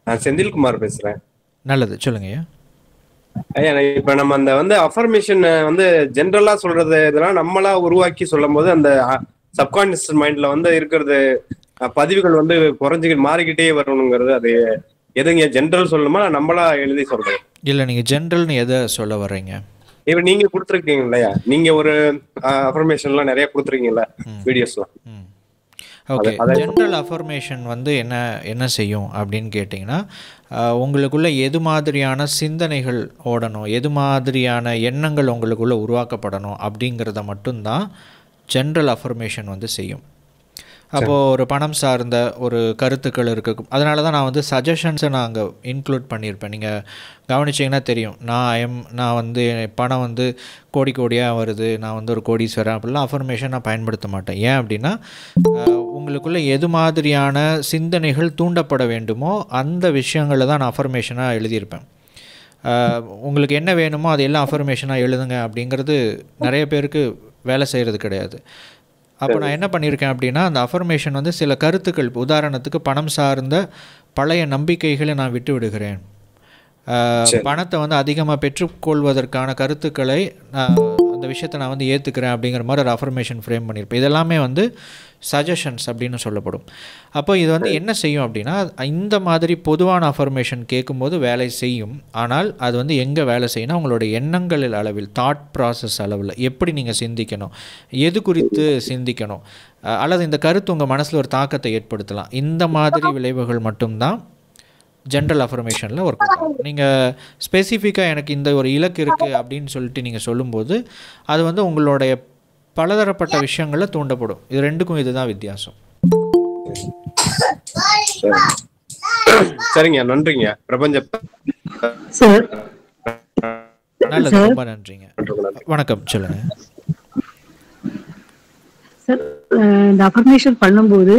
நான் செந்தில்குமார் பேசுறேன். நல்லது, சொல்லுங்க ஐயா. ஐயா, இப்ப நம்ம அந்த அஃபர்மேஷன் ஜென்ரலா சொல்றது இதெல்லாம் நம்மளா உருவாக்கி சொல்லும் போது அந்த சப்கான்சியஸ் மைண்ட்ல இருக்கிறது பதிவுகள் குறைஞ்சிக்கிட்டு மாறிக்கிட்டே வரணுங்கிறது அது எதுங்க ஜென்ரல் சொல்லணுமா நம்மளா எழுதி சொல்றது? இல்லை, நீங்கள் ஜென்ரல்னு எதை சொல்ல வர்றீங்க? இப்ப நீங்க கொடுத்துருக்கீங்க இல்லையா, நீங்க ஒரு அஃபர்மேஷன்லாம் நிறைய கொடுத்துருக்கீங்கல்ல வீடியோஸ்லாம். ஓகே, ஜென்ரல் அஃபர்மேஷன் என்ன என்ன செய்யும் அப்படின்னு கேட்டிங்கன்னா, உங்களுக்குள்ள எது மாதிரியான சிந்தனைகள் ஓடணும், எது மாதிரியான எண்ணங்கள் உங்களுக்குள்ளே உருவாக்கப்படணும் அப்படிங்கிறத மட்டும்தான் ஜென்ரல் அஃபர்மேஷன் செய்யும். அப்போது ஒரு பணம் சார்ந்த ஒரு கருத்துக்கள் இருக்கும். அதனால தான் நான் சஜஷன்ஸை நான் அங்கே இன்க்ளூட் பண்ணியிருப்பேன். நீங்கள் கவனிச்சிங்கன்னா தெரியும், நான் பணம் கோடி கோடியாக வருது, நான் ஒரு கோடீஸ்வரன் அப்படிலாம் அஃபர்மேஷன் நான் பயன்படுத்த மாட்டேன். ஏன் அப்படின்னா, உங்களுக்குள்ளே எது மாதிரியான சிந்தனைகள் தூண்டப்பட வேண்டுமோ அந்த விஷயங்களை தான் நான் அஃபர்மேஷனாக எழுதியிருப்பேன். உங்களுக்கு என்ன வேணுமோ அது எல்லாம் அஃபர்மேஷனாக எழுதுங்க அப்படிங்கிறது நிறைய பேருக்கு வேலை செய்கிறது கிடையாது. அப்போ நான் என்ன பண்ணியிருக்கேன் அப்படின்னா, அந்த அஃபர்மேஷன் சில கருத்துக்கள், உதாரணத்துக்கு பணம் சார்ந்த பழைய நம்பிக்கைகளை நான் விட்டு விடுகிறேன், பணத்தை அதிகமாக பெற்றுக்கொள்வதற்கான கருத்துக்களை அந்த விஷயத்தை நான் ஏற்றுக்கிறேன் அப்படிங்கிற மாதிரி ஒரு அஃபர்மேஷன் ஃப்ரேம் பண்ணியிருப்பேன். இதெல்லாமே சஜஷன்ஸ் அப்படின்னு சொல்லப்படும். அப்போ இது என்ன செய்யும் அப்படின்னா, இந்த மாதிரி பொதுவான அஃபர்மேஷன் கேட்கும்போது வேலை செய்யும். ஆனால் அது எங்கே வேலை செய்யணும், உங்களுடைய எண்ணங்கள் அளவில், தாட் ப்ராசஸ் அளவில் எப்படி நீங்கள் சிந்திக்கணும், எது குறித்து சிந்திக்கணும், அல்லது இந்த கருத்து உங்கள் மனசில் ஒரு தாக்கத்தை ஏற்படுத்தலாம். இந்த மாதிரி விளைவுகள் மட்டும்தான் ஜென்ரல் அஃபர்மேஷனில் ஒர்க் ஆகும். நீங்கள் ஸ்பெசிஃபிக்காக எனக்கு இந்த ஒரு இலக்கு இருக்குது அப்படின்னு சொல்லிட்டு நீங்கள் சொல்லும்போது அது உங்களுடைய பலதரப்பட்ட விஷயங்களில் தூண்டப்படும். இது ரெண்டுக்கும் இதுதான் வித்தியாசம். சரிங்க, நன்றிங்க. பிரபஞ்ச சார். நல்லது, ரொம்ப நன்றிங்க. வணக்கம், சொல்லுங்க சார். இந்த அஃபர்மேஷன் பண்ணும்போது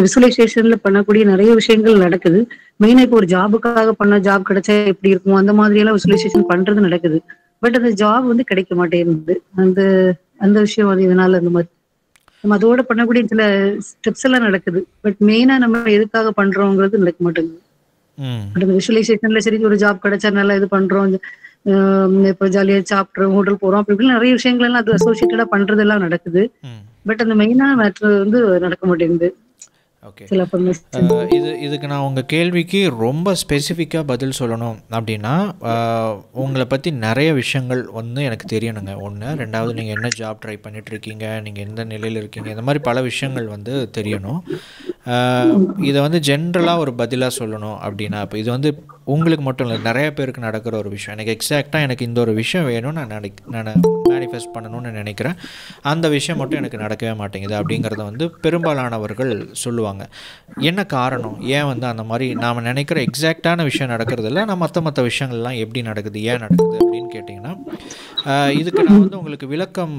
விசுவலைசேஷன்ல பண்ணக்கூடிய நிறைய விஷயங்கள் நடக்குது. மெயினா இப்போ ஒரு ஜாபுக்காக பண்ண, ஜாப் கிடைச்சா எப்படி இருக்கும் அந்த மாதிரி எல்லாம் விசுவலைசேஷன் பண்றது நடக்குது. பட் அந்த ஜாப் கிடைக்க மாட்டேங்குது. அந்த அந்த விஷயம் இதனால அந்த மாதிரி நம்ம அதோட பண்ணக்கூடிய சில ஸ்டெப்ஸ் எல்லாம் நடக்குது. பட் மெயினா நம்ம எதுக்காக பண்றோங்கிறது நடக்க மாட்டேங்குது. பட் அந்த விசுவலைசேஷன்ல சரி ஒரு ஜாப் கிடைச்சா நல்லா இது பண்றோம், இப்போ ஜாலியா சாப்பிட்றோம், ஹோட்டல் போறோம், அப்படி நிறைய விஷயங்கள் எல்லாம் அது அசோசியேட்டடா பண்றது எல்லாம் நடக்குது. பட் அந்த மெயினா மேட்ரு நடக்க மாட்டேங்குது. ஓகே, இதுக்கு நான் உங்கள் கேள்விக்கு ரொம்ப ஸ்பெசிஃபிக்காக பதில் சொல்லணும் அப்படின்னா, உங்களை பற்றி நிறைய விஷயங்கள் எனக்கு தெரியணுங்க. ஒன்று, ரெண்டாவது நீங்கள் என்ன ஜாப் ட்ரை பண்ணிகிட்ருக்கீங்க, நீங்கள் எந்த நிலையில் இருக்கீங்க, இந்த மாதிரி பல விஷயங்கள் தெரியணும். இதை ஜென்ரலாக ஒரு பதிலாக சொல்லணும் அப்படின்னா, இப்போ இது உங்களுக்கு மட்டும் இல்லை, நிறைய பேருக்கு நடக்கிற ஒரு விஷயம். எனக்கு எக்ஸாக்டாக எனக்கு இந்த ஒரு விஷயம் வேணும், நான் மேனிஃபெஸ்ட் பண்ணணும்னு நினைக்கிறேன், அந்த விஷயம் மட்டும் எனக்கு நடக்கவே மாட்டேங்குது அப்படிங்கிறத பெரும்பாலானவர்கள் சொல்லுவாங்க. என்ன காரணம், ஏன் அந்த மாதிரி நாம் நினைக்கிற எக்ஸாக்டான விஷயம் நடக்கிறதில்ல, நான் மற்ற விஷயங்கள்லாம் எப்படி நடக்குது, ஏன் நடக்குது அப்படின்னு கேட்டிங்கன்னா, இதுக்கு நான் உங்களுக்கு விளக்கம்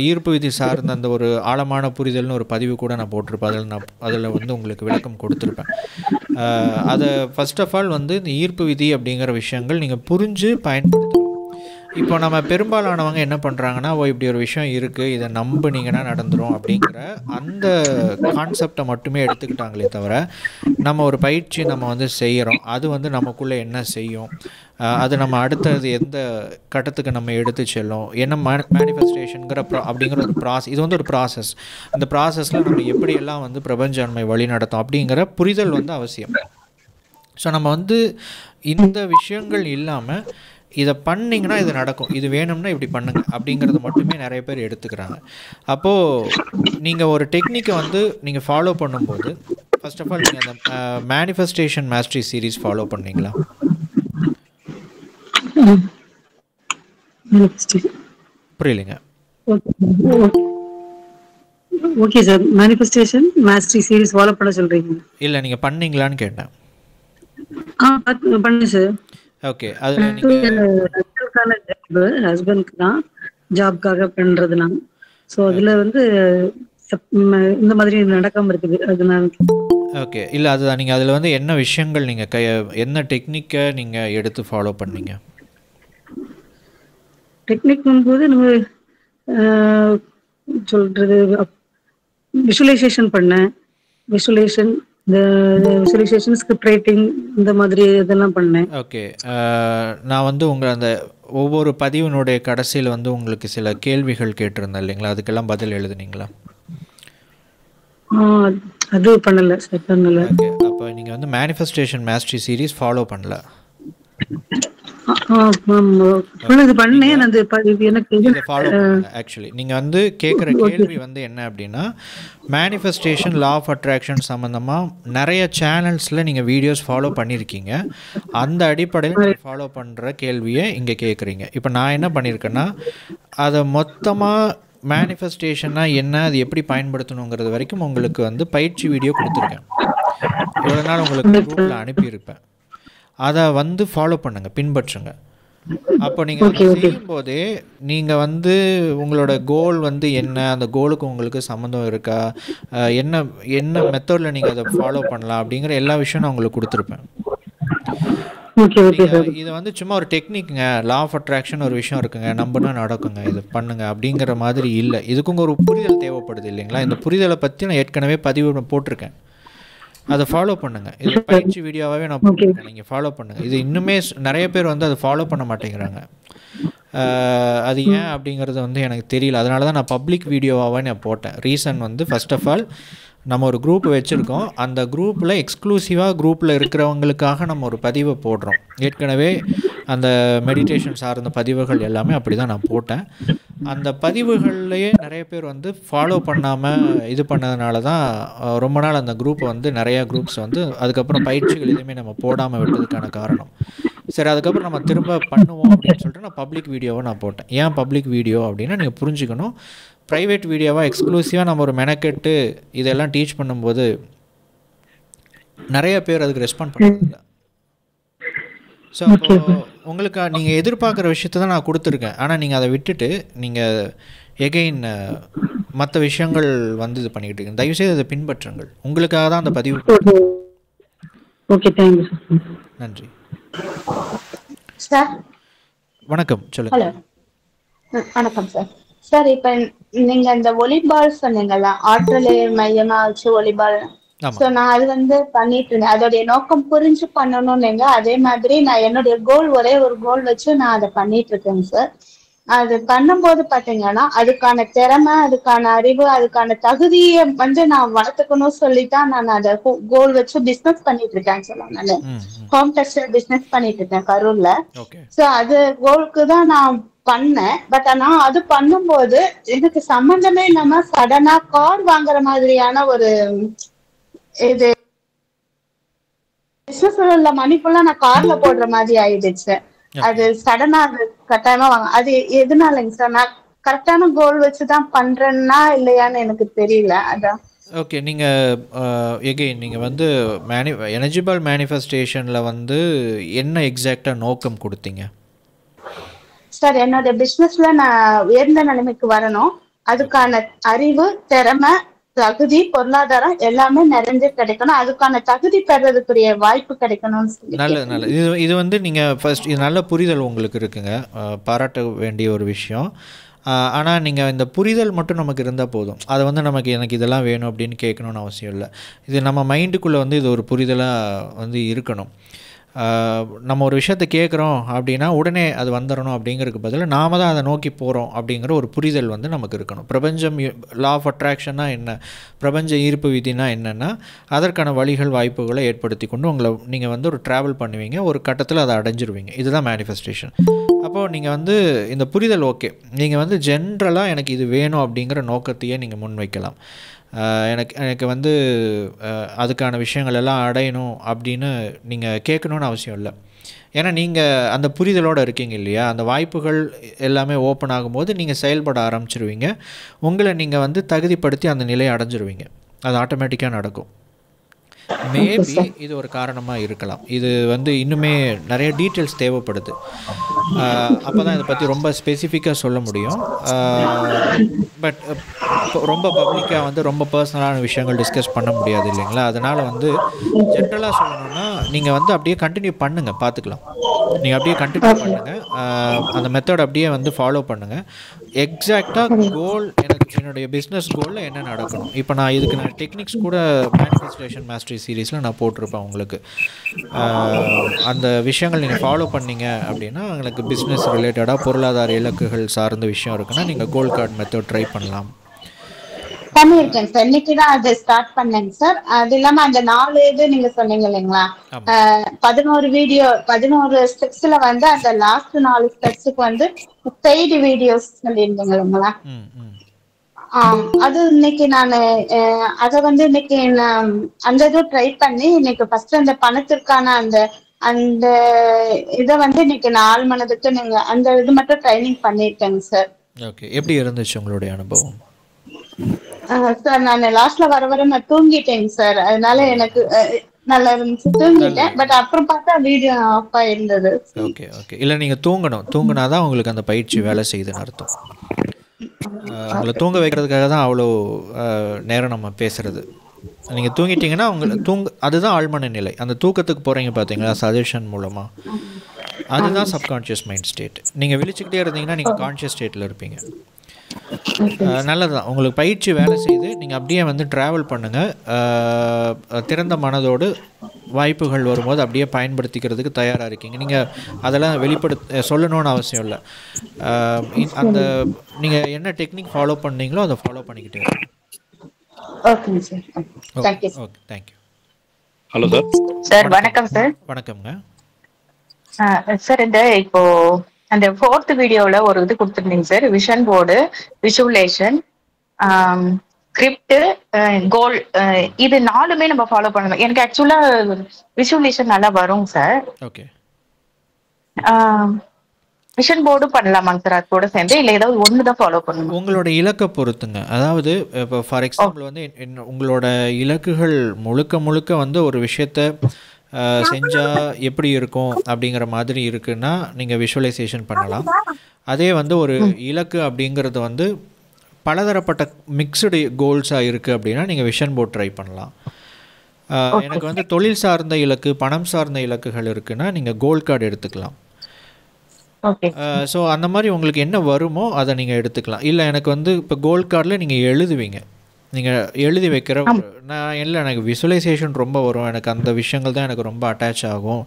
ஈர்ப்பு விதி சார்ந்த அந்த ஒரு ஆழமான புரிதல்னு ஒரு பதிவு கூட நான் போட்டிருப்பேன். அதில் உங்களுக்கு விளக்கம் கொடுத்துருப்பேன். அதை ஃபர்ஸ்ட் ஆஃப் ஆல் இந்த ஈர்ப்பு விதி அப்படிங்கிற விஷயங்கள் நீங்கள் புரிஞ்சு பயன்படுத்தணும். இப்போ நம்ம பெரும்பாலானவங்க என்ன பண்ணுறாங்கன்னா, இப்படி ஒரு விஷயம் இருக்குது, இதை நம்பினீங்கன்னா நடந்துடும் அப்படிங்கிற அந்த கான்செப்டை மட்டுமே எடுத்துக்கிட்டாங்களே தவிர, நம்ம ஒரு பயிற்சி நம்ம செய்கிறோம், அது நமக்குள்ளே என்ன செய்யும், அது நம்ம அடுத்தது எந்த கட்டத்துக்கு நம்ம எடுத்து செல்லும், என்ன மேனிஃபெஸ்டேஷனுங்கிற அப்படிங்கிற ஒரு ப்ராசஸ். இது ஒரு ப்ராசஸ். அந்த ப்ராசஸில் நம்ம எப்படியெல்லாம் பிரபஞ்சன்மை வழி நடத்தும் அப்படிங்கிற புரிதல் அவசியம். ஸோ நம்ம இந்த விஷயங்கள் இல்லாமல் இதை பண்ணிங்கன்னா இது நடக்கும், இது வேணும்னா இப்படி பண்ணுங்க அப்படிங்கிறது மட்டுமே நிறைய பேர் எடுத்துக்கிறாங்க. அப்போது நீங்கள் ஒரு டெக்னிக்கை நீங்கள் ஃபாலோ பண்ணும்போது, ஃபர்ஸ்ட் ஆஃப் ஆல் நீங்கள் அந்த மேனிஃபெஸ்டேஷன் மாஸ்டரி சீரீஸ் ஃபாலோ பண்ணீங்களா? புரியலைங்க. Okay sir, manifestation mastery series follow பண்ண சொல்றீங்க? இல்லை, நீங்கள் பண்ணீங்களான்னு கேட்டேன். பண்ணு சார். ஓகே, அதுல நீங்க ஹஸ்பண்ட்க்கு தான் ஜாப்காக பண்றதுனா, சோ அதுல இந்த மாதிரி நடக்காம இருக்குது அதனால. ஓகே, இல்லை அதுதான், நீங்கள் அதில் என்ன விஷயங்கள் நீங்கள் என்ன டெக்னிக்கை நீங்கள் எடுத்து ஃபாலோ பண்ணீங்க? டெக்னிக் போது நம்ம சொல்றது விசுவலைசேஷன் பண்ணேன். விசுவலைசேஷன் இந்த விசுவலைசேஷன், ஸ்கிரிப்ட் ரைட்டிங் இந்த மாதிரி இதெல்லாம் பண்ணேன். ஓகே. நான் வந்து உங்கள் அந்த ஒவ்வொரு பதிவினுடைய கடைசியில் வந்து உங்களுக்கு சில கேள்விகள் கேட்டிருந்தேன் இல்லைங்களா, அதுக்கெல்லாம் பதில் எழுதுனீங்களா? அது பண்ணல சார், பண்ணல. ஓகே. அப்போ நீங்கள் வந்து மேனிஃபெஸ்டேஷன் மாஸ்டரி சீரீஸ் ஃபாலோ பண்ணல. இது பண்ணேன், அது எனக்கு இதை ஃபாலோ பண்ணுங்க. ஆக்சுவலி நீங்கள் வந்து கேட்குற கேள்வி வந்து என்ன அப்படின்னா, மேனிஃபெஸ்டேஷன், லா ஆஃப் அட்ராக்ஷன் சம்மந்தமாக நிறைய சேனல்ஸில் நீங்கள் வீடியோஸ் ஃபாலோ பண்ணியிருக்கீங்க. அந்த அடிப்படையில் நீங்கள் ஃபாலோ பண்ணுற கேள்வியை இங்கே கேட்குறீங்க. இப்போ நான் என்ன பண்ணியிருக்கேன்னா, அதை மொத்தமாக மேனிஃபெஸ்டேஷன்னா என்ன, அது எப்படி பயன்படுத்தணுங்கிறது வரைக்கும் உங்களுக்கு வந்து பயிற்சி வீடியோ கொடுத்துருக்கேன். இவ்வளோ நாள் உங்களுக்கு குரூப்பில் அனுப்பியிருப்பேன். அதை வந்து ஃபாலோ பண்ணுங்கள், பின்பற்றுங்க. அப்போ நீங்கள் அதை செய்யும்போதே நீங்கள் வந்து உங்களோட கோல் வந்து என்ன, அந்த கோலுக்கு உங்களுக்கு சம்மந்தம் இருக்கா, என்ன என்ன மெத்தடில் நீங்கள் அதை ஃபாலோ பண்ணலாம் அப்படிங்கிற எல்லா விஷயம் நான் உங்களுக்கு கொடுத்துருப்பேன். இது வந்து சும்மா ஒரு டெக்னிக்குங்க, லா ஆஃப் அட்ராக்ஷன் ஒரு விஷயம் இருக்குங்க, நம்பினா நடக்குங்க, இது பண்ணுங்க அப்படிங்கிற மாதிரி இல்லை. இதுக்கும் ஒரு புரிதல் தேவைப்படுது இல்லைங்களா? இந்த புரிதலை பற்றி நான் ஏற்கனவே பதிவு போட்டிருக்கேன். அதை ஃபாலோ பண்ணுங்கள். இது பயிற்சி வீடியோவாகவே நான் போட்டிருக்கேன், நீங்கள் ஃபாலோ பண்ணுங்கள். இது இன்னுமே நிறைய பேர் வந்து அதை ஃபாலோ பண்ண மாட்டேங்கிறாங்க. அது ஏன் அப்படிங்கிறது வந்து எனக்கு தெரியல. அதனால தான் நான் பப்ளிக் வீடியோவாகவே நான் போட்டேன். ரீசன் வந்து ஃபர்ஸ்ட் ஆஃப் ஆல் நம்ம ஒரு குரூப் வச்சுருக்கோம். அந்த குரூப்பில் எக்ஸ்க்ளூசிவாக குரூப்பில் இருக்கிறவங்களுக்காக நம்ம ஒரு பதிவை போடுறோம். ஏற்கனவே அந்த மெடிடேஷன் சார்ந்த பதிவுகள் எல்லாமே அப்படி தான் நான் போட்டேன். அந்த பதிவுகள்லேயே நிறைய பேர் வந்து ஃபாலோ பண்ணாமல் இது பண்ணதுனால தான் ரொம்ப நாள் அந்த குரூப்பை வந்து நிறையா குரூப்ஸ் வந்து அதுக்கப்புறம் பயிற்சிகள் எதுவுமே நம்ம போடாமல் விட்டதுக்கான காரணம். சரி, அதுக்கப்புறம் நம்ம திரும்ப பண்ணுவோம் அப்படின்னு சொல்லிட்டு நான் பப்ளிக் வீடியோவை நான் போட்டேன். ஏன் பப்ளிக் வீடியோ அப்படின்னா, நீங்கள் புரிஞ்சுக்கணும், ப்ரைவேட் வீடியோவாக எக்ஸ்க்ளூசிவாக நம்ம ஒரு மெனக்கெட்டு இதெல்லாம் டீச் பண்ணும்போது நிறைய பேர் அதுக்கு ரெஸ்பாண்ட் பண்ணுறதில்ல. ஸோ அப்போது உங்களுக்கு நீங்கள் எதிர்பார்க்குற விஷயத்த தான் நான் கொடுத்துருக்கேன். ஆனால் நீங்கள் அதை விட்டுட்டு நீங்கள் எகெயின் மற்ற விஷயங்கள் வந்து இது பண்ணிக்கிட்டு இருக்கீங்க. தயவுசெய்து அதை பின்பற்றுங்கள். உங்களுக்காக தான் அந்த பதிவு. Okay, thank you sir. நன்றி சார். வணக்கம், சொல்லுங்க. ஹலோ, வணக்கம் சார். சார், இப்போ நீங்கள் இந்த ஒலிபால் சொன்னீங்கல்ல, ஆற்றலை மையமா வச்சு ஒலிபால். ஸோ நான் அது வந்து பண்ணிட்டு இருந்தேன். அதோடைய நோக்கம் புரிஞ்சு பண்ணணும்னுங்க. அதே மாதிரி நான் என்னுடைய கோல், ஒரே ஒரு கோல் வச்சு நான் அதை பண்ணிட்டு இருக்கேங்க சார். அது பண்ணும்போது பாத்தீங்கன்னா அதுக்கான திறமை, அதுக்கான அறிவு, அதுக்கான தகுதியை வந்து நான் வளர்த்துக்கணும் சொல்லித்தான் நான் அதை கோல் வச்சு பிசினஸ் பண்ணிட்டு இருக்கேன்னு சொல்லலாம். நான் ஹோம் டெக்ஸ்டைல் பிசினஸ் பண்ணிட்டு இருக்கேன் கரூர்ல. சோ அது கோலுக்கு தான் நான் பண்ணேன். பட் ஆனா அது பண்ணும்போது எனக்கு சம்பந்தமே இல்லாம சடனா கார் வாங்குற மாதிரியான ஒரு இது பிசினஸ் உள்ள மணி ஃபுல்லா நான் கார்ல போடுற மாதிரி ஆயிடுச்சு. அது சடனா அது கட்டாயமா வாங்க. அது எதுனாலங்க சார்? நான் கரெக்டான கோல் வச்சுதான் பண்றேன்னா இல்லையான்னு எனக்கு தெரியல. அதான். ஓகே, நீங்கள் எகெயின் நீங்கள் வந்து எலிஜிபிள் மேனிஃபெஸ்டேஷனில் வந்து என்ன எக்ஸாக்டாக நோக்கம் கொடுத்தீங்க? சார், என்னோட பிசினஸ்ல நான் உயர்ந்த நிலைமைக்கு வரணும், அதுக்கான அறிவு, திறமை, தகுதி, பொருளாதாரம் எல்லாமே நிறைஞ்சு கிடைக்கணும், அதுக்கான தகுதி பெறதுக்குரிய வாய்ப்பு கிடைக்கணும். நல்ல இது வந்து நீங்கள் ஃபர்ஸ்ட் இது நல்ல புரிதல் உங்களுக்கு இருக்குங்க, பாராட்ட வேண்டிய ஒரு விஷயம். ஆனால் நீங்கள் இந்த புரிதல் மட்டும் நமக்கு இருந்தால் போதும். அதை வந்து எனக்கு இதெல்லாம் வேணும் அப்படின்னு கேட்கணுன்னு அவசியம் இல்லை. இது நம்ம மைண்டுக்குள்ளே வந்து இது ஒரு புரிதலாக வந்து இருக்கணும். நம்ம ஒரு விஷயத்தை கேட்குறோம் அப்படின்னா உடனே அது வந்துடணும் அப்படிங்கிறதுக்கு பதில் நாம தான் அதை நோக்கி போகிறோம் அப்படிங்கிற ஒரு புரிதல் வந்து நமக்கு இருக்கணும். பிரபஞ்சம், லா ஆஃப் அட்ராக்ஷன்னா என்ன, பிரபஞ்ச ஈர்ப்பு விதினா என்னென்னா அதற்கான வழிகள், வாய்ப்புகளை ஏற்படுத்தி கொண்டு நீங்கள் வந்து ஒரு ட்ராவல் பண்ணுவீங்க, ஒரு கட்டத்தில் அதை அடைஞ்சிருவீங்க. இதுதான் மேனிஃபெஸ்டேஷன். அப்போது நீங்கள் வந்து இந்த புரிதல் ஓகே, நீங்கள் வந்து ஜென்ரலாக எனக்கு இது வேணும் அப்படிங்கிற நோக்கத்தையே நீங்கள் முன்வைக்கலாம். எனக்கு வந்து அதுக்கான விஷயங்கள் எல்லாம் அடையணும் அப்படின்னு நீங்கள் கேட்கணுன்னு அவசியம் இல்லை. ஏன்னா நீங்கள் அந்த புரிதலோடு இருக்கீங்க இல்லையா, அந்த வாய்ப்புகள் எல்லாமே ஓப்பன் ஆகும்போது நீங்கள் செயல்பட ஆரம்பிச்சிருவீங்க. உங்களை நீங்கள் வந்து தகுதிப்படுத்தி அந்த நிலையை அடைஞ்சிருவீங்க. அது ஆட்டோமேட்டிக்காக நடக்கும். மேபி இது ஒரு காரணமாக இருக்கலாம். இது வந்து இன்னுமே நிறைய டீட்டெயில்ஸ் தேவைப்படுது. அப்போ தான் இதை பற்றி ரொம்ப ஸ்பெசிஃபிக்காக சொல்ல முடியும். பட் ரொம்ப பப்ளிக்காக வந்து ரொம்ப பர்சனலான விஷயங்கள் டிஸ்கஸ் பண்ண முடியாது இல்லைங்களா. அதனால் வந்து ஜென்ரலாக சொல்லணும்னா நீங்கள் வந்து அப்படியே கண்டினியூ பண்ணுங்கள், பார்த்துக்கலாம். நீங்கள் அப்படியே கண்டினியூ பண்ணுங்கள். அந்த மெத்தட் அப்படியே வந்து ஃபாலோ பண்ணுங்கள். எக்ஸாக்டாக கோல் என்னுடைய பிஸ்னஸ் கோலில் என்ன நடக்கணும். இப்போ நான் டெக்னிக்ஸ் கூட மேனிஃபெஸ்டேஷன் மாஸ்டரி சீரீஸில் நான் போட்டிருப்பேன் உங்களுக்கு. அந்த விஷயங்கள் நீங்கள் ஃபாலோ பண்ணீங்க அப்படின்னா உங்களுக்கு பிஸ்னஸ் ரிலேட்டடாக பொருளாதார இலக்குகள் சார்ந்த விஷயம் இருக்குன்னா நீங்கள் கோல் கார்டு மெத்தட் ட்ரை பண்ணலாம். பண்ணிருக்கேன் சார். இன்னைக்குதான் அதை ஸ்டார்ட் பண்ணேங்க சார். அது இல்லாம அந்த 4 இது நீங்க சொன்னீங்க இல்லைங்களா, 11 வீடியோ 11 ஸ்டெப்ஸ்ல வந்து அந்த லாஸ்ட் 4 ஸ்டெப்ஸுக்கு வந்து பெய்டு வீடியோஸ் சொல்லியிருந்தீங்க இல்லைங்களா, அது இன்னைக்கு நான் அதை வந்து இன்னைக்கு நான் அந்த இது ட்ரை பண்ணி இன்னைக்கு ஃபர்ஸ்ட் அந்த பணத்திற்கான அந்த அந்த இதை வந்து இன்னைக்கு 4 மணதுக்கு நீங்க அந்த இது மட்டும் ட்ரைனிங் பண்ணிருக்கேங்க சார். ஓகே, எப்படி இருந்துச்சு உங்களுடைய அனுபவம்? சார் நான் லாஸ்ட்ல வர நான் தூங்கிட்டேங்க சார். அதனால எனக்கு நல்லா இருந்துச்சு, தூங்கிட்டேன். பட் அப்புறம் பார்த்தா வீடியோ ஆஃப் ஆயிருந்தது. ஓகே ஓகே, இல்லை நீங்கள் தூங்கினாதான் உங்களுக்கு அந்த பயிற்சி வேலை செய்யுதுன்னு அர்த்தம். உங்களை தூங்க வைக்கிறதுக்காக தான் அவ்வளோ நேரம் நம்ம பேசுகிறது. நீங்கள் தூங்கிட்டீங்கன்னா அதுதான் ஆழ்மன நிலை. அந்த தூக்கத்துக்கு போகிறீங்க பார்த்தீங்களா சஜஷன் மூலமாக, அதுதான் சப்கான்ஷியஸ் மைண்ட் ஸ்டேட். நீங்கள் விழிச்சுக்கிட்டே இருந்தீங்கன்னா நீங்கள் கான்ஷியஸ் ஸ்டேட்டில் இருப்பீங்க. நல்லது தான், உங்களுக்கு பயிற்சி வேலை செய்து நீங்கள் அப்படியே வந்து ட்ராவல் பண்ணுங்கள். திறந்த மனதோடு வாய்ப்புகள் வரும்போது அப்படியே பயன்படுத்திக்கிறதுக்கு தயாராக இருக்கீங்க. நீங்கள் அதெல்லாம் சொல்லணும்னு அவசியம் இல்லை. அந்த நீங்கள் என்ன டெக்னிக் ஃபாலோ பண்ணீங்களோ அதை ஃபாலோ பண்ணிக்கிட்டே இருக்கீங்க. Okay thank you. Hello sir. Sir வணக்கம் சார். வணக்கம்ங்க சார். இந்த இப்போ அந்த 4th வீடியோல ஒரு இது கொடுத்துருந்தீங்க சார், vision board, visualization, script, goal, இது 4மே நம்ம ஃபாலோ பண்ணணும். எனக்கு ஆக்சுவலா விஷுவலேஷன் நல்லா வரும் சார். ஓகே, விஷன் போர்டு பண்ணலாமாங்க சார் அது கூட சேர்ந்து, இல்லை ஏதாவது ஒன்று தான் ஃபாலோ பண்ணணும்? உங்களோட இலக்கை பொறுத்துங்க. அதாவது இப்போ ஃபார் எக்ஸாம்பிள் வந்து உங்களோட இலக்குகள் முழுக்க வந்து ஒரு விஷயத்த செஞ்சால் எப்படி இருக்கும் அப்படிங்கிற மாதிரி இருக்குன்னா நீங்கள் விஷுவலைசேஷன் பண்ணலாம். அதே வந்து ஒரு இலக்கு அப்படிங்கிறது வந்து பலதரப்பட்ட மிக்சடு கோல்ஸாக இருக்குது அப்படின்னா நீங்கள் விஷன் போர்ட் ட்ரை பண்ணலாம். எனக்கு வந்து தொழில் சார்ந்த இலக்கு, பணம் சார்ந்த இலக்குகள் இருக்குன்னா நீங்கள் கோல் கார்டு எடுத்துக்கலாம். ஸோ அந்த மாதிரி உங்களுக்கு என்ன வருமோ அதை நீங்கள் எடுத்துக்கலாம். இல்லை எனக்கு வந்து இப்போ கோல் கார்டில் நீங்கள் எழுதுவீங்க, நீங்கள் எழுதி வைக்கிற நான் இல்லை எனக்கு விஷுவலைசேஷன் ரொம்ப வரும், எனக்கு அந்த விஷயங்கள் தான் எனக்கு ரொம்ப அட்டாச் ஆகும்,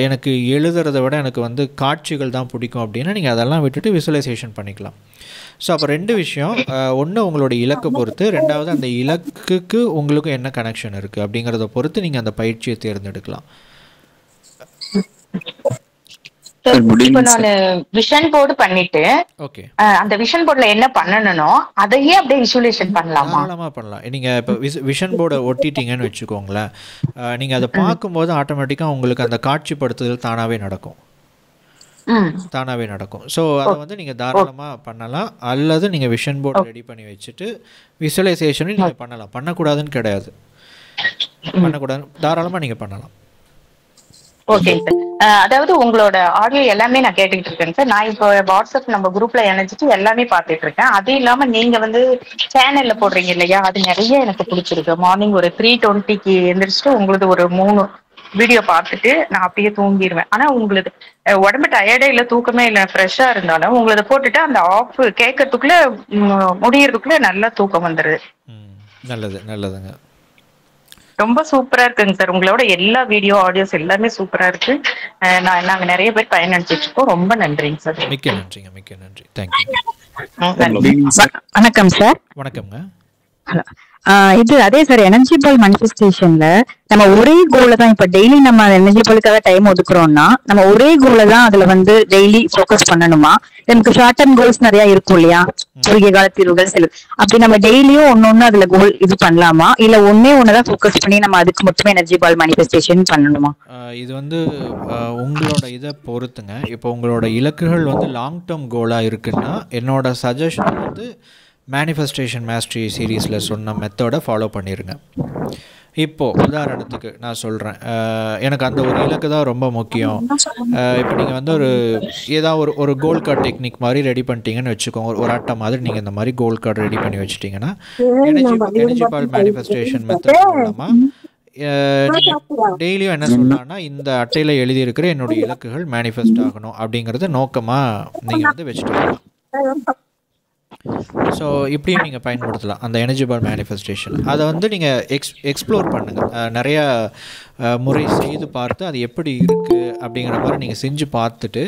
எனக்கு எழுதுறதை விட எனக்கு வந்து காட்சிகள் தான் பிடிக்கும் அப்படின்னா நீங்கள் அதெல்லாம் விட்டுட்டு விஷுவலைசேஷன் பண்ணிக்கலாம். ஸோ அப்போ 2 விஷயம், ஒன்று உங்களோட இலக்கை பொறுத்து, 2வது அந்த இலக்குக்கு உங்களுக்கு என்ன கனெக்ஷன் இருக்குது அப்படிங்கிறத பொறுத்து நீங்கள் அந்த பயிற்சியை தேர்ந்தெடுக்கலாம். இப்போ நான் விஷன் போர்டு பண்ணிட்டு அந்த விஷன் போர்டுல என்ன பண்ணணும் அதையே அப்படியே விஷுவலைசேஷன் பண்ணலாமா? தாராளமாக பண்ணலாம். நீங்கள் இப்போ விஷன் போர்டை ஒட்டிட்டீங்கன்னு வச்சுக்கோங்களேன், நீங்கள் அதை பார்க்கும்போது ஆட்டோமேட்டிக்காக உங்களுக்கு அந்த காட்சிப்படுத்துதல் தானாகவே நடக்கும். ஸோ அதை வந்து நீங்கள் தாராளமாக பண்ணலாம். அல்லது நீங்கள் விஷன் போர்டு ரெடி பண்ணி வச்சுட்டு விஷுவலைசேஷனும் நீங்கள் பண்ணலாம். பண்ணக்கூடாதுன்னு கிடையாது, பண்ணக்கூடாது, தாராளமாக நீங்கள் பண்ணலாம். Okay sir. அதாவது உங்களோட ஆடியோ எல்லாமே நான் கேட்டுக்கிட்டு இருக்கேன் சார். நான் இப்போ வாட்ஸ்அப் நம்ம குரூப்ல இணைச்சிட்டு எல்லாமே பார்த்துட்டு இருக்கேன். அது இல்லாம நீங்க வந்து சேனல்ல போடுறீங்க இல்லையா, அது நிறைய எனக்கு பிடிச்சிருக்கு. மார்னிங் ஒரு 3:20க்கு எந்திரிச்சிட்டு உங்களுக்கு ஒரு 3 வீடியோ பார்த்துட்டு நான் அப்படியே தூங்கிடுவேன். ஆனா உங்களுக்கு உடம்பு டயர்டே இல்லை, தூக்கமே இல்லை, ஃப்ரெஷ்ஷா இருந்தாலும் உங்களத போட்டுட்டு அந்த ஆஃப் கேட்கறதுக்குள்ள முடியறதுக்குள்ள நல்லா தூக்கம் வந்துடுது. நல்லதுங்க, ரொம்ப சூப்பரா இருக்குங்க சார். உங்களோட எல்லா வீடியோ ஆடியோஸ் எல்லாமே சூப்பரா இருக்கு. நாங்க நிறைய பேர் பயனளிச்சிட்டு இருக்கோம். ரொம்ப நன்றிங்க சார். மிக்க நன்றி. தேங்க்யூ. வணக்கம் சார். வணக்கம்ங்க. இது அதே சார், எனர்ஜி பால் மேனிஃபெஸ்டேஷன்ல நம்ம ஒரே கோல தான் இப்ப டெய்லி நம்ம எனர்ஜி பாலுக்காக டைம் ஒதுக்குறோம்னா நம்ம ஒரே கோல தான் அதுல வந்து டெய்லி ஃபோக்கஸ் பண்ணணுமா? நமக்கு ஷார்ட் டர்ம் கோல்ஸ் நிறைய இருக்கும் இல்லையா, குறுகிய கால தீர்வுகள் சில, அப்படி நம்ம டெய்லியும் ஒன்னொன்னு அதுல கோல் இது பண்ணலாமா, இல்ல ஒன்னதான் ஃபோக்கஸ் பண்ணி நம்ம அதுக்கு மட்டுமே எனர்ஜி பால் மேனிஃபெஸ்டேஷன் பண்ணணுமா? இது வந்து உங்களோட இதை பொறுத்துங்க. இப்போ உங்களோட இலக்குகள் வந்து லாங் டேர்ம் கோலா இருக்குன்னா என்னோட சஜஷன் வந்து மேனிஃபெஸ்டேஷன் மாஸ்டரி சீரீஸில் சொன்ன மெத்தடை ஃபாலோ பண்ணிடுங்க. இப்போது உதாரணத்துக்கு நான் சொல்கிறேன், எனக்கு அந்த ஒரு இலக்கு தான் ரொம்ப முக்கியம். இப்போ நீங்கள் வந்து ஏதாவது ஒரு கோல் கார்டு டெக்னிக் மாதிரி ரெடி பண்ணிட்டீங்கன்னு வச்சுக்கோங்க, ஒரு அட்டை மாதிரி நீங்கள் இந்த மாதிரி கோல் கார்டு ரெடி பண்ணி வச்சுட்டிங்கன்னா எனர்ஜி பால் மேனிஃபெஸ்டேஷன் மெத்தட் மூலமாக டெய்லியும் என்ன சொல்லலாம்னா, இந்த அட்டையில் எழுதியிருக்கிற என்னுடைய இலக்குகள் மேனிஃபெஸ்ட் ஆகணும் அப்படிங்கிறத நோக்கமாக நீங்கள் வந்து வச்சுட்டு வரலாம். ஸோ இப்படியும் நீங்கள் பயன்படுத்தலாம் அந்த எனர்ஜி பால் மேனிஃபெஸ்டேஷன். அதை வந்து நீங்கள் எக்ஸ்ப்ளோர் பண்ணுங்கள், நிறையா முறை செய்து பார்த்து அது எப்படி இருக்குது அப்படிங்கிற மாதிரி நீங்கள் செஞ்சு பார்த்துட்டு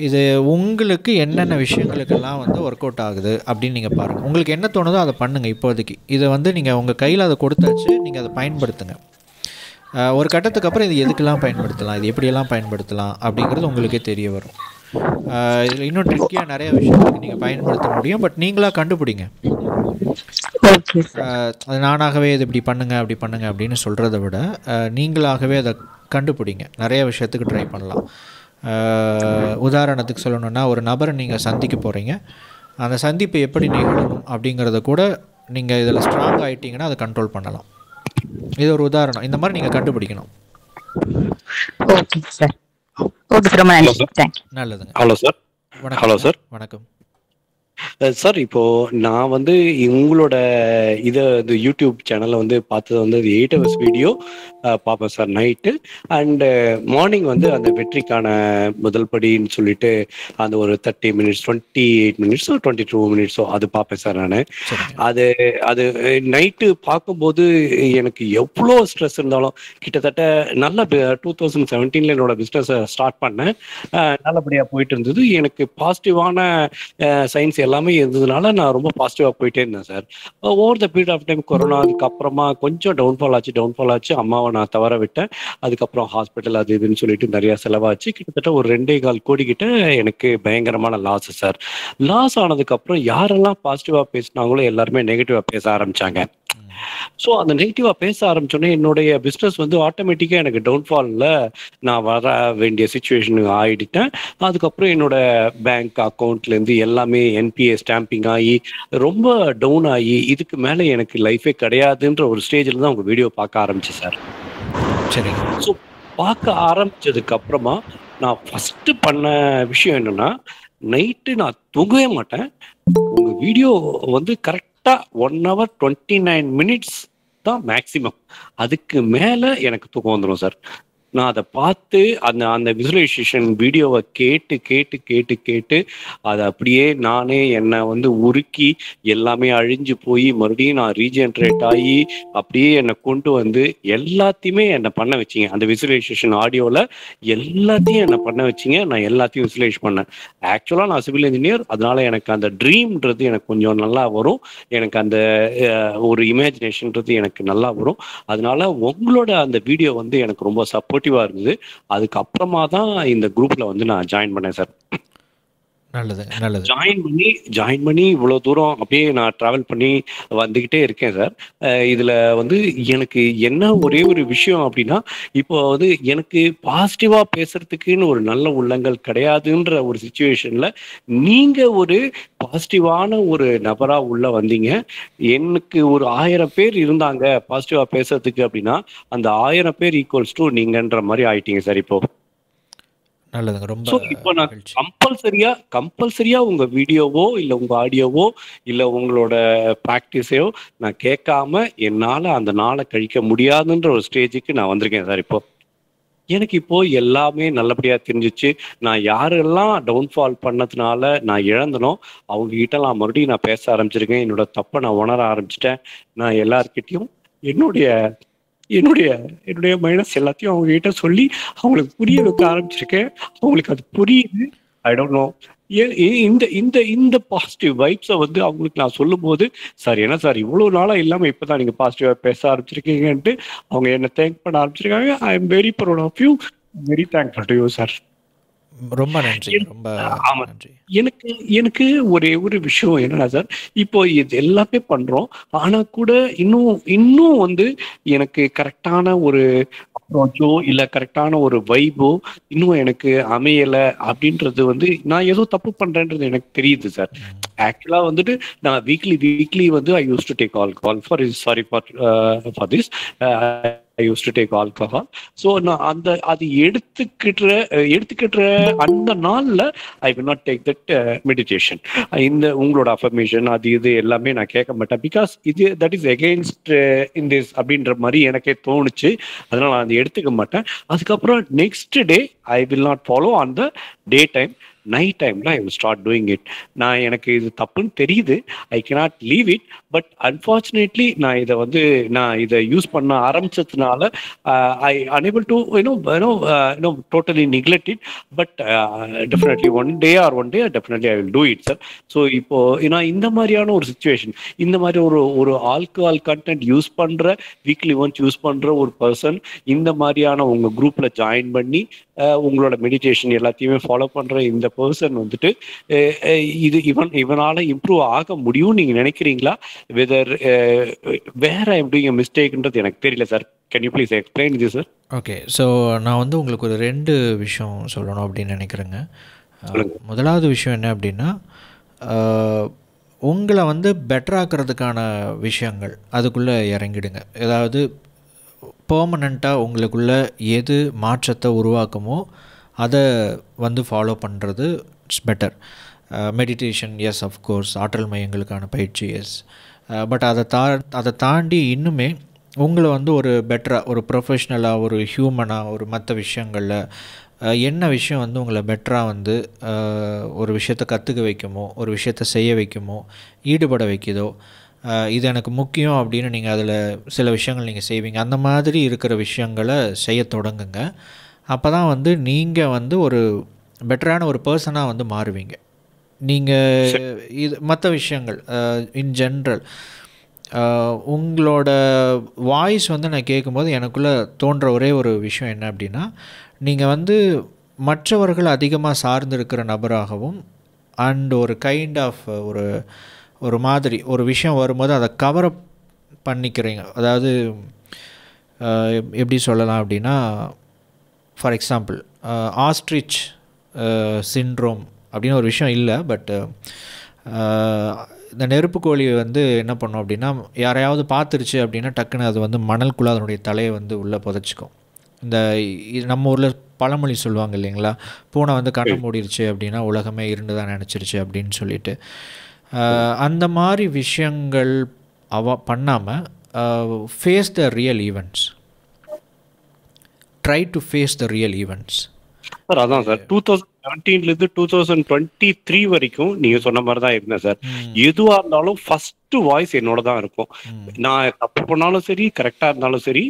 இது உங்களுக்கு என்னென்ன விஷயங்களுக்கெல்லாம் வந்து ஒர்க் அவுட் ஆகுது அப்படின்னு நீங்கள் பாருங்கள். உங்களுக்கு என்ன தோணுதோ அதை பண்ணுங்கள். இப்போதைக்கு இதை வந்து நீங்கள் உங்கள் கையில் அதை கொடுத்தாச்சு, நீங்கள் அதை பயன்படுத்துங்க. ஒரு கட்டத்துக்கு அப்புறம் இது எதுக்கெல்லாம் பயன்படுத்தலாம், இது எப்படியெல்லாம் பயன்படுத்தலாம் அப்படிங்கிறது உங்களுக்கே தெரிய வரும். இதில் இன்னும் ட்ரிக்கியாக நிறைய விஷயங்களுக்கு நீங்கள் பயன்படுத்த முடியும். பட் நீங்களாக கண்டுபிடிங்க. அது நானாகவே இது இப்படி பண்ணுங்க அப்படி பண்ணுங்க அப்படின்னு சொல்கிறத விட நீங்களாகவே அதை கண்டுபிடிங்க. நிறைய விஷயத்துக்கு ட்ரை பண்ணலாம். உதாரணத்துக்கு சொல்லணுன்னா, ஒரு நபரை நீங்கள் சந்திக்க போகிறீங்க, அந்த சந்திப்பு எப்படி நிகழணும் அப்படிங்கிறத கூட நீங்கள் இதில் ஸ்ட்ராங் ஆகிட்டீங்கன்னா அதை கண்ட்ரோல் பண்ணலாம். இது ஒரு உதாரணம். இந்த மாதிரி நீங்கள் கண்டுபிடிக்கணும். Okay sir. ஓகே, ரொம்ப நன்றி. நல்லதுங்க. Hello sir. Hello sir. வணக்கம் சார். இப்போ நான் வந்து உங்களோட இதை இந்த யூடியூப் சேனலை வந்து பார்த்தது வந்து 8 hours வீடியோ பார்ப்பேன் சார் நைட்டு. அண்டு மார்னிங் வந்து அந்த வெற்றிக்கான முதல் படின்னு சொல்லிட்டு அந்த ஒரு 30 minutes 28 minutes 22 minutes அது பார்ப்பேன் சார். நான் அது அது நைட்டு பார்க்கும்போது எனக்கு எவ்வளோ ஸ்ட்ரெஸ் இருந்தாலும், கிட்டத்தட்ட நல்ல 2017 என்னோட பிஸ்னஸை ஸ்டார்ட் பண்ணேன். நல்லபடியாக போயிட்டு இருந்தது. எனக்கு பாசிட்டிவான சயின்ஸ் எல்லாமே இருந்ததுனால நான் ரொம்ப பாசிட்டிவாக போயிட்டே இருந்தேன் சார். Over the period of time corona அதுக்கப்புறமா கொஞ்சம் டவுன்ஃபால் ஆச்சு. அம்மாவை நான் தவற விட்டேன். அதுக்கப்புறம் ஹாஸ்பிட்டல் அது இதுன்னு சொல்லிட்டு நிறைய செலவாச்சு. கிட்டத்தட்ட ஒரு 2.25 கோடி கிட்ட எனக்கு பயங்கரமான லாஸ் சார். லாஸ் ஆனதுக்கப்புறம் யாரெல்லாம் பாசிட்டிவாக பேசினாங்களோ எல்லாருமே நெகட்டிவாக பேச ஆரம்பிச்சாங்க. ஸோ அந்த நெகட்டிவாக பேச ஆரம்பிச்சோன்னே என்னுடைய பிஸ்னஸ் வந்து ஆட்டோமேட்டிக்காக எனக்கு டவுன்ஃபாலில் நான் வர வேண்டிய சுச்சுவேஷனுக்கு ஆகிட்டேன். அதுக்கப்புறம் என்னோட பேங்க் அக்கௌண்ட்லேருந்து எல்லாமே என்பிஏ ஸ்டாம்பிங் ஆகி ரொம்ப டவுன் ஆகி இதுக்கு மேலே எனக்கு லைஃபே கிடையாதுன்ற ஒரு ஸ்டேஜில் தான் உங்கள் வீடியோ பார்க்க ஆரம்பிச்சேன் சார். சரி. ஸோ பார்க்க ஆரம்பிச்சதுக்கு அப்புறமா நான் ஃபஸ்ட்டு பண்ண விஷயம் என்னன்னா, நைட்டு நான் தூங்கவே மாட்டேன். உங்கள் வீடியோ வந்து கரெக்டாக 1 hour 29 minutes தான் மேக்சிமம். அதுக்கு மேலே எனக்கு தூக்கம் வந்துடும் சார். நான் அதை பார்த்து அந்த விசுவலைசேஷன் வீடியோவை கேட்டு அதை அப்படியே நானே என்னை வந்து உருக்கி எல்லாமே அழிஞ்சு போய் மறுபடியும் நான் ரீஜென்ரேட் ஆகி அப்படியே என்னை கொண்டு வந்து எல்லாத்தையுமே என்னை பண்ண வச்சிங்க. அந்த விசுவலைசேஷன் ஆடியோவில் எல்லாத்தையும் என்னை பண்ண வச்சிங்க. நான் எல்லாத்தையும் விசுவலைஸ் பண்ணேன். ஆக்சுவலாக நான் சிவில் இன்ஜினியர், அதனால எனக்கு அந்த ட்ரீம்ன்றது எனக்கு கொஞ்சம் நல்லா வரும். எனக்கு அந்த ஒரு இமேஜினேஷன்றது எனக்கு நல்லா வரும். அதனால உங்களோட அந்த வீடியோ வந்து எனக்கு ரொம்ப சப்போர்ட்டிவா இருந்தது. அதுக்கப்புறமா தான் இந்த குரூப்ல வந்து நான் ஜாயின் பண்ணேன் சார். நல்லது. ஜாயின் பண்ணி இவ்வளோ தூரம் அப்படியே நான் ட்ராவல் பண்ணி வந்துக்கிட்டே இருக்கேன் சார். இதில் வந்து எனக்கு என்ன ஒரே ஒரு விஷயம் அப்படின்னா, இப்போ வந்து எனக்கு பாசிட்டிவாக பேசுறதுக்குன்னு ஒரு நல்ல உள்ளங்கள் கிடையாதுன்ற ஒரு சுச்சுவேஷனில் நீங்கள் ஒரு பாசிட்டிவான ஒரு நபராக உள்ள வந்தீங்க. எனக்கு ஒரு 1000 பேர் இருந்தாங்க பாசிட்டிவாக பேசுறதுக்கு அப்படின்னா, அந்த 1000 பேர் ஈக்குவல்ஸ் டு நீங்கன்ற மாதிரி ஆயிட்டீங்க சார் இப்போ. நல்லதுங்க. ரொம்ப இப்போ நான் கம்பல்சரியா உங்க வீடியோவோ இல்ல உங்க ஆடியோவோ இல்ல உங்களோட பிராக்டிஸையோ நான் கேட்காம என்னால அந்த நாளை கழிக்க முடியாதுன்ற ஒரு ஸ்டேஜுக்கு நான் வந்திருக்கேன் சார். இப்போ எனக்கு இப்போ எல்லாமே நல்லபடியா தெரிஞ்சிச்சு. நான் யாரெல்லாம் டவுன்ஃபால் பண்ணதுனால நான் இழந்தனோ அவங்க கிட்ட நான் மறுபடியும் நான் பேச ஆரம்பிச்சிருக்கேன். என்னோட தப்பை நான் உணர ஆரம்பிச்சிட்டேன். நான் எல்லார்கிட்டையும் என்னுடைய மைனஸ் எல்லாத்தையும் அவங்க கிட்ட சொல்லி அவங்களுக்கு புரிய வைக்க ஆரம்பிச்சிருக்கேன். அவங்களுக்கு அது புரியுது. ஐ டோன்ட் நோ இந்த பாசிட்டிவ் வைப்ஸை வந்து அவங்களுக்கு நான் சொல்லும் போது, சார் என்ன சார் இவ்வளோ நாளாக இல்லாமல் இப்போ தான் நீங்கள் பாசிட்டிவாக பேச ஆரம்பிச்சிருக்கீங்கன்ட்டு அவங்க என்னை தேங்க் பண்ண ஆரம்பிச்சிருக்காங்க. I am very proud of you. Very thankful to you sir. ரொம்ப நன்றி. ரொம்ப நன்றி. எனக்கு ஒரே ஒரு விஷயம் என்னன்னா சார், இப்போ இது எல்லாமே பண்றோம், ஆனா கூட இன்னும் வந்து எனக்கு கரெக்டான ஒரு அப்ரோச்சோ இல்ல கரெக்டான ஒரு வைபோ இன்னும் எனக்கு அமையல அப்படின்றது வந்து நான் ஏதோ தப்பு பண்றேன்றது எனக்கு தெரியுது சார். ஆக்சுவலா வந்துட்டு நான் வீக்லி வந்து I use to take call for sorry for this. I use to take alcohol. So நான் அது எடுத்துக்கிற அந்த நாள்ல I will not take that meditation. இந்த உங்களோட அஃபர்மேஷன் அது இது எல்லாமே நான் கேட்க மாட்டேன். பிகாஸ் இது that is against in this அப்படின்ற மாதிரி எனக்கே தோணுச்சு. அதனால நான் அதை எடுத்துக்க மாட்டேன். அதுக்கப்புறம் next day I will not follow on the day time. Night டைம்ல I will start doing it. எனக்கு இது தப்புன்னு தெரியுது, I cannot leave it. But unfortunately நான் இதை யூஸ் பண்ண ஆரம்பிச்சதுனால I unable to totally neglect it. But definitely one day definitely I will do it sir. So இப்போ நான் இந்த மாதிரியான ஒரு சுச்சுவேஷன், இந்த மாதிரி ஒரு ஆல்கஹால் கண்டென்ட் யூஸ் பண்ற, வீக்லி ஒன்ஸ் யூஸ் பண்ற ஒரு பர்சன் இந்த மாதிரியான உங்க குரூப்ல ஜாயின் பண்ணி உங்களோட மெடிடேஷன் எல்லாத்தையுமே ஃபாலோ பண்ற இந்த பர்சன் வந்துட்டு இது இவனால இம்ப்ரூவ் ஆக முடியும் நீங்க நினைக்கிறீங்களா? வெதர் வேற எப்படி மிஸ்டேக்ன்றது எனக்கு தெரியல sir. Can you please explain இது சார்? ஓகே, ஸோ நான் உங்களுக்கு ஒரு 2 விஷயம் சொல்லணும் அப்படின்னு நினைக்கிறேங்க. முதலாவது விஷயம் என்ன அப்படின்னா, உங்களை பெட்டராக்கிறதுக்கான விஷயங்கள் அதுக்குள்ளே இறங்கிடுங்க. ஏதாவது பெர்மனண்ட்டாக உங்களுக்குள்ளே எது மாற்றத்தை உருவாக்குமோ அதை ஃபாலோ பண்ணுறது it's better. Meditation yes, of course ஆற்றல் மையங்களுக்கான பயிற்சி எஸ். பட் அதை தாண்டி இன்னுமே உங்களை ஒரு பெட்டராக, ஒரு ப்ரொஃபஷ்னலாக, ஒரு ஹியூமனாக, ஒரு மற்ற விஷயங்களில் என்ன விஷயம் உங்களை பெட்டராக ஒரு விஷயத்தை கற்றுக்க வைக்குமோ, ஒரு விஷயத்தை செய்ய வைக்குமோ, ஈடுபட வைக்குதோ, இது எனக்கு முக்கியம் அப்படின்னு நீங்கள் அதில் சில விஷயங்கள் நீங்கள் செய்வீங்க. அந்த மாதிரி இருக்கிற விஷயங்களை செய்ய தொடங்குங்க. அப்போ தான் நீங்கள் ஒரு பெட்டரான ஒரு பர்சனாக மாறுவீங்க. நீங்கள் இது மற்ற விஷயங்கள் இன் ஜென்ரல் உங்களோட வாய்ஸ் நான் கேட்கும்போது எனக்குள்ளே தோன்ற ஒரே ஒரு விஷயம் என்ன அப்படின்னா, நீங்கள் மற்றவர்கள் அதிகமாக சார்ந்திருக்கிற நபராகவும் அண்ட் ஒரு கைண்ட் ஆஃப் ஒரு மாதிரி ஒரு விஷயம் வரும்போது அதை கவரப் பண்ணிக்கிறீங்க. அதாவது எப்படி சொல்லலாம் அப்படின்னா, ஃபார் எக்ஸாம்பிள் ஆஸ்ட்ரிச் சிண்ட்ரோம் அப்படின்னு ஒரு விஷயம் இல்லை. பட் இந்த நெருப்புக்கோழி என்ன பண்ணும் அப்படின்னா, யாரையாவது பார்த்துருச்சு அப்படின்னா டக்குன்னு அது மணல்குள்ளே அதனுடைய தலையை உள்ளே புதைச்சிக்கும். இந்த நம்ம ஊரில் பழமொழி சொல்லுவாங்க இல்லைங்களா, பூனை கண்ணை மூடிருச்சு அப்படின்னா உலகமே இருண்டு தான் நினச்சிருச்சு அப்படின்னு சொல்லிட்டு. அந்த மாதிரி விஷயங்கள் பண்ணாமல் face the real events. Try to face the real events. Sir அதான் சார் 2017 2023 வரைக்கும் நீங்க சொன்ன மாதிரி தான் இருந்தேன் சார். எதுவா இருந்தாலும் ஃபர்ஸ்ட் வாய்ஸ் என்னோட தான் இருக்கும். நான் தப்பு பண்ணாலும் சரி, கரெக்டா இருந்தாலும் சரி,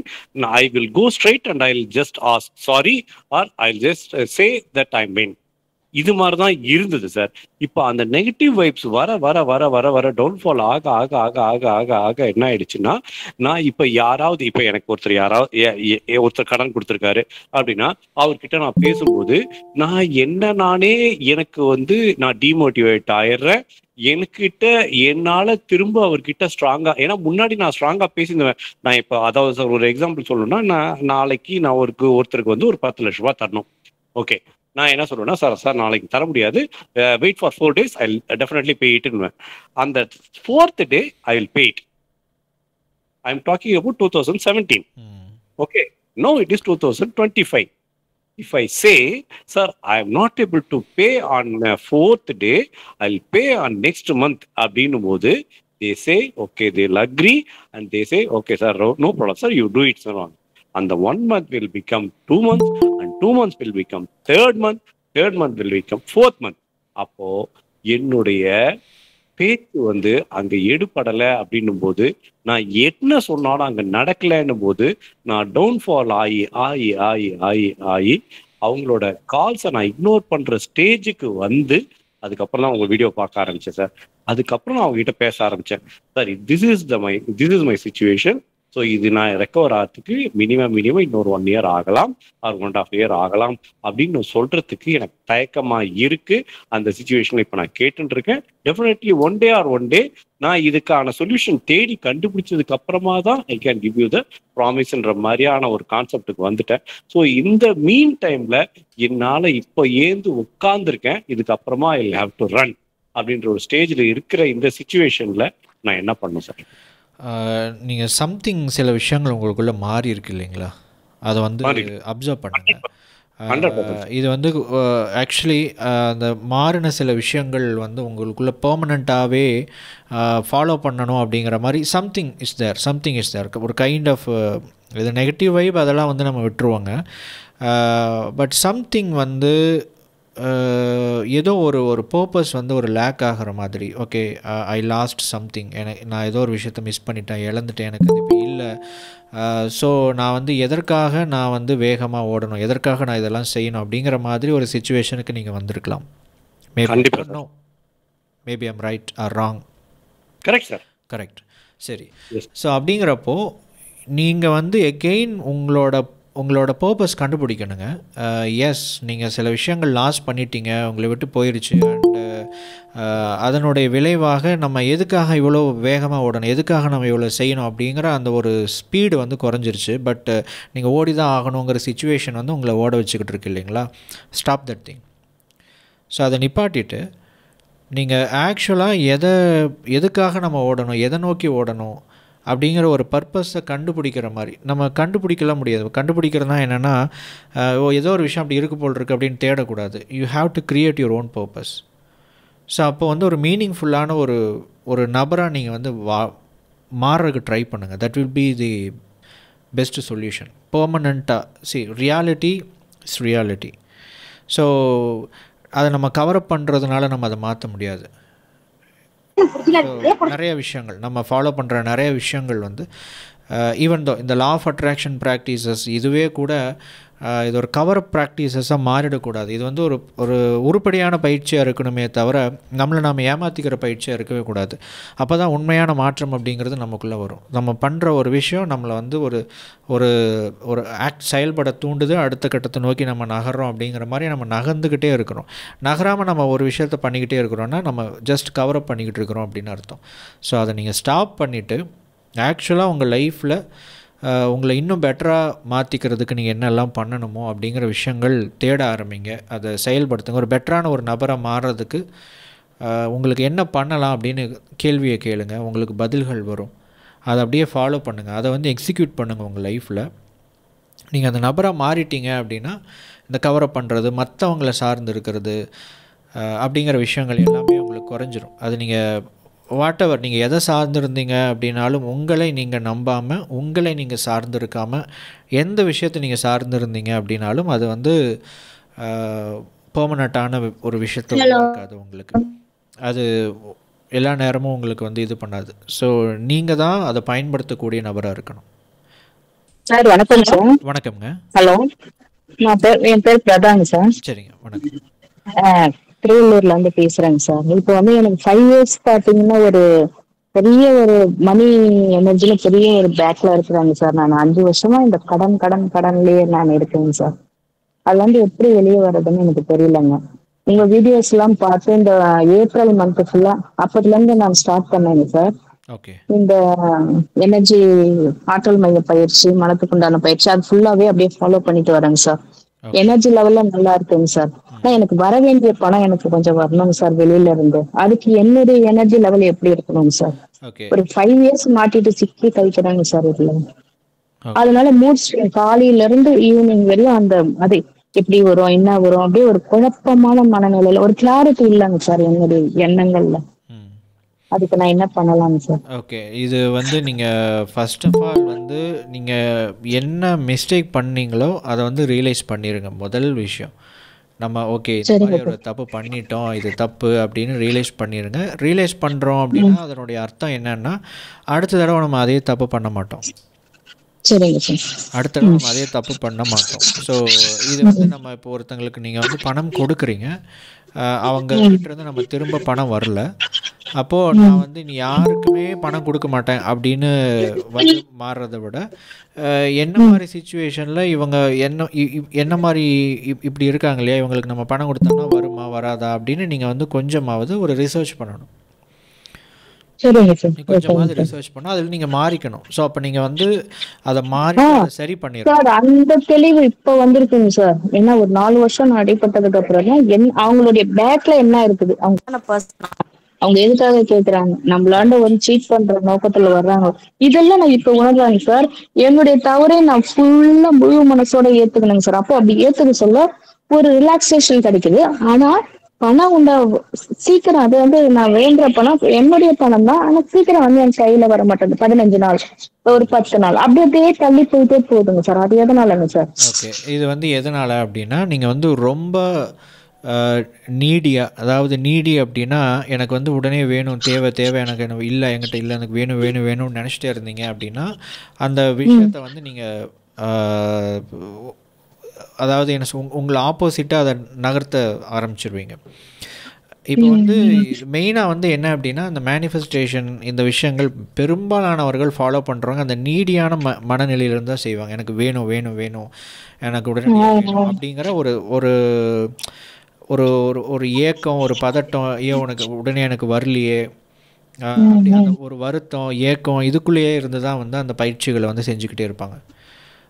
I will go straight and I will just ask sorry or I will just say that I mean. இது மாதிரி தான் இருந்தது சார். இப்போ அந்த நெகட்டிவ் வைப்ஸ் வர வர வர வர வர டவுன்ஃபால் ஆக ஆக ஆக ஆக ஆக ஆக என்ன ஆயிடுச்சுன்னா, நான் இப்போ யாராவது இப்போ எனக்கு ஒருத்தர் கடன் கொடுத்துருக்காரு அப்படின்னா அவர்கிட்ட நான் பேசும்போது நானே எனக்கு நான் டிமோட்டிவேட் ஆயிடுறேன். எனக்கிட்ட என்னால திரும்ப அவர்கிட்ட ஸ்ட்ராங்கா, ஏன்னா முன்னாடி நான் ஸ்ட்ராங்கா பேசிடுவேன். நான் இப்போ அதாவது சார் ஒரு எக்ஸாம்பிள் சொல்லணும்னா, நாளைக்கு நான் ஒருத்தருக்கு ஒரு 10 லட்ச ரூபாய் தரணும். ஓகே, நான் என்ன சொல்றேன்னா, சார் நாளைக்கு தர முடியாது, wait for 4 days, I definitely pay இட்னுவேன். அந்த 4th day I will pay it. I am talking about 2017. Okay, no it is 2025. If I say, sir, I am not able to pay on 4th day, I'll pay on next month, அப்படின்னும் போது they say, okay, they'll agree and they say, okay, sir, no problem, sir, you do it, sir. And the 1 month will become 2 months and 2 months will become 3rd month, 3rd month will become 4th month. அப்போ என்னுடைய பேச்சு அங்க எடுபடலை அப்படின்னும் போது, நான் என்ன சொன்னாலும் அங்க நடக்கலைன்னும் போது, நான் டவுன்ஃபால் ஆகி ஆகி ஆகி ஆகி ஆகி அவங்களோட கால்ஸை நான் இக்னோர் பண்ற ஸ்டேஜுக்கு அதுக்கப்புறம் தான் உங்க வீடியோ பார்க்க ஆரம்பிச்சேன் சார். அதுக்கப்புறம் நான் அவங்க கிட்ட பேச ஆரம்பிச்சேன். Sir, this is my situation. So இது நான் ரெக்கவர் ஆகிறதுக்கு மினிமம் இன்னொரு 1 year ஆகலாம், ஆர் 1.5 year ஆகலாம் அப்படின்னு சொல்றதுக்கு எனக்கு தயக்கமா இருக்கு. அந்த சிச்சுவேஷன்ல இப்போ நான் கேட்டுட்டு இருக்கேன். டெஃபினெட்லி ஒன் டே நான் இதுக்கான சொல்யூஷன் தேடி கண்டுபிடிச்சதுக்கு அப்புறமா தான் I can give you the ப்ராமிஸ்ன்ற மாதிரியான ஒரு கான்செப்டுக்கு வந்துட்டேன். ஸோ இந்த மீன் டைம்ல என்னால இப்போ உட்கார்ந்துருக்கேன். இதுக்கப்புறமா ஐ ஹாவ் டு ரன் அப்படின்ற ஒரு ஸ்டேஜ்ல இருக்கிற இந்த சிச்சுவேஷன்ல நான் என்ன பண்ணும் சார்? நீங்கள் சம்திங் சில விஷயங்கள் உங்களுக்குள்ளே மாறி இருக்கு இல்லைங்களா, அதை வந்து அப்சர்வ் பண்ணுங்கள். இது வந்து ஆக்சுவலி அந்த மாறின சில விஷயங்கள் வந்து உங்களுக்குள்ளே பெர்மனண்ட்டாகவே ஃபாலோ பண்ணணும் அப்படிங்கிற மாதிரி சம்திங் இஸ் தேர் ஒரு கைண்ட் ஆஃப் இது நெகட்டிவ் வைப் அதெல்லாம் வந்து நம்ம விட்டுருவோங்க. பட் சம்திங் வந்து ஏதோ ஒரு பர்பஸ் வந்து ஒரு லேக் ஆகிற மாதிரி. ஓகே, ஐ லாஸ்ட் சம்திங், எனக்கு நான் ஏதோ ஒரு விஷயத்தை மிஸ் பண்ணிட்டேன், இழந்துட்டேன், எனக்கு அது இப்போ இல்லை. ஸோ நான் வந்து எதற்காக நான் வந்து வேகமாக ஓடணும், எதற்காக நான் இதெல்லாம் செய்யணும் அப்படிங்கிற மாதிரி ஒரு சிச்சுவேஷனுக்கு நீங்கள் வந்திருக்கலாம். Maybe I'm right or wrong? Correct sir. Correct. சரி. ஸோ அப்படிங்கிறப்போ நீங்கள் வந்து எகெயின் உங்களோட பர்பஸ் கண்டுபிடிக்கணுங்க. எஸ், நீங்கள் சில விஷயங்கள் லாஸ் பண்ணிட்டீங்க, உங்களை விட்டு போயிடுச்சு. அண்டு அதனுடைய விளைவாக நம்ம எதுக்காக இவ்வளோ வேகமாக ஓடணும், எதுக்காக நம்ம இவ்வளோ செய்யணும் அப்படிங்கிற அந்த ஒரு ஸ்பீடு வந்து குறைஞ்சிருச்சு. பட் நீங்கள் ஓடி தான் ஆகணுங்கிற சிச்சுவேஷன் வந்து உங்களை ஓட வச்சுக்கிட்டு இருக்கு இல்லைங்களா. Stop that thing. ஸோ அதை நிப்பாட்டிட்டு நீங்கள் ஆக்சுவலாக எதுக்காக நம்ம ஓடணும், எதை நோக்கி ஓடணும் அப்படிங்கிற ஒரு பர்பஸை கண்டுபிடிக்கிற மாதிரி. நம்ம கண்டுபிடிக்கலாம் முடியாது. கண்டுபிடிக்கிறதுனா என்னென்னா, ஏதோ ஒரு விஷயம் அப்படி இருக்கு போல் இருக்குது அப்படின்னு தேடக்கூடாது. You have to create your own purpose. So அப்போ வந்து ஒரு மீனிங்ஃபுல்லான ஒரு நபராக நீங்கள் வந்து மாறுறதுக்கு ட்ரை பண்ணுங்கள். That will be the best solution. பெர்மனண்ட்டாக ரியாலிட்டி இஸ் ரியாலிட்டி. ஸோ அதை நம்ம கவரப் பண்ணுறதுனால நம்ம அதை மாற்ற முடியாது. நிறைய விஷயங்கள் நம்ம ஃபாலோ பண்ணுற நிறைய விஷயங்கள் வந்து ஈவன் தோ இந்த லா ஆஃப் அட்ராக்ஷன் ப்ராக்டிசஸ் இதுவே கூட இது ஒரு கவரப் ப்ராக்டிசஸாக மாறிடக்கூடாது. இது வந்து ஒரு உருப்படியான பயிற்சியாக இருக்கணுமே தவிர நம்மளை நாம் ஏமாற்றிக்கிற பயிற்சியாக இருக்கவே கூடாது. அப்போ தான் உண்மையான மாற்றம் அப்படிங்கிறது நமக்குள்ளே வரும். நம்ம பண்ணுற ஒரு விஷயம் நம்மளை வந்து ஒரு ஆக்ட் செயல்பட தூண்டுது, அடுத்த கட்டத்தை நோக்கி நம்ம நகர்றோம் அப்படிங்கிற மாதிரி நம்ம நகர்ந்துக்கிட்டே இருக்கிறோம். நகராமல் நம்ம ஒரு விஷயத்தை பண்ணிக்கிட்டே இருக்கிறோன்னா நம்ம ஜஸ்ட் கவரப் பண்ணிக்கிட்டு இருக்கிறோம் அப்படின்னு அர்த்தம். ஸோ அதை நீங்கள் ஸ்டாப் பண்ணிவிட்டு ஆக்சுவலாக உங்கள் லைஃப்பில் உங்களை இன்னும் பெட்டராக மாற்றிக்கிறதுக்கு நீங்கள் என்னெல்லாம் பண்ணணுமோ அப்படிங்கிற விஷயங்கள் தேட ஆரம்பிங்க. அதை செயல்படுத்துங்க. ஒரு பெட்டரான ஒரு நபராக மாறுறதுக்கு உங்களுக்கு என்ன பண்ணலாம் அப்படின்னு கேள்வியை கேளுங்க. உங்களுக்கு பதில்கள் வரும். அதை அப்படியே ஃபாலோ பண்ணுங்கள். அதை வந்து எக்ஸிக்யூட் பண்ணுங்கள் உங்கள் லைஃப்பில். நீங்கள் அந்த நபராக மாறிட்டீங்க அப்படின்னா இந்த கவரப் பண்ணுறது, மற்றவங்களை சார்ந்து இருக்கிறது அப்படிங்கிற விஷயங்கள் எல்லாமே உங்களுக்கு குறைஞ்சிரும். அது நீங்கள் வாட் எவர் நீங்கள் எதை சார்ந்திருந்தீங்க அப்படின்னாலும் உங்களை நீங்கள் நம்பாமல், உங்களை நீங்கள் சார்ந்திருக்காமல் எந்த விஷயத்தை நீங்கள் சார்ந்திருந்தீங்க அப்படின்னாலும் அது வந்து பெர்மனண்ட்டான ஒரு விஷயத்தை இருக்காது உங்களுக்கு. அது எல்லா நேரமும் உங்களுக்கு வந்து இது பண்ணாது. ஸோ நீங்கள் தான் அதை பயன்படுத்தக்கூடிய நபராக இருக்கணும். சார் வணக்கம் சார். வணக்கம்ங்க. ஹலோ, என் பேர் பிரதாங்க சார். சரிங்க, வணக்கம். திருவள்ளூர்ல வந்து பேசுறேங்க சார். இப்போ வந்து எனக்கு 5 years பாத்தீங்கன்னா ஒரு பெரிய ஒரு மணி எனர்ஜில பெரிய ஒரு பேக்ல இருக்கிறாங்க சார். நான் 5 வருஷமா இந்த கடன்லயே நான் இருக்கேங்க சார். அதுல வந்து எப்படி வெளியே வர்றதுன்னு எனக்கு தெரியலங்க. உங்க வீடியோஸ் எல்லாம் பார்த்து இந்த ஏப்ரல் மந்த் ஃபுல்லா அப்பத்துல இருந்து நான் ஸ்டார்ட் பண்ணேங்க சார். இந்த எனர்ஜி ஆற்றல் மைய பயிற்சி, மனத்துக்கு உண்டான பயிற்சி அது ஃபுல்லாவே அப்படியே ஃபாலோ பண்ணிட்டு வரேங்க சார். எனர்ஜி லெவல்ல நல்லா இருக்குங்க சார். ஆனா எனக்கு வர வேண்டிய பணம் எனக்கு கொஞ்சம் வரணுங்க சார் வெளியில இருந்து. அதுக்கு என்னுடைய எனர்ஜி லெவல் எப்படி இருக்கணுங்க சார்? ஒரு 5 years மாட்டிட்டு சிக்கி கழிக்கிறாங்க சார் இதுல. அதனால மூட் காலையில இருந்து ஈவினிங் வரையும் அந்த அது எப்படி வரும் என்ன வரும் அப்படியே ஒரு குழப்பமான மனநிலையில ஒரு கிளாரிட்டி இல்லைங்க சார் என்னுடைய எண்ணங்கள்ல. அதுக்கு நான் என்ன பண்ணலாங்க சார்? ஓகே, இது வந்து நீங்கள் ஃபர்ஸ்ட் ஆஃப் ஆல் வந்து நீங்கள் என்ன மிஸ்டேக் பண்ணீங்களோ அதை வந்து ரியலைஸ் பண்ணிடுங்க. முதல் விஷயம் நம்ம ஓகே இந்த மாதிரி ஒரு தப்பு பண்ணிட்டோம், இது தப்பு அப்படின்னு ரியலைஸ் பண்ணிடுங்க. ரியலைஸ் பண்ணுறோம் அப்படின்னா அதனுடைய அர்த்தம் என்னன்னா அடுத்த தடவை நம்ம அதே தப்பு பண்ண மாட்டோம். அடுத்த தடவை நம்ம அதே தப்பு பண்ண மாட்டோம். ஸோ இது வந்து நம்ம இப்போ ஒருத்தங்களுக்கு நீங்கள் வந்து பணம் கொடுக்குறீங்க, அவங்க கிட்டேருந்து நம்ம திரும்ப பணம் வரல, அப்போது நான் வந்து நீ யாருக்குமே பணம் கொடுக்க மாட்டேன் அப்படின்னு வந்து மாறுறதை விட என்ன மாதிரி சிச்சுவேஷனில் இவங்க என்ன மாதிரி இப்படி இருக்காங்க இல்லையா, இவங்களுக்கு நம்ம பணம் கொடுத்தோம்னா வருமா வராதா அப்படின்னு நீங்கள் வந்து கொஞ்சமாவது ஒரு ரிசர்ச் பண்ணணும். கொஞ்சமாவது ரிசர்ச் பண்ணா அதில் நீங்க மாறிக்கணும். ஸோ அப்போ நீங்க வந்து அதை மாறி சரி பண்ணிடணும். அந்த தெளிவு இப்போ வந்திருக்குங்க சார். ஏன்னா ஒரு 4 வருஷம் நான் அடிபட்டதுக்கு அப்புறம் அவங்களுடைய பேக்ல என்ன இருக்குது அவங்க அவங்க எதுக்காக கேக்குறாங்க, நம்மளாண்ட ஒரு சீட் பண்ற நோக்கத்துல வர்றாங்க. இதெல்லாம் நான் இப்ப உணர்றாங்க சார். என்னுடைய தவறை நான் ஃபுல்லா முழு மனசோட ஏத்துக்கணுங்க சார். அப்போ அப்படி ஏத்துக்க சொல்ல ஒரு ரிலாக்ஸேஷன் கிடைக்குது. ஆனா பணம் உண்டா சீக்கிரம், அது வந்து நான் வேண்டுற பணம் என்னுடைய பணம் தான், ஆனா சீக்கிரம் வந்து என் கையில வர மாட்டேங்குது. 15 நாள், ஒரு 10 நாள் அப்படி அப்படியே தள்ளி போயிட்டே போகுதுங்க சார். அது எதனாலங்க சார்? ஓகே, இது வந்து எதனால் அப்படின்னா நீங்கள் வந்து ரொம்ப நீடியாக, அதாவது நீடி அப்படின்னா எனக்கு வந்து உடனே வேணும், தேவை தேவை, எனக்கு என்ன இல்லை, என்கிட்ட இல்லை, எனக்கு வேணும் வேணும் வேணும்னு நினச்சிட்டே இருந்தீங்க அப்படின்னா அந்த விஷயத்தை வந்து நீங்கள் அதாவது என்ன உங்களை ஆப்போசிட்டாக அதை நகர்த்த ஆரம்பிச்சிருவீங்க. இப்போ வந்து மெயினாக வந்து என்ன அப்படின்னா அந்த மேனிஃபெஸ்டேஷன் இந்த விஷயங்கள் பெரும்பாலானவர்கள் ஃபாலோ பண்ணுறவங்க அந்த நீடியான மனநிலையிலிருந்து தான் செய்வாங்க. எனக்கு வேணும் வேணும் வேணும், எனக்கு உடனே வேணும் அப்படிங்கிற ஒரு ஒரு ஒரு ஒரு ஏக்கம், ஒரு பதட்டம், உனக்கு உடனே எனக்கு வரலையே அப்படி அந்த ஒரு வருத்தம், ஏக்கம் இதுக்குள்ளேயே இருந்து தான் வந்து அந்த பயிற்சிகளை வந்து செஞ்சுக்கிட்டே இருப்பாங்க.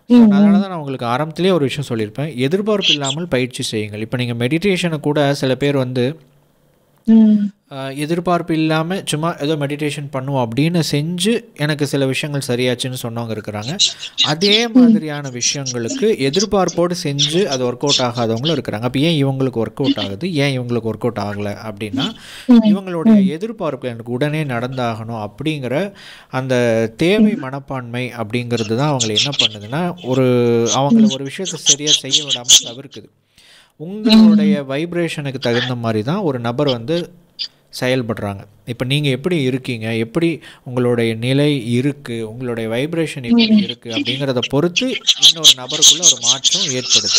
அதனால தான் நான் உங்களுக்கு ஆரம்பத்திலே ஒரு விஷயம் சொல்லியிருப்பேன், எதிர்பார்ப்பு இல்லாமல் பயிற்சி செய்யுங்கள். இப்போ நீங்கள் மெடிடேஷனை கூட சில பேர் வந்து எதிர்பார்ப்பு இல்லாமல் சும்மா ஏதோ மெடிடேஷன் பண்ணுவோம் அப்படின்னு செஞ்சு எனக்கு சில விஷயங்கள் சரியாச்சுன்னு சொன்னவங்க இருக்கிறாங்க. அதே மாதிரியான விஷயங்களுக்கு எதிர்பார்ப்போடு செஞ்சு அது ஒர்க் அவுட் ஆகாதவங்களும் இருக்கிறாங்க. அப்போ ஏன் இவங்களுக்கு ஒர்க் அவுட் ஆகுது, ஏன் இவங்களுக்கு ஒர்க் அவுட் ஆகலை அப்படின்னா இவங்களுடைய எதிர்பார்ப்பு எனக்கு உடனே நடந்தாகணும் அப்படிங்கிற அந்த தேவை மனப்பான்மை அப்படிங்கிறது தான் அவங்களை என்ன பண்ணுதுன்னா அவங்கள ஒரு விஷயத்தை சரியாக செய்ய விடாமல் தவிர்க்குது. உங்களுடைய வைப்ரேஷனுக்கு தகுந்த மாதிரி தான் ஒரு நபர் வந்து செயல்படுறாங்க. இப்போ நீங்கள் எப்படி இருக்கீங்க, எப்படி உங்களுடைய நிலை இருக்குது, உங்களுடைய வைப்ரேஷன் எப்படி இருக்குது அப்படிங்கிறத பொறுத்து இன்னொரு நபருக்குள்ள ஒரு மாற்றம் ஏற்படுது.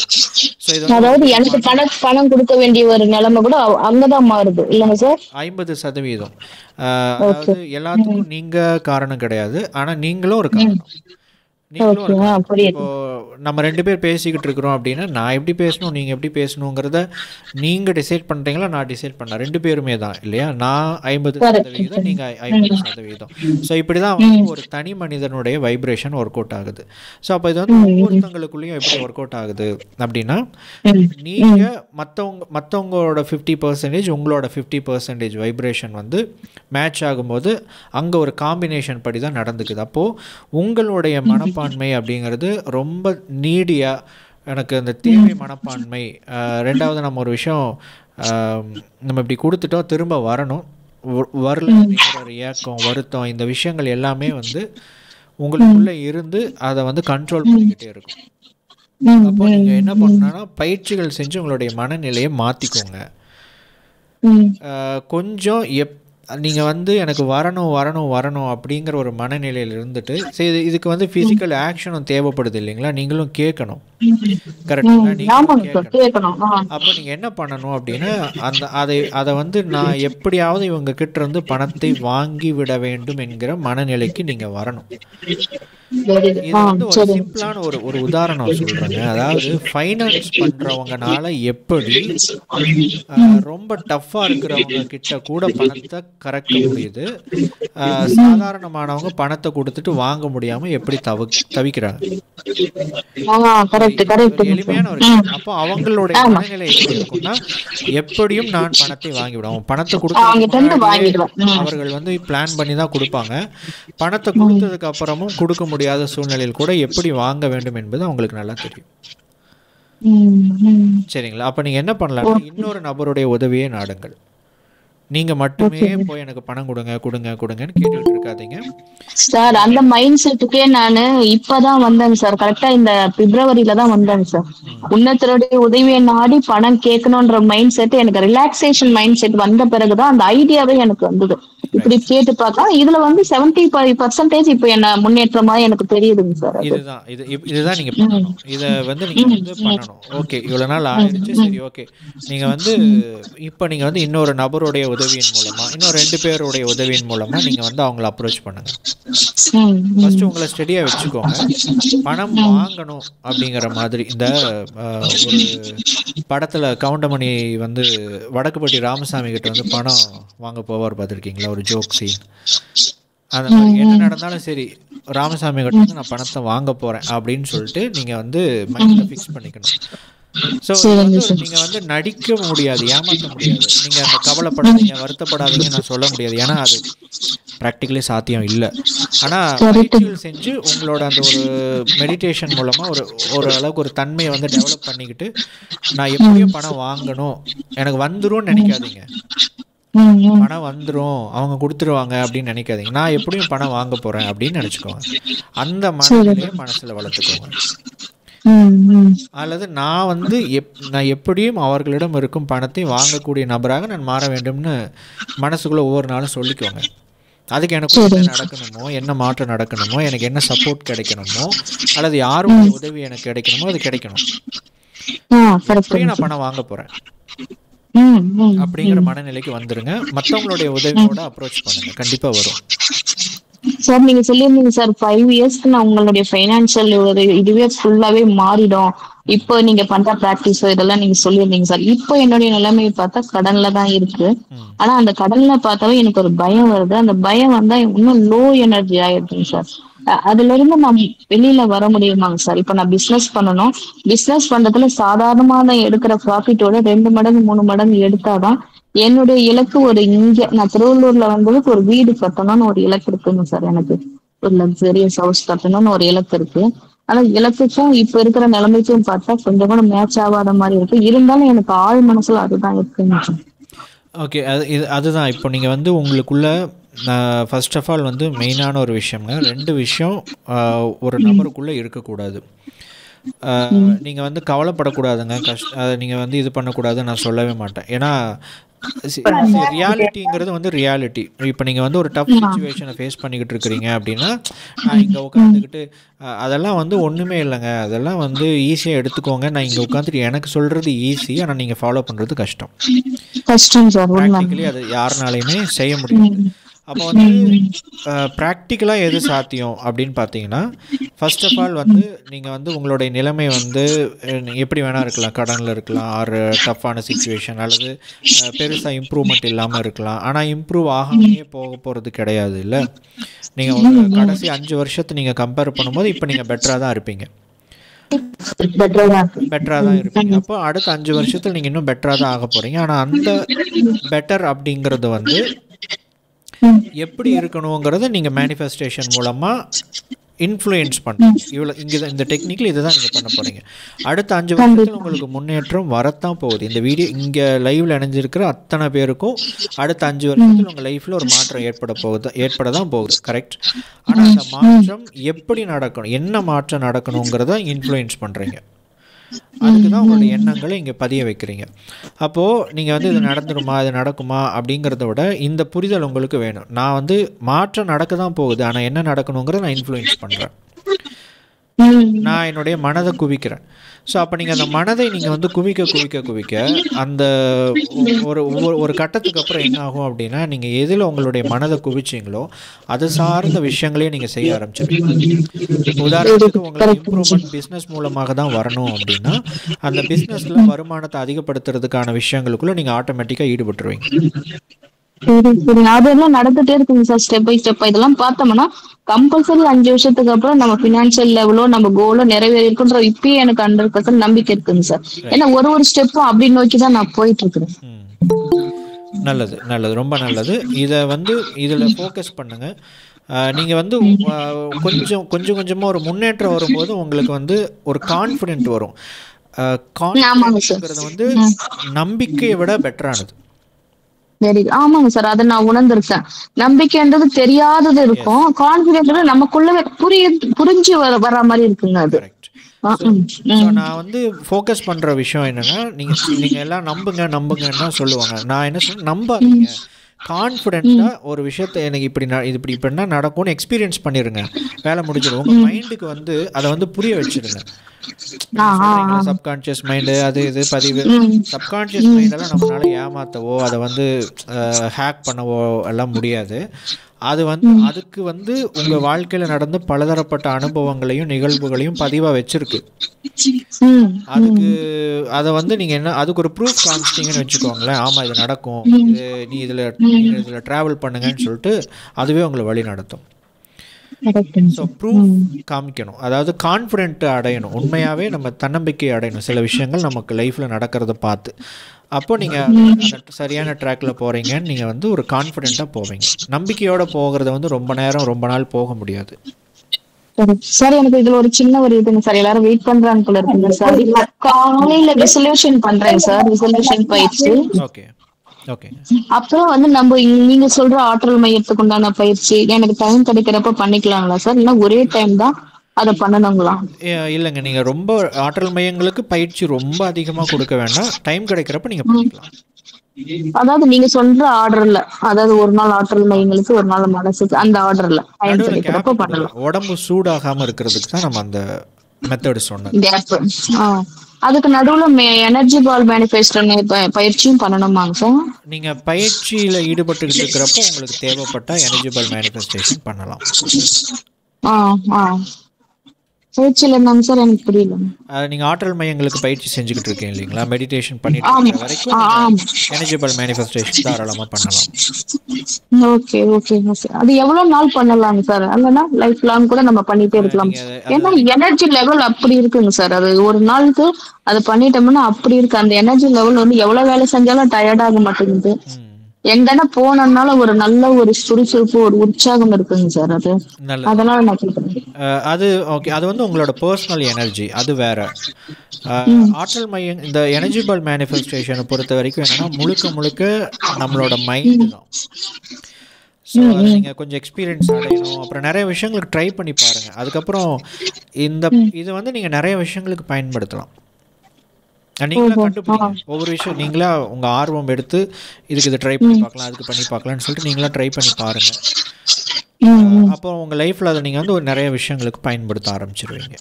ஸோ இது அதாவது எனக்கு பணம் கொடுக்க வேண்டிய ஒரு நிலைமை கூட அங்கதான் மாறுது இல்லைங்க சார்? 50%. அதாவது எல்லாத்துக்கும் நீங்கள் காரணம் கிடையாது, ஆனால் நீங்களும் ஒரு காரணம். இப்போ நம்ம 2 பேர் பேசிக்கிட்டு இருக்கிறோம் அப்படின்னா நான் எப்படி பேசணும், நீங்கள் எப்படி பேசணுங்கிறத நீங்கள் டிசைட் பண்ணுறீங்களா, நான் டிசைட் பண்ண 2 பேருமே தான் இல்லையா? நான் 50%, நீங்கள் 50%. ஸோ இப்படி தான் வந்து ஒரு தனி மனிதனுடைய வைப்ரேஷன் ஒர்க் அவுட் ஆகுது. ஸோ அப்போ இது வந்து ஒவ்வொருத்தங்களுக்குள்ளேயும் எப்படி ஒர்க் அவுட் ஆகுது அப்படின்னா நீங்கள் மற்றவங்களோட 50%, உங்களோட 50% வைப்ரேஷன் வந்து மேட்ச் ஆகும்போது அங்கே ஒரு காம்பினேஷன் படி தான் நடந்துக்குது. அப்போது உங்களுடைய மனப்பான்மை அப்படிங்கிறது ரொம்ப நீடியாக எனக்கு அந்த தேவை மனப்பான்மை. ரெண்டாவது நம்ம ஒரு விஷயம் நம்ம இப்படி கொடுத்துட்டோம், திரும்ப வரணும், வரல அப்படிங்கிற ஒரு ஏக்கம், வருத்தம், இந்த விஷயங்கள் எல்லாமே வந்து உங்களுக்குள்ளே இருந்து அதை வந்து கண்ட்ரோல் பண்ணிக்கிட்டே இருக்கும். அப்போ நீங்கள் என்ன பண்ணணும்னா பயிற்சிகள் செஞ்சு உங்களுடைய மனநிலையை மாற்றிக்கோங்க. கொஞ்சம் நீங்கள் வந்து எனக்கு வரணும் வரணும் வரணும் அப்படிங்கிற ஒரு மனநிலையில் இருந்துட்டு சரி, இதுக்கு வந்து ஃபிசிக்கல் ஆக்ஷனும் தேவைப்படுது இல்லைங்களா? நீங்களும் கேட்கணும், கரெக்டுங்களா? நீங்களும் கேட்கணும். அப்போ நீங்கள் என்ன பண்ணணும் அப்படின்னா அதை வந்து நான் எப்படியாவது இவங்க கிட்ட இருந்து பணத்தை வாங்கி விட வேண்டும் என்கிற மனநிலைக்கு நீங்கள் வரணும். இது வந்து ஒரு சிம்பிளான ஒரு உதாரணம் சொல்றேங்க. அதாவது ஃபைனான்ஸ் பண்றவங்கனால எப்படி ரொம்ப டஃப்பா இருக்கிறவங்க கிட்ட கூட பணத்தை கறக்க முடியுது, சாதாரணமானவங்க பணத்தை கொடுத்துட்டு வாங்க முடியாம எப்படி தவிக்கிறாங்க. எளிமையான ஒரு விஷயம். அப்போ அவங்களுடைய மனநிலை எப்படி இருக்கும்னா எப்படியும் நான் பணத்தை வாங்கிவிடுவோம், பணத்தை கொடுக்க அவர்கள் வந்து பிளான் பண்ணி தான் கொடுப்பாங்க. பணத்தை கொடுத்ததுக்கு அப்புறமும் கொடுக்க முடியாத சூழ்நிலையில் கூட எப்படி வாங்க வேண்டும் என்பது அவங்களுக்கு நல்லா தெரியும். சரிங்களா? அப்ப நீங்க என்ன பண்ணலாம், இன்னொரு நபருடைய உதவியை நாடுங்கள். நீங்க மட்டுமே போய் எனக்கு பணம் கொடுங்க கொடுங்க கொடுங்கன்னு கேட்டுட்டு இருக்காதீங்க சார். அந்த மைண்ட் செட்டுக்கே நானு இப்பதான் வந்தேங்க சார். கரெக்டா இந்த பிப்ரவரியில தான் வந்தேங்க சார். உன்னத்தருடைய உதவியை நாடி பணம் கேட்கணும்ன்ற மைண்ட் செட், எனக்கு ரிலாக்ஸேஷன் மைண்ட் செட் வந்த பிறகுதான் அந்த ஐடியாவே எனக்கு வந்தது. இப்படி கேட்டு பார்த்தா இதுல வந்து 75% இப்ப என்ன முன்னேற்றமா எனக்கு தெரியுதுங்க சார். இதுதான் நீங்க பண்ணணும். இத வந்து நீங்க வந்து பண்ணணும். ஓகே, இவ்வளவு நாள் ஆயிடுச்சு, சரி ஓகே. நீங்க வந்து இப்ப நீங்க வந்து இன்னொரு நபருடைய உதவியின் மூலமா, இன்னும் 2 பேருடைய உதவியின் மூலமா நீங்க வந்து அவங்களை அப்ரோச் பண்ணுங்க. ஃபர்ஸ்ட் உங்களை ஸ்டெடியா வச்சுக்கோங்க. பணம் வாங்கணும் அப்படிங்கிற மாதிரி இந்த ஒரு படத்துல கவுண்டமணி வந்து வடக்குப்பட்டி ராமசாமி கிட்ட வந்து பணம் வாங்க போவார், பார்த்துருக்கீங்களா? ஒரு ஜோக் சீன். அந்த மாதிரி என்ன நடந்தாலும் சரி, ராமசாமி கிட்ட வந்து நான் பணத்தை வாங்க போறேன் அப்படின்னு சொல்லிட்டு நீங்க வந்து மைண்ட்ல ஃபிக்ஸ் பண்ணிக்கணும். ஸோ நீங்கள் வந்து நடிக்க முடியாது, ஏமாற்ற முடியாது. நீங்கள் அந்த கவலைப்படாதீங்க, வருத்தப்படாதீங்க நான் சொல்ல முடியாது, ஏன்னா அது ப்ராக்டிக்கலி சாத்தியம் இல்லை. ஆனால் பயிற்சிகள் செஞ்சு உங்களோட அந்த ஒரு மெடிடேஷன் மூலமாக ஒரு அளவுக்கு ஒரு தன்மையை வந்து டெவலப் பண்ணிக்கிட்டு நான் எப்படியும் பணம் வாங்கணும், எனக்கு வந்துரும்னு நினைக்காதீங்க. பணம் வந்துடும், அவங்க கொடுத்துருவாங்க அப்படின்னு நினைக்காதீங்க. நான் எப்படியும் பணம் வாங்க போகிறேன் அப்படின்னு நினச்சிக்கோங்க. அந்த மனநிலையை மனசில் வளர்த்துக்கோங்க. அல்லது நான் வந்து நான் எப்படியும் அவர்களிடம் இருக்கும் பணத்தை வாங்கக்கூடிய நபராக நான் மாற வேண்டும்னு மனசுக்குள்ளே ஒவ்வொரு நாளும் சொல்லிக்கோங்க. அதுக்கு எனக்கு என்ன நடக்கணுமோ, என்ன மாற்றம் நடக்கணுமோ, எனக்கு என்ன சப்போர்ட் கிடைக்கணுமோ, அல்லது யாரும் உதவி எனக்கு கிடைக்கணுமோ அது கிடைக்கணும். அப்படியே நான் பணம் வாங்க போகிறேன் அப்படிங்கிற மனநிலைக்கு வந்துருங்க. மற்றவங்களுடைய உதவியோட அப்ரோச் பண்ணுங்க, கண்டிப்பா வரும். சார் நீங்க சொல்லியிருந்தீங்க சார் 5 இயர்ஸ்க்கு நான் உங்களுடைய ஃபைனான்சியல் இதுவே ஃபுல்லாவே மாறிடும், இப்போ நீங்க பண்ற பிராக்டிஸோ இதெல்லாம் நீங்க சொல்லியிருந்தீங்க சார். இப்போ என்னுடைய நிலைமையை பார்த்தா கடன்ல தான் இருக்கு. ஆனா அந்த கடன்ல பார்த்தாவே எனக்கு ஒரு பயம் வருது. அந்த பயம் வந்தா இன்னும் லோ எனர்ஜி ஆயிடுதுங்க சார். அதுல இருந்து நான் வெளியில வர முடியுமாங்க சார்? இப்ப நான் பிசினஸ் பண்ணணும், பிசினஸ் பண்றதுல சாதாரணமா நான் எடுக்கிற ப்ராஃபிட்டோட 2 மடங்கு 3 மடங்கு எடுத்தாதான் என்னுடைய இலக்கு. ஒரு இங்க நான் திருவள்ளூர்ல வந்ததுக்கு ஒரு வீடு கட்டணும்னு ஒரு இலக்கு இருக்குங்க சார். எனக்கு ஒரு லக்ஸரியஸ் ஹவுஸ் கட்டணும்னு ஒரு இலக்கு இருக்கு. ஆனா இலக்குக்கும் இப்ப இருக்கிற நிலைமைக்கும் பார்த்தா கொஞ்சம் கூட மேட்ச் ஆகாத மாதிரி இருக்கு. இருந்தாலும் எனக்கு ஆழ் மனசுல அதுதான் இருக்குங்க சார். ஓகே, அதுதான் இப்போ நீங்கள் வந்து உங்களுக்குள்ள ஃபர்ஸ்ட் ஆஃப் ஆல் வந்து மெயினான ஒரு விஷயங்க, 2 விஷயம் ஒரு நபருக்குள்ளே இருக்கக்கூடாது. நீங்கள் வந்து கவலைப்படக்கூடாதுங்க, நீங்கள் வந்து இது பண்ணக்கூடாது நான் சொல்லவே மாட்டேன். ஏன்னா ரியாலிட்டிங்கிறது வந்து ரியாலிட்டி. இப்போ நீங்கள் வந்து ஒரு டஃப் சுச்சுவேஷனை ஃபேஸ் பண்ணிக்கிட்டு இருக்கிறீங்க அப்படின்னா நான் இங்கே உட்காந்துக்கிட்டு அதெல்லாம் வந்து ஒன்றுமே இல்லைங்க, அதெல்லாம் வந்து ஈஸியாக எடுத்துக்கோங்க, நான் இங்கே உட்காந்துட்டு எனக்கு சொல்கிறது ஈஸி, ஆனால் நீங்கள் ஃபாலோ பண்ணுறது கஷ்டம். ப்ராக்டிக்கலி அது யாருனாலையுமே செய்ய முடியாது. அப்போ வந்து ப்ராக்டிக்கலாக எது சாத்தியம் அப்படின்னு பார்த்தீங்கன்னா, ஃபர்ஸ்ட் ஆஃப் ஆல் வந்து நீங்கள் வந்து உங்களுடைய நிலைமை வந்து எப்படி வேணால் இருக்கலாம், கடனில் இருக்கலாம், ஆறு டஃப்பான சுச்சுவேஷன், அல்லது பெருசாக இம்ப்ரூவ்மெண்ட் இல்லாமல் இருக்கலாம். ஆனால் இம்ப்ரூவ் ஆகாமையே போக போகிறது கிடையாது இல்லை. நீங்கள் ஒரு கடைசி 5 வருஷத்தை நீங்கள் கம்பேர் பண்ணும்போது இப்போ நீங்கள் பெட்டராக தான் இருப்பீங்க, பெட்டராக தான் இருப்பீங்க. அப்போ அடுத்த 5 வருஷத்தில் நீங்கள் இன்னும் பெட்டராக தான் ஆக போகிறீங்க. ஆனால் அந்த பெட்டர் அப்படிங்கிறது வந்து எப்படி இருக்கணுங்கிறத நீங்கள் மேனிஃபெஸ்டேஷன் மூலமாக இன்ஃப்ளூயன்ஸ் பண்ணுறீங்க. இவ்வளோ இங்கே இந்த டெக்னிக்கில் இதை தான் நீங்கள் பண்ண போகிறீங்க. அடுத்த 5 வருஷத்தில் உங்களுக்கு முன்னேற்றம் வரத்தான் போகுது. இந்த வீடியோ இங்கே லைவில் இணைஞ்சிருக்கிற அத்தனை பேருக்கும் அடுத்த 5 வருஷத்தில் உங்கள் லைஃப்பில் ஒரு மாற்றம் ஏற்பட தான் போகுது, கரெக்ட்? ஆனால் அந்த மாற்றம் எப்படி நடக்கணும், என்ன மாற்றம் நடக்கணுங்கிறத இன்ஃப்ளூயன்ஸ் பண்ணுறீங்க. அதுக்கு தான் உங்களுடைய எண்ணங்களை இங்கே பதிய வைக்கிறீங்க. அப்போது நீங்கள் வந்து இது நடந்துருமா, இது நடக்குமா அப்படிங்கிறத விட இந்த புரிதல் உங்களுக்கு வேணும். நான் வந்து மாற்றம் நடக்க தான் போகுது, ஆனால் என்ன நடக்கணுங்கிறத நான் இன்ஃப்ளூயன்ஸ் பண்ணுறேன், நான் என்னுடைய மனதை குவிக்கிறேன். ஸோ அப்போ நீங்கள் அந்த மனதை நீங்கள் வந்து குவிக்க அந்த ஒரு கட்டத்துக்கு அப்புறம் என்ன ஆகும் அப்படின்னா, நீங்கள் எதில் உங்களுடைய மனதை குவிச்சிங்களோ அது சார்ந்த விஷயங்களையும் நீங்கள் செய்ய ஆரம்பிச்சிருக்கீங்க. உதாரணத்துக்கு உங்களுக்கு இம்ப்ரூவ்மெண்ட் பிஸ்னஸ் மூலமாக தான் வரணும் அப்படின்னா அந்த பிஸ்னஸில் வருமானத்தை அதிகப்படுத்துறதுக்கான விஷயங்களுக்குள்ள நீங்கள் ஆட்டோமேட்டிக்காக ஈடுபட்டுருவீங்க. அதெல்லாம் நடந்துட்டே இருக்குங்க சார், ஸ்டெப் பை ஸ்டெப். இதெல்லாம் பார்த்தோம்னா கம்பல்சரி 5 வருஷத்துக்கு அப்புறம் நம்ம பினான்சியல் லெவலோ நம்ம கோலோ நிறைவேறி இருக்குன்ற இப்பயே எனக்கு 100% நம்பிக்கை இருக்குங்க சார். ஏன்னா ஒரு ஸ்டெப்பும் அப்படி நோக்கி தான் நான் போயிட்டு இருக்கிறேன். நல்லது, ரொம்ப நல்லது. இதை வந்து இதில் ஃபோக்கஸ் பண்ணுங்க. நீங்கள் வந்து கொஞ்சமாக ஒரு முன்னேற்றம் வரும்போது உங்களுக்கு வந்து ஒரு கான்ஃபிடென்ட் வரும். கான்ஃபிடென்ட்ங்கிறது வந்து நம்பிக்கையை விட பெட்டரானது. ஆமாங்க சார், அதை நான் உணர்ந்திருக்கேன். நம்பிக்கைன்றது தெரியாதது இருக்கும், கான்ஃபிடென்ட் நமக்குள்ளவே புரிஞ்சு வர மாதிரி இருக்குங்க. அது நான் வந்து ஃபோக்கஸ் பண்ற விஷயம் என்னன்னா, நீங்க எல்லாம் நம்புங்கன்னா சொல்லுவாங்க. நான் என்ன சொல்றேன், நம்பாதீங்க, கான்ஃபிடென்ட்டா ஒரு விஷயத்த எனக்கு இப்படின்னா நடக்கும்னு எக்ஸ்பீரியன்ஸ் பண்ணிருங்க, வேலை முடிஞ்சிடும். உங்க மைண்டுக்கு வந்து அதை வந்து புரிய வச்சிருங்க. சப்கான்சியஸ் மைண்டு அது இது பதிவு, சப்கான்சியஸ் மைண்டெல்லாம் நம்மளால ஏமாத்தவோ அதை வந்து ஹேக் பண்ணவோ எல்லாம் முடியாது. அது வந்து அதுக்கு வந்து உங்க வாழ்க்கையில நடந்த பலதரப்பட்ட அனுபவங்களையும் நிகழ்வுகளையும் பதிவா வச்சிருக்கு. அதுக்கு அதை வந்து நீங்க என்ன அதுக்கு ஒரு ப்ரூஃப் காமிச்சிட்டீங்கன்னு வச்சுக்கோங்களேன், ஆமா இது நடக்கும், நீ இதுல டிராவல் பண்ணுங்கன்னு சொல்லிட்டு அதுவே உங்களை வழி நடத்தும். ஸோ ப்ரூஃப் காமிக்கணும், அதாவது கான்ஃபிடென்ட் அடையணும், உண்மையாகவே நம்ம தன்னம்பிக்கை அடையணும் சில விஷயங்கள் நமக்கு லைஃப்பில் நடக்கிறத பார்த்து. அப்போ நீங்கள் அந்த சரியான ட்ராக்கில் போகிறீங்கன்னு நீங்கள் வந்து ஒரு கான்ஃபிடென்ட்டாக போவீங்க. நம்பிக்கையோடு போகிறத வந்து ரொம்ப நேரம் ரொம்ப நாள் போக முடியாது. சார் எனக்கு இதுல ஒரு சின்ன ஒரு இதுங்க சார், எல்லாரும் வெயிட் பண்றாங்க போல இருக்குங்க சார். காலையில ரிசல்யூஷன் பண்றேங்க சார், ரிசல்யூஷன் பயிற்சி. Okay okay. அப்புறம் வந்து நம்ம நீங்க சொல்ற ஆற்றல் மையத்துக்கு உண்டான பயிற்சி எனக்கு டைம் கிடைக்கிறப்ப பண்ணிக்கலாங்களா சார், இல்ல ஒரே டைம் தான் அதை பண்ணணுங்களா? இல்லைங்க, நீங்கள் ரொம்ப ஆற்றல் மையங்களுக்கு பயிற்சி ரொம்ப அதிகமாக கொடுக்க வேண்டாம், டைம் கிடைக்கிறப்ப நீங்கள் பண்ணிக்கலாம். அதாவது நீங்க சொல்ற ஆர்டர்ல, அதாவது ஒரு நாள் ஆற்றல் மையங்களுக்கு ஒரு நாள் மனசுக்கு, அந்த ஆர்டர்ல டைம் கிடைக்கிறப்ப பண்ணலாம். உடம்பு சூடாகாம இருக்கிறதுக்கு தான் நம்ம அந்த மெத்தட் சொன்னோம். அதுக்கு நடுவுல எனர்ஜி பால் மேனிஃபெஸ்டோ பயிற்சியும் பண்ணணுமாங்க சார்? நீங்க பயிற்சியில ஈடுபட்டுக்கிட்டு இருக்கிறப்போ உங்களுக்கு தேவைப்பட்டா எனர்ஜி பால் மேனிஃபெஸ்டேஷன் பண்ணலாம். பயிற்சியில இருந்தாங்க சார், எனக்கு புரியல. நீங்க ஆற்றல் மையங்களுக்கு பயிற்சி செஞ்சுக்கிட்டு இருக்கீங்க இல்லைங்களா, மெடிடேஷன் பண்ணிட்டு இருக்க வரைக்கும் எனர்ஜி பால் மேனிஃபெஸ்டேஷன் தாராளமா பண்ணலாம். Okay okay sir. அது எவ்வளவு நாள் பண்ணலாம் சார்? அல்லனா லைஃப் லாங் கூட நம்ம பண்ணிட்டே இருக்கலாம். ஏன்னா எனர்ஜி லெவல் அப்படி இருக்குங்க சார். அது ஒரு நாளுக்கு அது பண்ணிட்டோம்னா அப்படி இருக்கு. அந்த எனர்ஜி லெவல் வந்து எவ்வளவு வேலை செஞ்சாலும் டயர்ட் ஆக மாட்டேங்குது. எங்கன்னா போனதுனால ஒரு நல்ல ஒரு சுறுசுறுப்பு, ஒரு உற்சாகம் இருக்குங்க சார். அது அதனால நான் கேட்கிறேன். அது ஓகே, அது வந்து உங்களோட பர்சனல் எனர்ஜி, அது வேற. ஆற்றல் மையம் இந்த எனர்ஜி பால் மேனிஃபெஸ்டேஷனை பொறுத்த வரைக்கும் என்னன்னா முழுக்க முழுக்க நம்மளோட மைண்டு தான். ஸோ அதை நீங்கள் கொஞ்சம் எக்ஸ்பீரியன்ஸ் அடையணும். அப்புறம் நிறைய விஷயங்களுக்கு ட்ரை பண்ணி பாருங்கள். அதுக்கப்புறம் இது வந்து நீங்கள் நிறைய விஷயங்களுக்கு பயன்படுத்தலாம். நீங்களா கண்டுபிடிங்க ஒவ்வொரு விஷயம், நீங்களா உங்கள் ஆர்வம் எடுத்து இதுக்கு இதை ட்ரை பண்ணி பார்க்கலாம், அதுக்கு பண்ணி பார்க்கலான்னு சொல்லிட்டு நீங்களா ட்ரை பண்ணி பாருங்கள். அப்போ உங்கள் லைஃப்பில் அதை நீங்கள் வந்து ஒரு நிறைய விஷயங்களுக்கு பயன்படுத்த ஆரம்பிச்சிருவீங்க.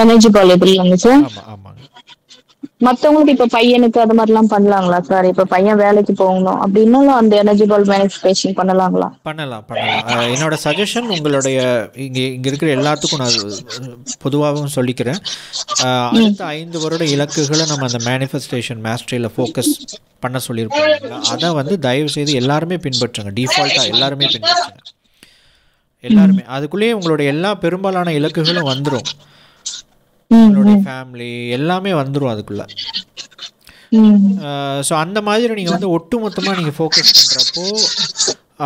எனர்ஜி பால் எப்படிங்க சார்? ஆமாம் ஆமாங்க. மற்றவங்களுக்கு இப்போ பையனுக்கு அது மாதிரிலாம் பண்ணலாங்களா சார்? இப்போ பையன் வேலைக்கு போகணும் அப்படின்னாலும் அந்த எனர்ஜி பால் மேனிஃபெஸ்டேஷன் பண்ணலாங்களா? பண்ணலாம். என்னோட சஜஷன் உங்களுடைய இங்கே இருக்கிற எல்லாத்துக்கும் நான் பொதுவாகவும் சொல்லிக்கிறேன். அடுத்த 5 வருட இலக்குகளை நம்ம அந்த மேனிஃபெஸ்டேஷன் மாஸ்டரியில் ஃபோக்கஸ் பண்ண சொல்லியிருப்போம். அதை வந்து தயவு செய்து எல்லாருமே பின்பற்றுங்க. டிஃபால்ட்டாக எல்லாருமே பின்பற்றுங்க. எல்லாருமே அதுக்குள்ளேயே உங்களுடைய எல்லா பெரும்பாலான இலக்குகளும் வந்துடும். உங்களுடைய ஃபேமிலி எல்லாமே வந்துடும் அதுக்குள்ள. ஸோ அந்த மாதிரி நீங்கள் வந்து ஒட்டுமொத்தமாக நீங்கள் ஃபோக்கஸ் பண்ணுறப்போ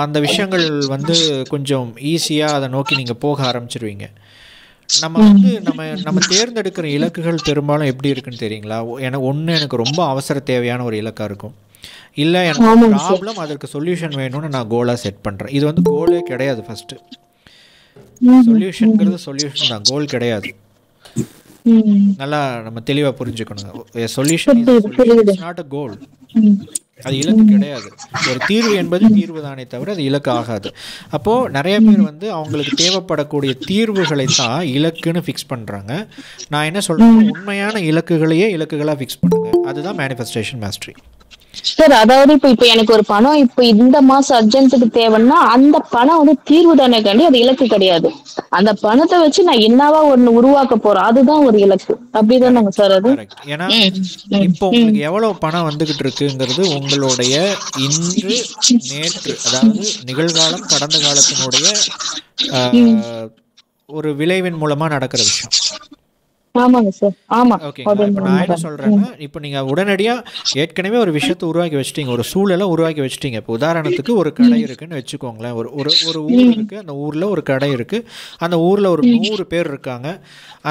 அந்த விஷயங்கள் வந்து கொஞ்சம் ஈஸியாக அதை நோக்கி நீங்கள் போக ஆரம்பிச்சிருவீங்க. நம்ம வந்து நம்ம தேர்ந்தெடுக்கிற இலக்குகள் பெரும்பாலும் எப்படி இருக்குன்னு தெரியுங்களா? எனக்கு ரொம்ப அவசர தேவையான ஒரு இலக்காக இருக்கும். இல்லை எனக்கு ப்ராப்ளம், அதற்கு சொல்யூஷன் வேணும்னு நான் கோலாக செட் பண்ணுறேன். இது வந்து கோலே கிடையாது. ஃபஸ்ட்டு சொல்யூஷனுங்கிறது சொல்யூஷன் தான், கோல் கிடையாது. நல்லா நம்ம தெளிவா புரிஞ்சுக்கணும். Solution is not a goal. அது இலக்கு கிடையாது. ஒரு தீர்வு என்பது தீர்வு தானே தவிர அது இலக்கு ஆகாது. அப்போ நிறைய பேர் வந்து அவங்களுக்கு தேவைப்படக்கூடிய தீர்வுகளை தான் இலக்குன்னு ஃபிக்ஸ் பண்றாங்க. நான் என்ன சொல்றேன், உண்மையான இலக்குகளையே இலக்குகளா ஃபிக்ஸ் பண்ணுங்க. அதுதான் மேனிஃபெஸ்டேஷன் மாஸ்டரி. சார் அதாவது இப்ப எனக்கு ஒரு பணம் இப்ப இந்த மாசம் அர்ஜென்ட்டுக்கு தேவைன்னா அந்த பணம் வந்து தீர்வு தானே காண்டி அது இலக்கு கிடையாது. அந்த பணத்தை வச்சு நான் என்னவா ஒண்ணு உருவாக்க போறேன், அதுதான் ஒரு இலக்கு. அப்படிதானங்க சார் அது? ஏன்னா இப்போ உங்களுக்கு எவ்வளவு பணம் வந்துகிட்டு இருக்குங்கிறது உங்களுடைய இன்று நேற்று, அதாவது நிகழ்காலம் கடந்த காலத்தினுடைய ஒரு விளைவின் மூலமா நடக்கிற விஷயம். ஆமாங்க சார். ஆமா. ஓகேங்களா. இப்போ நான் என்ன சொல்றேன்னா, இப்போ நீங்க உடனடியா ஏற்கனவே ஒரு விஷயத்தை உருவாக்கி வச்சிட்டீங்க, ஒரு சூழலை உருவாக்கி வச்சிட்டீங்க. இப்போ உதாரணத்துக்கு ஒரு கடை இருக்குன்னு வச்சுக்கோங்களேன். ஒரு ஊர் இருக்கு, அந்த ஊர்ல ஒரு கடை இருக்கு, அந்த ஊர்ல ஒரு 100 பேர் இருக்காங்க.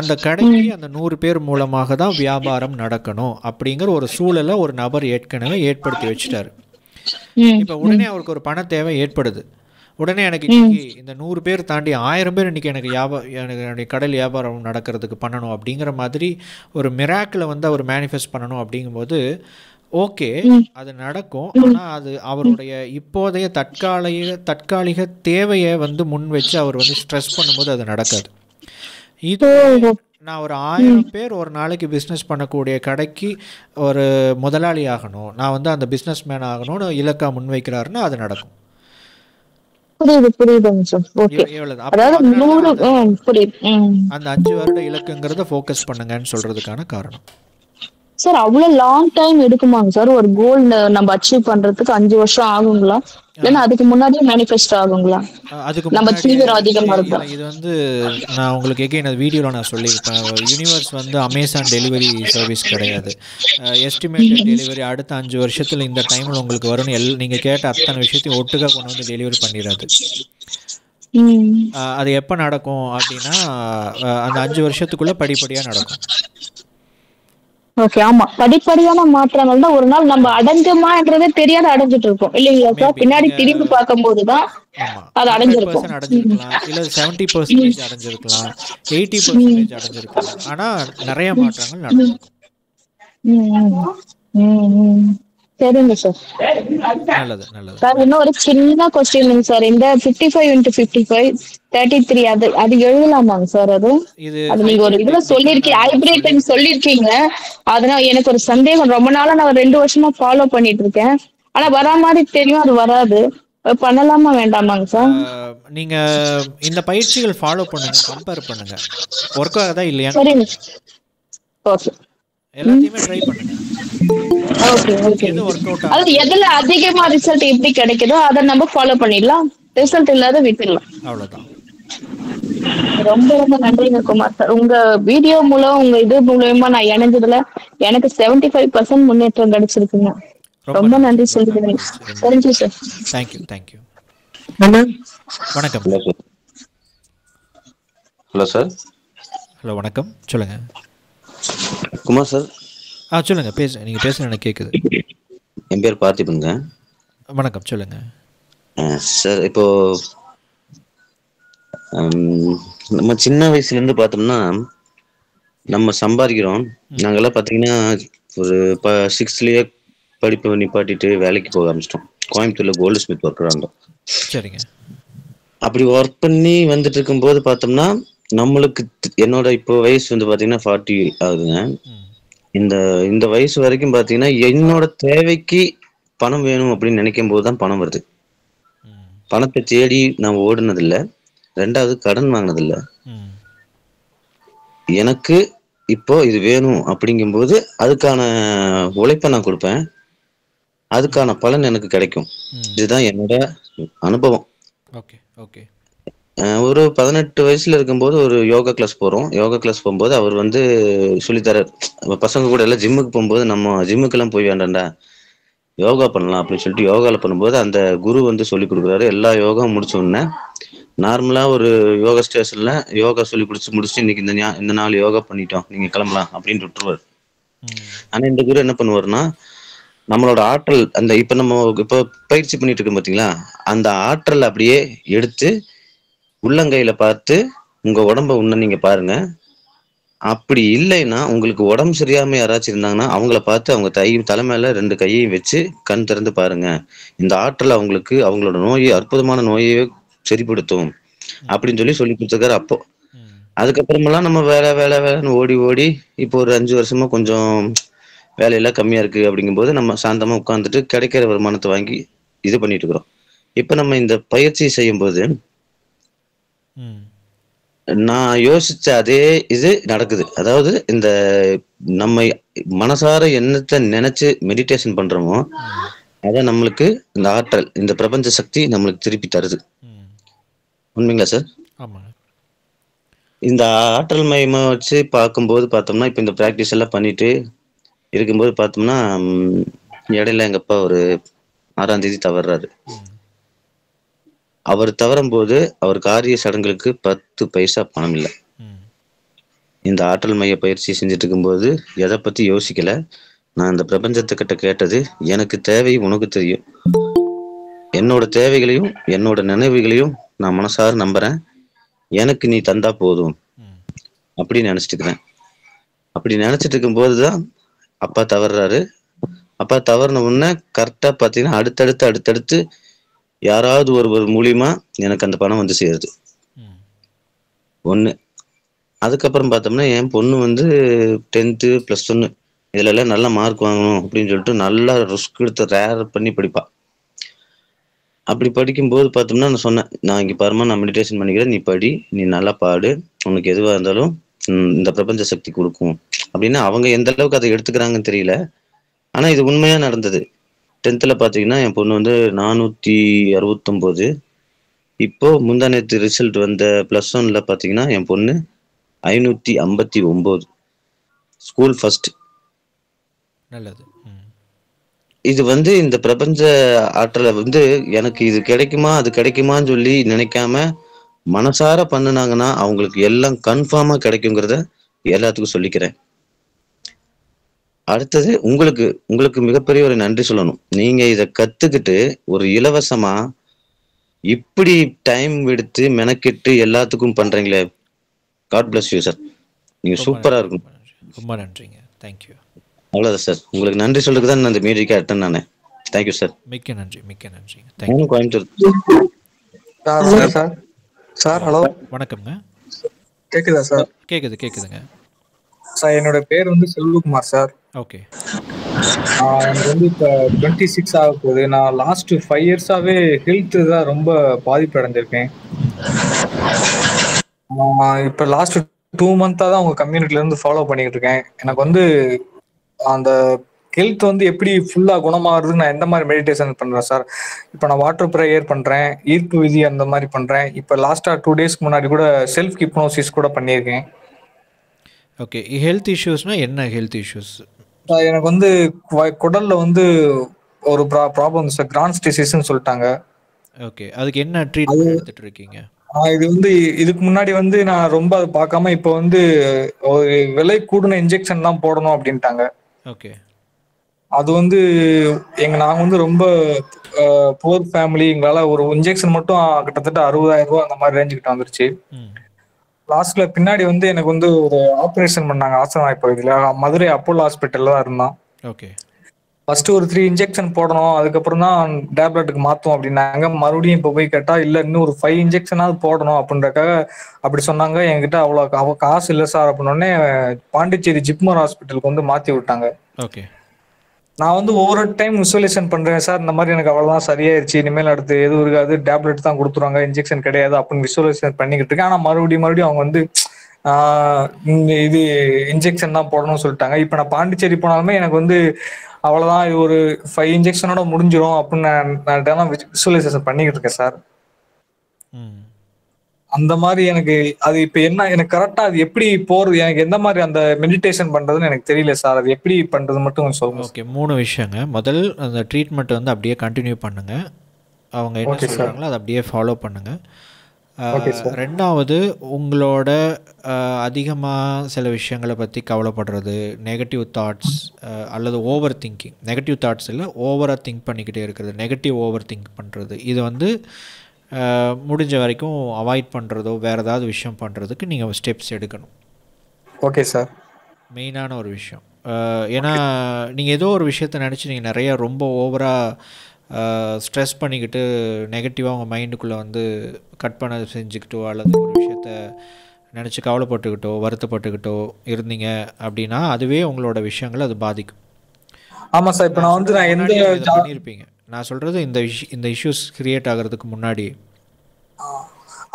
அந்த கடைக்கு அந்த 100 பேர் மூலமாக தான் வியாபாரம் நடக்கணும் அப்படிங்கிற ஒரு சூழலை ஒரு நபர் ஏற்கனவே ஏற்படுத்தி வச்சுட்டாரு. இப்போ உடனே அவருக்கு ஒரு பண தேவை ஏற்படுது. உடனே எனக்கு இன்னைக்கு இந்த 100 பேர் தாண்டி 1000 பேர் இன்னைக்கு எனக்கு என்னுடைய கடல் வியாபாரம் நடக்கிறதுக்கு பண்ணணும் அப்படிங்கிற மாதிரி ஒரு மிராக்கிளை வந்து அவர் மேனிஃபெஸ்ட் பண்ணணும். அப்படிங்கும்போது ஓகே, அது நடக்கும். ஆனால் அது அவருடைய இப்போதைய தற்காலிக தேவையை வந்து முன் வச்சு அவர் வந்து ஸ்ட்ரெஸ் பண்ணும்போது அது நடக்காது. இது நான் ஒரு 1000 பேர் ஒரு நாளைக்கு பிஸ்னஸ் பண்ணக்கூடிய கடைக்கு ஒரு முதலாளி ஆகணும், நான் வந்து அந்த பிஸ்னஸ் மேன் ஆகணும்னு இலக்கா முன்வைக்கிறாருன்னா அது நடக்கும். புரியுதுங்க சார். ஓகே. அதாவது அந்த 5 வருட இலக்குங்கிறத ஃபோக்கஸ் பண்ணுங்கன்னு சொல்றதுக்கான காரணம். சார் அவ்வளவு லாங் டைம் எடுக்குமாங்க சார் ஒரு கோல் நம்ம அச்சீவ் பண்றதுக்கு? 5 வருஷம் ஆகுங்களா? இல்லைன்னா அதுக்கு முன்னாடியே மேனிஃபெஸ்ட் ஆகுங்களா? அதுக்கு நம்ம முன்னாடியே தீவிரம் அதிகமா இல்லை, இருக்கும். இது வந்து நான் உங்களுக்கு எகைன் அது வீடியோவில் நான் சொல்லியிருப்பேன். யூனிவர்ஸ் வந்து அமேசான் டெலிவரி சர்வீஸ் கிடையாது. எஸ்டிமேட்டட் டெலிவரி அடுத்த 5 வருஷத்தில் இந்த டைமில் உங்களுக்கு வரும்னு நீங்கள் கேட்ட அத்தனை விஷயத்தையும் ஒட்டுக்காக கொண்டு வந்து டெலிவரி பண்ணிடாது. அது எப்போ நடக்கும் அப்படின்னா அந்த 5 வருஷத்துக்குள்ளே படிப்படியாக நடக்கும். ஓகே, ஆமா, படிப்படியான மாற்றங்கள் தான் ஒரு நாள் நம்ம அடைஞ்சோமான்றதே தெரியாத அடைஞ்சிட்டு இருக்கோம் இல்லைங்களா சார்? பின்னாடி திரும்பி பார்க்கும்போது தான் அது அடைஞ்சிருக்கும். அடைஞ்சிருக்கலாம், இல்லை 70% அடைஞ்சிருக்கலாம், 80% அடைஞ்சிருக்கலாம். ஆனால் நிறைய மாற்றங்கள் நடந்திருக்கும். சரிங்க சார். நல்லது நல்லது சார், இன்னும் ஒரு சின்ன கொஸ்டின் சார். இந்த 55x55 33 அது எழுதலாமாங்க சார்? அது நீங்க ஒரு இதுல சொல்லிருக்கீங்க, ஹைபிரிட்னு சொல்லிருக்கீங்க. அதனால எனக்கு ஒரு சந்தேகம். ரொம்ப நாளா நான் 2 வருஷமா ஃபாலோ பண்ணிட்டு இருக்கேன். ஆனா வரா மாதிரி தெரியும், அது வராது. பண்ணலாமா வேண்டாமாங்க சார்? நீங்க இந்த பயிற்சிகள் ஃபாலோ பண்ணுங்க, கம்பேர் பண்ணுங்க, ஒர்க் ஆகுதா இல்லையா. சரிங்க, ஓகே, எல்லாத்தையுமே ட்ரை பண்ணுங்க. Okay okay. எது ஒர்க் அவுட் அது எதுல அதிகமா ரிசல்ட் எப்படி கிடைக்குதோ அதை நம்ம ஃபாலோ பண்ணிடலாம், ரிசல்ட் இல்லாத விட்டுடலாம், அவ்வளவுதான். ரொம்ப ரொம்ப நன்றிங்க குமார் சார். உங்க வீடியோ மூலம் உங்க இது மூலமா நான் இணைஞ்சதுல எனக்கு 75% முன்னேற்றம் கிடைச்சிருக்குங்க. ரொம்ப நன்றி சொல்லிக்கிறேன். Thank you sir. தேங்க்யூ. வணக்கம். Hello sir. ஹலோ, வணக்கம், சொல்லுங்க. குமார் சார். சொல்லுங்க, நீங்க பேசுறது எனக்கு கேக்குது. என் பேர் பார்த்திபனுங்க. வணக்கம், சொல்லுங்க சார். இப்போ நம்ம சின்ன வயசுல இருந்து பார்த்தோம்னா நம்ம சம்பாதிக்கிறோம். நாங்கெல்லாம் பார்த்தீங்கன்னா ஒரு 6th படிப்பை நிப்பாட்டிட்டு வேலைக்கு போக ஆரம்பிச்சிட்டோம். கோயம்புத்தூர்ல கோல்டு ஸ்மித் ஒர்க்கராக இருந்தோம். சரிங்க. அப்படி ஒர்க் பண்ணி வந்துட்டு இருக்கும்போது பார்த்தோம்னா நம்மளுக்கு என்னோட இப்போ வயசு வந்து பார்த்தீங்கன்னா 40 ஆகுதுங்க. இந்த வயசு வரைக்கும் பார்த்தீங்கன்னா என்னோட தேவைக்கு பணம் வேணும் அப்படின்னு நினைக்கும் போது தான் பணம் வருது. பணத்தை தேடி நான் ஓடுனதில்லை, ரெண்டாவது கடன் வாங்கினதில்லை. எனக்கு இப்போ இது வேணும் அப்படிங்கும்போது அதுக்கான உழைப்பை நான் கொடுப்பேன், அதுக்கான பலன் எனக்கு கிடைக்கும். இதுதான் என்னோட அனுபவம். ஒரு 18 வயசுல இருக்கும்போது ஒரு யோகா கிளாஸ் போறோம். யோகா கிளாஸ் போகும்போது அவர் வந்து சொல்லித்தர பசங்க கூட எல்லாம் ஜிம்முக்கு போகும்போது நம்ம ஜிம்முக்கெல்லாம் போய் வேண்டாம்டா யோகா பண்ணலாம் அப்படின்னு சொல்லிட்டு யோகால பண்ணும்போது அந்த குரு வந்து சொல்லி கொடுக்குறாரு. எல்லா யோகா முடிச்ச உடனே நார்மலா ஒரு யோகா ஸ்டேஷன்ல யோகா சொல்லி முடிச்சுட்டு இன்னைக்கு இந்த நாள் யோகா பண்ணிட்டோம், நீங்க கிளம்பலாம் அப்படின்னு விட்டுருவாரு. ஆனா இந்த குரு என்ன பண்ணுவாருன்னா நம்மளோட ஆற்றல் அந்த இப்போ பயிற்சி பண்ணிட்டு இருக்கோம் பாத்தீங்களா, அந்த ஆற்றல் அப்படியே எடுத்து உள்ளங்கையில பார்த்து உங்க உடம்ப நீங்க பாருங்க. அப்படி இல்லைன்னா உங்களுக்கு உடம்பு சரியாம யாராச்சும் இருந்தாங்கன்னா அவங்கள பார்த்து அவங்க தலைமையில 2 கையையும் வச்சு கண் திறந்து பாருங்க. இந்த ஆற்றல் அவங்களுக்கு அவங்களோட நோயை, அற்புதமான நோயை சரிப்படுத்தும் அப்படின்னு சொல்லி கொடுத்துருக்காரு. அப்போ அதுக்கப்புறமெல்லாம் நம்ம வேலைன்னு ஓடி இப்போ ஒரு 5 வருஷமா கொஞ்சம் வேலையெல்லாம் கம்மியா இருக்கு. அப்படிங்கும்போது நம்ம சாந்தமா உட்காந்துட்டு கிடைக்கிற வருமானத்தை வாங்கி இது பண்ணிட்டு இருக்கிறோம். இப்ப நம்ம இந்த பயிற்சி செய்யும் போது நான் யோசிச்ச அதே இது நடக்குது. அதாவது இந்த நம்ம மனசார என்னத்தை நினைச்சு மெடிடேஷன் பண்றோமோ அத நம்மளுக்கு இந்த ஆற்றல், இந்த பிரபஞ்ச சக்தி நம்மளுக்கு திருப்பி தருது. உண்மைங்களா சார்? இந்த ஆற்றல் மையமா வச்சு பார்க்கும்போது பார்த்தோம்னா இப்ப இந்த பிராக்டிஸ் எல்லாம் பண்ணிட்டு இருக்கும்போது பார்த்தோம்னா இடையில எங்க அப்பா ஒரு 6ஆம் தேதி தவறாரு. அவர் தவறும் போது அவர் காரிய சடங்குகளுக்கு 10 பைசா பணம் இல்லை. இந்த ஆற்றல் மைய பயிற்சி செஞ்சுட்டு இருக்கும்போது எதை பத்தி யோசிக்கல. நான் இந்த பிரபஞ்சத்துக்கிட்ட கேட்டது, எனக்கு தேவை உனக்கு தெரியும், என்னோட தேவைகளையும் என்னோட நினைவுகளையும் நான் மனசார நம்புறேன், எனக்கு நீ தந்தா போதும் அப்படின்னு நினைச்சிட்டு இருக்கிறேன். அப்படி நினைச்சிட்டு இருக்கும் போதுதான் அப்பா தவறுறாரு. அப்பா தவறுன உடனே கரெக்டா பாத்தீங்கன்னா அடுத்தடுத்து யாராவது ஒருவர் மூலியமா எனக்கு அந்த பணம் வந்து சேருது. ஒண்ணு. அதுக்கப்புறம் பார்த்தோம்னா என் பொண்ணு வந்து 10th +1 இதுல எல்லாம் நல்ல மார்க் வாங்கணும் அப்படின்னு சொல்லிட்டு நல்லா ரிஸ்க் எடுத்து ரேர் பண்ணி படிப்பா. அப்படி படிக்கும்போது பார்த்தோம்னா நான் சொன்னேன், நான் இங்க பாருமா நான் மெடிடேஷன் பண்ணிக்கிறேன், நீ படி, நீ நல்லா பாடு, உனக்கு எதுவா இருந்தாலும் இந்த பிரபஞ்ச சக்தி கொடுக்கும் அப்படின்னு. அவங்க எந்த அளவுக்கு அதை எடுத்துக்கிறாங்கன்னு தெரியல, ஆனா இது உண்மையா நடந்தது. 10th பாத்தீங்கன்னா என் பொண்ணு வந்து 469. இப்போ முந்தா நேத்து ரிசல்ட் வந்த +1 பாத்தீங்கன்னா என் பொண்ணு 559. School first. நல்லது. இது வந்து இந்த பிரபஞ்ச ஆற்றலை வந்து எனக்கு இது கிடைக்குமா அது கிடைக்குமான்னு சொல்லி நினைக்காம மனசார பண்ணுனாங்கன்னா அவங்களுக்கு எல்லாம் கன்ஃபார்மா கிடைக்குங்கிறத எல்லாத்துக்கும் சொல்லிக்கிறேன். அடுத்தது உங்களுக்கு மிகப்பெரிய ஒரு நன்றி சொல்லணும். நீங்க இதை கத்துக்கிட்டு ஒரு இலவசமா இப்படி டைம் எடுத்து மெனக்கிட்டு எல்லாத்துக்கும் பண்றீங்களே, காட் பிளஸ் யூ சார். நீங்க சூப்பரா இருக்கும். ரொம்ப நன்றிங்க. தேங்க்யூ. அவ்வளவுதான் சார். உங்களுக்கு நன்றி சொல்றதுக்கு தான் நான் இந்த மீடியா அட்டன் நானே. Thank you sir. மிக்க நன்றி. தேங்க்யூ. கோயம்புத்தூர். சார் ஹலோ, வணக்கம்ங்க. கேக்குதா சார்? கேக்குதுங்க சார். என்னோட பேர் வந்து செல்வகுமார் சார். ஓகே. எனக்கு வந்து இப்போ 26 ஆக போகுது. நான் லாஸ்ட் 5 இயர்ஸாவே ஹெல்த் தான் ரொம்ப பாதிப்பு அடைஞ்சிருக்கேன். இப்போ லாஸ்ட் 2 மந்த்தா தான் உங்க கம்யூனிட்டில இருந்து ஃபாலோ பண்ணிட்டு இருக்கேன். எனக்கு வந்து அந்த ஹெல்த் வந்து எப்படி ஃபுல்லா குணமாகுறது, நான் எந்த மாதிரி மெடிடேஷன் பண்றேன் சார். இப்போ நான் வாட்டர் ப்ரேயர் பண்றேன், ஈர்ப்பு விதி அந்த மாதிரி பண்றேன். இப்போ லாஸ்டா 2 டேஸ்க்கு முன்னாடி கூட செல்ஃப் ஹிப்னோசிஸ் கூட பண்ணியிருக்கேன். ஓகே. ஹெல்த் இஷ்யூஸ்னா என்ன ஹெல்த் இஷ்யூஸ்? எனக்கு வந்து குடல்ல வந்து ஒரு ப்ராப்ளம் சார், கிரான்ஸ் டிசீஸ்னு சொல்லிட்டாங்க. ஓகே. அதுக்கு என்ன ட்ரீட்மெண்ட் எடுத்துட்டு இருக்கீங்க? இது வந்து இதுக்கு முன்னாடி வந்து நான் ரொம்ப அதை பார்க்காம இப்போ வந்து ஒரு விலை கூடின இன்ஜெக்ஷன் தான் போடணும் அப்படின்ட்டாங்க. ஓகே. அது வந்து நாங்கள் வந்து ரொம்ப புவர் ஃபேமிலி. எங்களால் ஒரு இன்ஜெக்ஷன் மட்டும் கிட்டத்தட்ட 60,000 ரூபா அந்த மாதிரி ரேஞ்சுக்கிட்ட வந்துருச்சு. லாஸ்ட்ல பின்னாடி வந்து எனக்கு வந்து ஒரு ஆப்ரேஷன் பண்ணாங்க ஆசனவாய் பகுதியில், மதுரை அப்போலோ ஹாஸ்பிட்டல்ல தான் இருந்தான். ஓகே. ஃபர்ஸ்ட் ஒரு 3 இன்ஜெக்ஷன் போடணும், அதுக்கப்புறம் தான் டேப்லெட்டுக்கு மாத்தோம் அப்படின்னாங்க. மறுபடியும் இப்போ போய் கேட்டா இல்ல இன்னும் ஒரு 5 இன்ஜெக்ஷனாவது போடணும் அப்படின்றக்காக அப்படி சொன்னாங்க. என்கிட்ட அவ்வளோ காசு இல்லை சார் அப்படின்னோடனே பாண்டிச்சேரி ஜிப்மர் ஹாஸ்பிட்டலுக்கு வந்து மாத்தி விட்டாங்க. ஓகே. நான் வந்து ஒவ்வொரு டைம் விசுவலைசேஷன் பண்றேன் சார், இந்த மாதிரி எனக்கு அவ்வளவுதான் சரியாயிருச்சு, இனிமேல் அடுத்து எதுவும் இருக்காது, டேப்லெட் தான் கொடுத்துருவாங்க, இன்ஜெக்ஷன் கிடையாது அப்படின்னு விசுவலைசேஷன் பண்ணிக்கிட்டு இருக்கேன். ஆனா மறுபடியும் அவங்க வந்து இது இன்ஜெக்ஷன் தான் போடணும்னு சொல்லிட்டாங்க. இப்ப நான் பாண்டிச்சேரி போனாலுமே எனக்கு வந்து அவ்வளவுதான், இது ஒரு 5 இன்ஜெக்ஷனோட முடிஞ்சிடும் அப்படின்னு நான் விசுவலைசேஷன் பண்ணிக்கிட்டு இருக்கேன் சார். அந்த மாதிரி எனக்கு அது இப்ப என்ன எனக்கு கரெக்டா அது எப்படி போறது, எனக்கு எந்த மாதிரி அந்த மெடிடேஷன் பண்றதுன்னு எனக்கு தெரியல சார். அது எப்படி பண்றது மட்டும் கொஞ்சம் சொல்லுங்க. ஓகே. 3 விஷயங்க. முதல் அந்த ட்ரீட்மெண்ட் வந்து அப்படியே கண்டினியூ பண்ணுங்க. அவங்க என்ன சொல்றாங்களோ அதை அப்படியே ஃபாலோ பண்ணுங்க. ரெண்டாவது, உங்களோட அதிகமாக சில விஷயங்களை பற்றி கவலைப்படுறது, நெகட்டிவ் தாட்ஸ் அல்லது ஓவர் திங்கிங், நெகட்டிவ் தாட்ஸ் இல்லை ஓவராக திங்க் பண்ணிக்கிட்டே இருக்கிறது, நெகட்டிவ் ஓவர் திங்க் பண்ணுறது, இது வந்து முடிஞ்ச வரைக்கும் அவாய்ட் பண்ணுறதோ வேறு ஏதாவது விஷயம் பண்ணுறதுக்கு நீங்கள் ஸ்டெப்ஸ் எடுக்கணும். Okay sir. மெயினான ஒரு விஷயம். ஏன்னா நீங்கள் ஏதோ ஒரு விஷயத்தை நினச்சி நீங்கள் நிறையா ரொம்ப ஓவராக ஸ்ட்ரெஸ் பண்ணிக்கிட்டு நெகட்டிவாக உங்கள் மைண்டுக்குள்ளே வந்து கட் பண்ண செஞ்சுக்கிட்டோ அல்லது ஒரு விஷயத்த நினச்சி கவலைப்பட்டுக்கிட்டோ வருத்தப்பட்டுக்கிட்டோ இருந்தீங்க அப்படின்னா அதுவே உங்களோட விஷயங்களை அது பாதிக்கும். ஆமாம் சார். இப்போ நான் வந்து நான் எந்த பண்ணியிருப்பீங்க நான் சொல்கிறது இந்த இஷ்யூஸ் கிரியேட் ஆகிறதுக்கு முன்னாடி.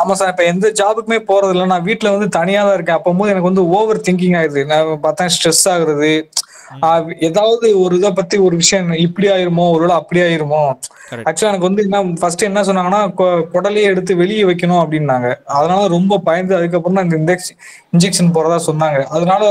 ஆமாம் சார். இப்போ எந்த ஜாபுக்குமே போகிறது இல்லை, நான் வீட்டில் வந்து தனியாக தான் இருக்கேன். அப்போது எனக்கு வந்து ஓவர் திங்கிங் ஆகுது. நான் பார்த்தா ஸ்ட்ரெஸ் ஆகுறது, ஏதாவது ஒரு இதை பத்தி ஒரு விஷயம் இப்படி ஆயிருமோ ஒருவேளை அப்படி ஆயிருமோ. ஆக்சுவலா எனக்கு வந்து என்ன ஃபர்ஸ்ட் என்ன சொன்னாங்கன்னா குடலையே எடுத்து வெளியே வைக்கணும் அப்படின்னாங்க. அதனால ரொம்ப பயந்து அதுக்கப்புறம் தான் இந்த இன்ஜெக்ஷன் போறதா சொன்னாங்க. அதனால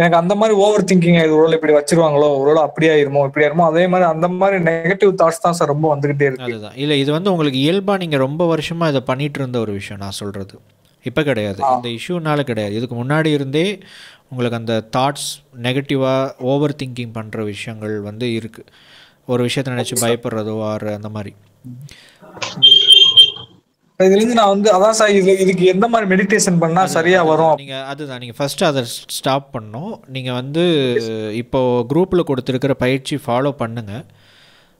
எனக்கு அந்த மாதிரி ஓவர் திங்கிங் ஆயிடுது. ஒருவேளை இப்படி வச்சிருவாங்களோ, ஒருவேளை அப்படி ஆயிருமோ இப்படி ஆயிருமோ, அதே மாதிரி அந்த மாதிரி நெகட்டிவ் தாட்ஸ் தான் சார் ரொம்ப வந்துகிட்டே இருக்கு. அதுதான் இல்லை, இது வந்து உங்களுக்கு இயல்பா நீங்க ரொம்ப வருஷமா இதை பண்ணிட்டு இருந்த ஒரு விஷயம். நான் சொல்றது இப்போ கிடையாது, இந்த இஷ்யூனால கிடையாது. இதுக்கு முன்னாடி இருந்தே உங்களுக்கு அந்த தாட்ஸ் நெகட்டிவாக ஓவர் திங்கிங் பண்ணுற விஷயங்கள் வந்து இருக்குது. ஒரு விஷயத்தை நினச்சி பயப்படுறதோ ஆறு அந்த மாதிரி. இதுலேருந்து நான் வந்து அதான் சார் இதுக்கு எந்த மாதிரி மெடிடேஷன் பண்ணால் சரியாக வரும். அதுதான் நீங்கள் ஃபஸ்ட்டு அதை ஸ்டாப் பண்ணணும். நீங்கள் வந்து இப்போது குரூப்பில் கொடுத்துருக்கிற பயிற்சி ஃபாலோ பண்ணுங்கள்.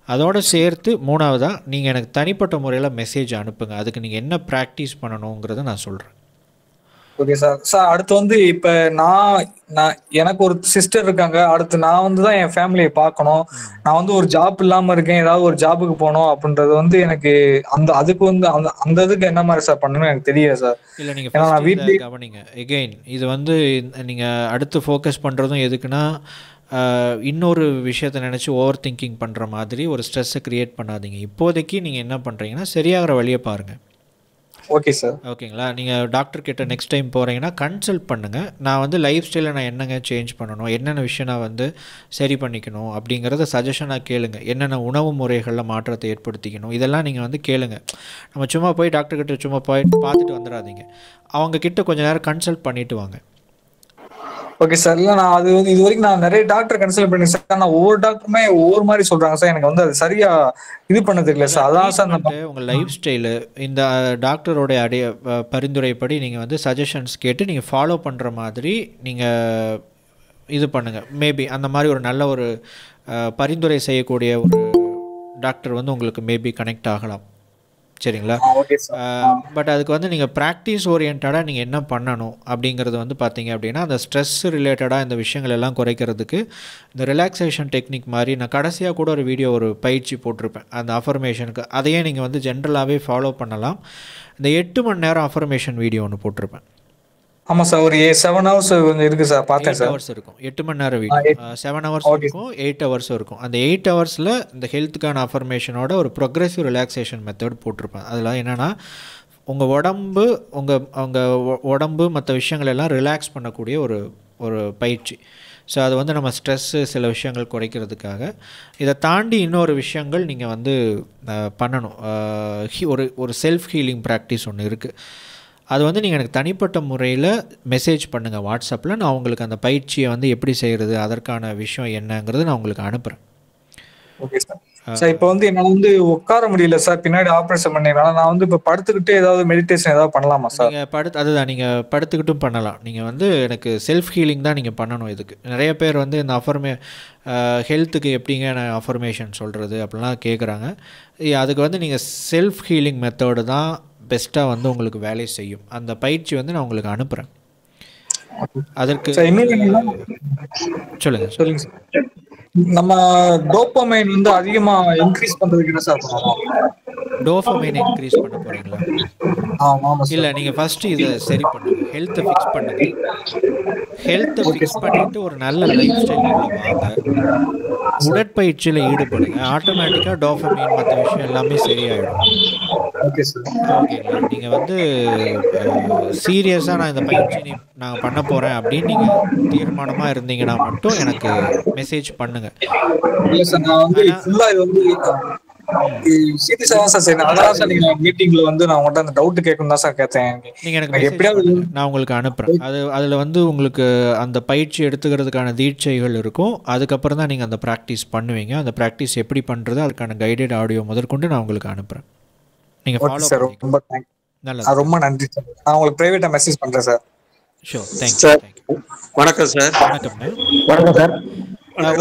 அதோடு சேர்த்து மூணாவதாக நீங்கள் எனக்கு தனிப்பட்ட முறையில் மெசேஜ் அனுப்புங்க. அதுக்கு நீங்கள் என்ன ப்ராக்டிஸ் பண்ணணுங்கிறத நான் சொல்கிறேன். Okay sir. சார் அடுத்து வந்து இப்போ நான் எனக்கு ஒரு சிஸ்டர் இருக்காங்க. அடுத்து நான் வந்து தான் என் ஃபேமிலியை பார்க்கணும். நான் வந்து ஒரு ஜாப் இல்லாமல் இருக்கேன், ஏதாவது ஒரு ஜாபுக்கு போகணும் அப்படின்றது வந்து எனக்கு அதுக்கு வந்து அந்த இதுக்கு என்ன மாதிரி சார் பண்ணணும்னு எனக்கு தெரியல சார். இல்லை நீங்கள் வீட்டில் கவனிங்க. எகெயின் இது வந்து நீங்கள் அடுத்து ஃபோக்கஸ் பண்ணுறதும் எதுக்குன்னா இன்னொரு விஷயத்தை நினச்சி ஓவர் திங்கிங் பண்ணுற மாதிரி ஒரு ஸ்ட்ரெஸ்ஸை க்ரியேட் பண்ணாதீங்க. இப்போதைக்கு நீங்கள் என்ன பண்ணுறீங்கன்னா சரியாகிற வழியை பாருங்கள். Okay sir. ஓகேங்களா? நீங்கள் டாக்டர்கிட்ட நெக்ஸ்ட் டைம் போகிறீங்கன்னா கன்சல்ட் பண்ணுங்கள். நான் வந்து லைஃப் ஸ்டைலில் நான் என்னங்க சேஞ்ச் பண்ணணும், என்னென்ன விஷயம் நான் வந்து சரி பண்ணிக்கணும் அப்படிங்கிறத சஜஷனாக கேளுங்க. என்னென்ன உணவு முறைகளில் மாற்றத்தை ஏற்படுத்திக்கணும் இதெல்லாம் நீங்கள் வந்து கேளுங்க. நம்ம சும்மா போய் டாக்டர்கிட்ட சும்மா போய் பார்த்துட்டு வந்துடாதீங்க. அவங்கக்கிட்ட கொஞ்சம் நேரம் கன்சல்ட் பண்ணிவிட்டு வாங்க. Okay sir. இல்லை நான் அது வந்து இது வரைக்கும் நான் நிறைய டாக்டர் கன்சல்ட் பண்ணி சார். நான் ஒவ்வொரு டாக்டருமே ஒவ்வொரு மாதிரி சொல்றாங்க சார். எனக்கு வந்து அது சரியா இது பண்ண தெரியல சார். அதான் சார் உங்கள் லைஃப் ஸ்டைலு இந்த டாக்டரோடைய பரிந்துரைப்படி நீங்கள் வந்து சஜஷன்ஸ் கேட்டு நீங்கள் ஃபாலோ பண்ணுற மாதிரி நீங்கள் இது பண்ணுங்கள். மேபி அந்த மாதிரி ஒரு நல்ல ஒரு பரிந்துரை செய்யக்கூடிய ஒரு டாக்டர் வந்து உங்களுக்கு மேபி கனெக்ட் ஆகலாம். சரிங்களா? பட் அதுக்கு வந்து நீங்கள் ப்ராக்டிஸ் ஓரியன்டாக நீங்கள் என்ன பண்ணணும் அப்படிங்கிறது வந்து பார்த்தீங்க அப்படின்னா அந்த ஸ்ட்ரெஸ் ரிலேட்டடாக இந்த விஷயங்கள் எல்லாம் குறைக்கிறதுக்கு இந்த ரிலாக்ஸேஷன் டெக்னிக் மாதிரி நான் கடைசியாக கூட ஒரு வீடியோ ஒரு பயிற்சி போட்டிருப்பேன் அந்த அஃபர்மேஷனுக்கு. அதையே நீங்கள் வந்து ஜென்ரலாகவே ஃபாலோ பண்ணலாம். இந்த 8 மணி நேரம் அஃபர்மேஷன் வீடியோ ஒன்று போட்டிருப்பேன். ஆமாம் சார். ஒரு 7 ஹவர்ஸ் இருக்குது சார். பார்த்தேன் சார். 8 ஹவர்ஸ் இருக்கும். 8 மணி நேரம் வீடியோ 7 ஹவர்ஸ் இருக்கும், 8 ஹவர்ஸும் இருக்கும். அந்த 8 ஹவர்ஸில் இந்த ஹெல்த்துக்கான அஃபர்மேஷனோட ஒரு ப்ரொக்ரெசிவ் ரிலாக்ஸேஷன் மெத்தட் போட்டிருப்பேன். அதில் என்னென்னா உங்கள் உடம்பு மற்ற விஷயங்கள் எல்லாம் ரிலாக்ஸ் பண்ணக்கூடிய ஒரு பயிற்சி. ஸோ அது வந்து நம்ம ஸ்ட்ரெஸ்ஸு சில விஷயங்கள் குறைக்கிறதுக்காக. இதை தாண்டி இன்னொரு விஷயங்கள் நீங்கள் வந்து பண்ணணும். ஒரு செல்ஃப் ஹீலிங் ப்ராக்டிஸ் ஒன்று இருக்குது. அது வந்து நீங்கள் எனக்கு தனிப்பட்ட முறையில் மெசேஜ் பண்ணுங்கள் வாட்ஸ்அப்பில். நான் உங்களுக்கு அந்த பயிற்சியை வந்து எப்படி செய்கிறது அதற்கான விஷயம் என்னங்கிறது நான் உங்களுக்கு அனுப்புகிறேன். Okay sir. சார் இப்போ வந்து என்னால் வந்து உட்கார முடியல சார். பின்னாடி ஆப்ரேஷன் பண்ணிடுறேன். நான் வந்து இப்போ படுத்துக்கிட்டு ஏதாவது மெடிடேஷன் ஏதாவது பண்ணலாமா சார்? நீங்கள் அதுதான் நீங்கள் படுத்துக்கிட்டும் பண்ணலாம். நீங்கள் வந்து எனக்கு செல்ஃப் ஹீலிங் தான் நீங்கள் பண்ணணும். இதுக்கு நிறைய பேர் வந்து இந்த ஹெல்த்துக்கு எப்படிங்க நான் அஃபர்மேஷன் சொல்கிறது அப்படிலாம் கேட்குறாங்க. அதுக்கு வந்து நீங்கள் செல்ஃப் ஹீலிங் மெத்தடு தான் பெஸ்ட்டாக வந்து உங்களுக்கு வேலை செய்யும். அந்த பயிற்சி வந்து நான் உங்களுக்கு அனுப்புகிறேன். அதற்கு சொல்லுங்கள் சார். நம்ம டோபமைன் வந்து அதிகமா இன்க்ரீஸ் பண்றதுக்கு என்ன சார் பண்ணணும்? டோபமைன் இன்க்ரீஸ் பண்ண போறீங்களா? இல்ல, நீங்க ஃபர்ஸ்ட் இதை சரி பண்ணுங்க. ஹெல்த்தை ஃபிக்ஸ் பண்ணுங்க. ஹெல்த்தை ஃபிக்ஸ் பண்ணிட்டு ஒரு நல்ல லைஃப் ஸ்டைல் வாங்க. உடற்பயிற்சியில் ஈடுபடுங்க. ஆட்டோமேட்டிக்காக டோபமைன் மற்ற விஷயம் எல்லாமே சரியாயிடும். ஓகேங்களா? நீங்கள் வந்து சீரியஸாக நான் இந்த பயிற்சி நான் பண்ண போகிறேன் அப்படின்னு நீங்கள் தீர்மானமாக இருந்தீங்கன்னா மட்டும் எனக்கு மெசேஜ் பண்ணுங்க. நான் உங்களுக்கு அனுப்புறேன். அதுல வந்து உங்களுக்கு அந்த பயிற்சி எடுத்துக்கிறதுக்கான தீட்சைகள் இருக்கும். அதுக்கப்புறம் தான் நீங்க அந்த பிராக்டிஸ் பண்ணுவீங்க. அந்த பிராக்டிஸ் எப்படி பண்றது அதுக்கான கைடட் ஆடியோ முதற்கொண்டு நான் உங்களுக்கு அனுப்புறேன். நீங்க ஃபாலோ பண்ணுங்க. நல்லது, ரொம்ப நன்றி சார். நான் உங்களுக்கு பிரைவேட்டா மெசேஜ் பண்றேன் சார். ஷூர். தேங்க்யூ. வணக்கம் சார். வணக்கம் சார்.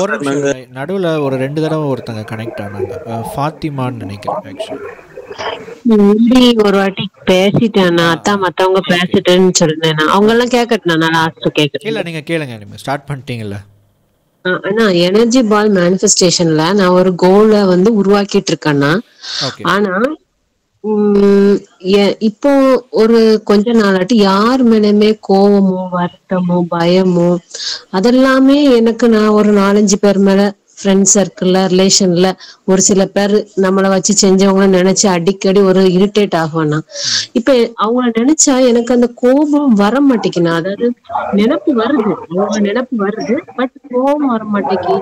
ஒரு நிமிஷம், நடுவில் ஒரு 2 தடவை ஒருத்தங்க கனெக்ட் ஆனாங்க. ஃபாத்திமான்னு நினைக்கிறேன். ஆக்சுவலி ஒரு வாட்டி பேசிட்டேன். அதான் மத்தவங்க பேசிட்டேன்னு சொல்றேன். அவங்க எல்லாம் கேட்கட்டேன். நான் லாஸ்ட் கேட்கறேன். இல்ல, நீங்க கேளுங்க. நீங்க ஸ்டார்ட் பண்ணிட்டீங்கல்ல. ஆனா எனர்ஜி பால் மேனிஃபெஸ்டேஷன்ல நான் ஒரு கோலை வந்து உருவாக்கிட்டு இருக்கேன்னா, ஆனா இப்போ ஒரு கொஞ்ச நாளாட்டி யார் மேலுமே கோவமோ வருத்தமோ பயமோ அதெல்லாமே எனக்கு நான் ஒரு 4-5 பேர் மேல ஃப்ரெண்ட் சர்க்கிள்ல ரிலேஷன்ல ஒரு சில பேர் நம்மளை வச்சு செஞ்சவங்கள நினைச்சு அடிக்கடி ஒரு இரிட்டேட் ஆகும்னா, இப்ப அவங்கள நினைச்சா எனக்கு அந்த கோபம் வர மாட்டேங்குது. அதாவது நினைப்பு வருது, அவங்க நினைப்பு வருது, பட் கோபம் வர மாட்டேங்குது.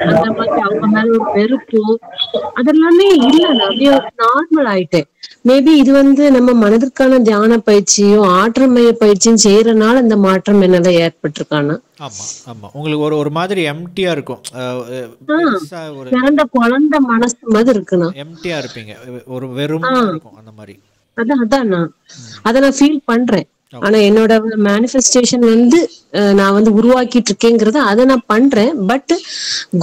அந்த மாதிரி அவங்க மேல ஒரு வெறுப்பு அதெல்லாமே இல்ல. நான் அப்படியே நார்மல் ஆயிட்டேன். மேபி இது வந்து நம்ம மனதிற்கான தியான பயிற்சியும் ஆற்றல் மைய பயிற்சியும் செய்யறதுனால இந்த மாற்றம் என்னதான் ஏற்பட்டிருக்கானா? ஆமா ஆமா, உங்களுக்கு ஒரு மாதிரி எம்டியா இருக்கும். பிறந்த குழந்தை மனசு மாதிரி இருக்குண்ணா. எம்டியா இருப்பீங்க, ஒரு வெறும் இருக்கும் அந்த மாதிரி. அதான் நான் ஃபீல் பண்றேன். ஆனா என்னோட மேனிஃபெஸ்டேஷன் வந்து நான் வந்து உருவாக்கிட்டு இருக்கேங்கிறத அதை நான் பண்றேன். பட்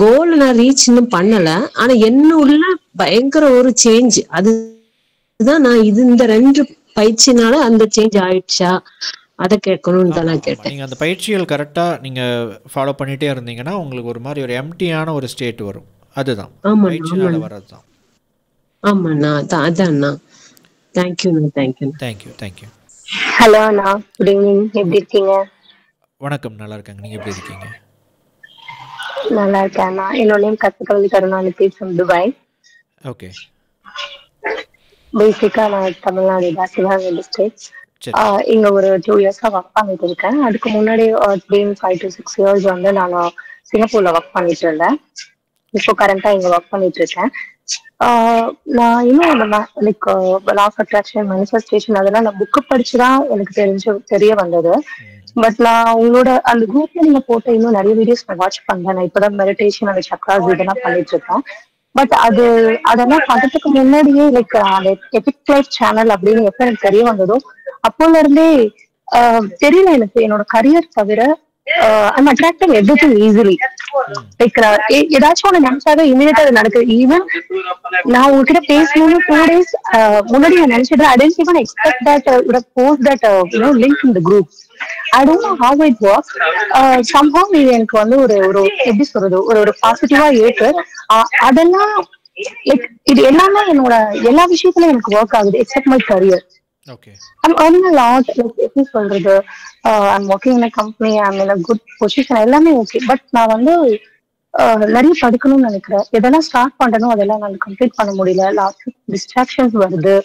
கோல் நான் ரீச் இன்னும் பண்ணல. ஆனா என்ன உள்ள பயங்கர ஒரு சேஞ்ச். அதுதான் நான் இந்த 2 பயிற்சினால அந்த சேஞ்ச் ஆயிடுச்சா அதை கேட்கணும்னு தான் நான் கேட்டேன். நீங்க அந்த பயிற்சிகள் கரெக்டா நீங்க ஃபாலோ பண்ணிட்டே இருந்தீங்கன்னா உங்களுக்கு ஒரு மாதிரி ஒரு எம்டியான ஒரு ஸ்டேட் வரும். அதுதான் பயிற்சினால வரதுதான். ஆமாண்ணா, அதான்ண்ணா. தேங்க்யூ. ஹலோ அண்ணா, குட் ஈவினிங். எப்படி இருக்கீங்க? வணக்கம், நல்லா இருக்காங்க. நீங்க எப்படி இருக்கீங்க? நல்லா இருக்கேன். நான் என்னோட நேம் கத்துக்கல்வி கருணாநிதி ஃப்ரம் துபாய். ஓகே. பேசிக்கா நான் தமிழ்நாடு தான், சிவகங்கை டிஸ்ட்ரிக்ட். இங்க ஒரு 2 இயர்ஸா ஒர்க் பண்ணிட்டு இருக்கேன். அதுக்கு முன்னாடி 5 to 6 years வந்து நான் சிங்கப்பூர்ல ஒர்க் பண்ணிட்டு இருந்தேன். இப்போ கரண்டா இங்க ஒர்க் பண்ணிட்டு இருக்கேன். நான் இன்னும் like law of attraction, manifestation அதெல்லாம் நான் புக்கு படிச்சுதான் எனக்கு தெரிய வந்தது. பட் நான் உங்களோட அந்த குரூப்ல நீங்க போட்ட இன்னும் நிறைய வீடியோஸ் நான் வாட்ச் பண்ணேன். நான் இப்பதான் மெடிடேஷன் அந்த சக்ராஸ் இதெல்லாம் பண்ணிட்டு இருக்கேன். பட் அதெல்லாம் பண்றதுக்கு முன்னாடியே லைக் அந்த எபிக் லைஃப் சேனல் அப்படின்னு எப்ப எனக்கு தெரிய வந்ததோ அப்போல இருந்தே தெரியல எனக்கு என்னோட கரியர் தவிர I'm attracting everything easily. Like ஏதாச்சும் ஒண்ணு நினைச்சாவே இமீடியட்டா அது நடக்குது. ஈவன் நான் உங்ககிட்ட பேசணும்னு 2 days முன்னாடி நான் நினைச்சிட்டு I didn't even expect that would have post that link in the group. I don't know how it works. Somehow இது எனக்கு வந்து ஒரு எப்படி சொல்றது ஒரு பாசிட்டிவா இருக்கு. அதெல்லாம் லைக் இது எல்லாமே என்னோட எல்லா விஷயத்துலயும் எனக்கு ஒர்க் ஆகுது accept my career. Okay. I'm earning a lot. Like எப்படி சொல்றது, I'm working in a company, I'm in a good position, எல்லாமே ஓகே. பட் நான் வந்து நிறைய படிக்கணும்னு நினைக்கிறேன். எதெல்லாம் ஸ்டார்ட் பண்றனோ அதெல்லாம் நான் கம்ப்ளீட் பண்ண முடியல. லாஸ்ட் டிஸ்ட்ராக்ஷன்ஸ் வருது.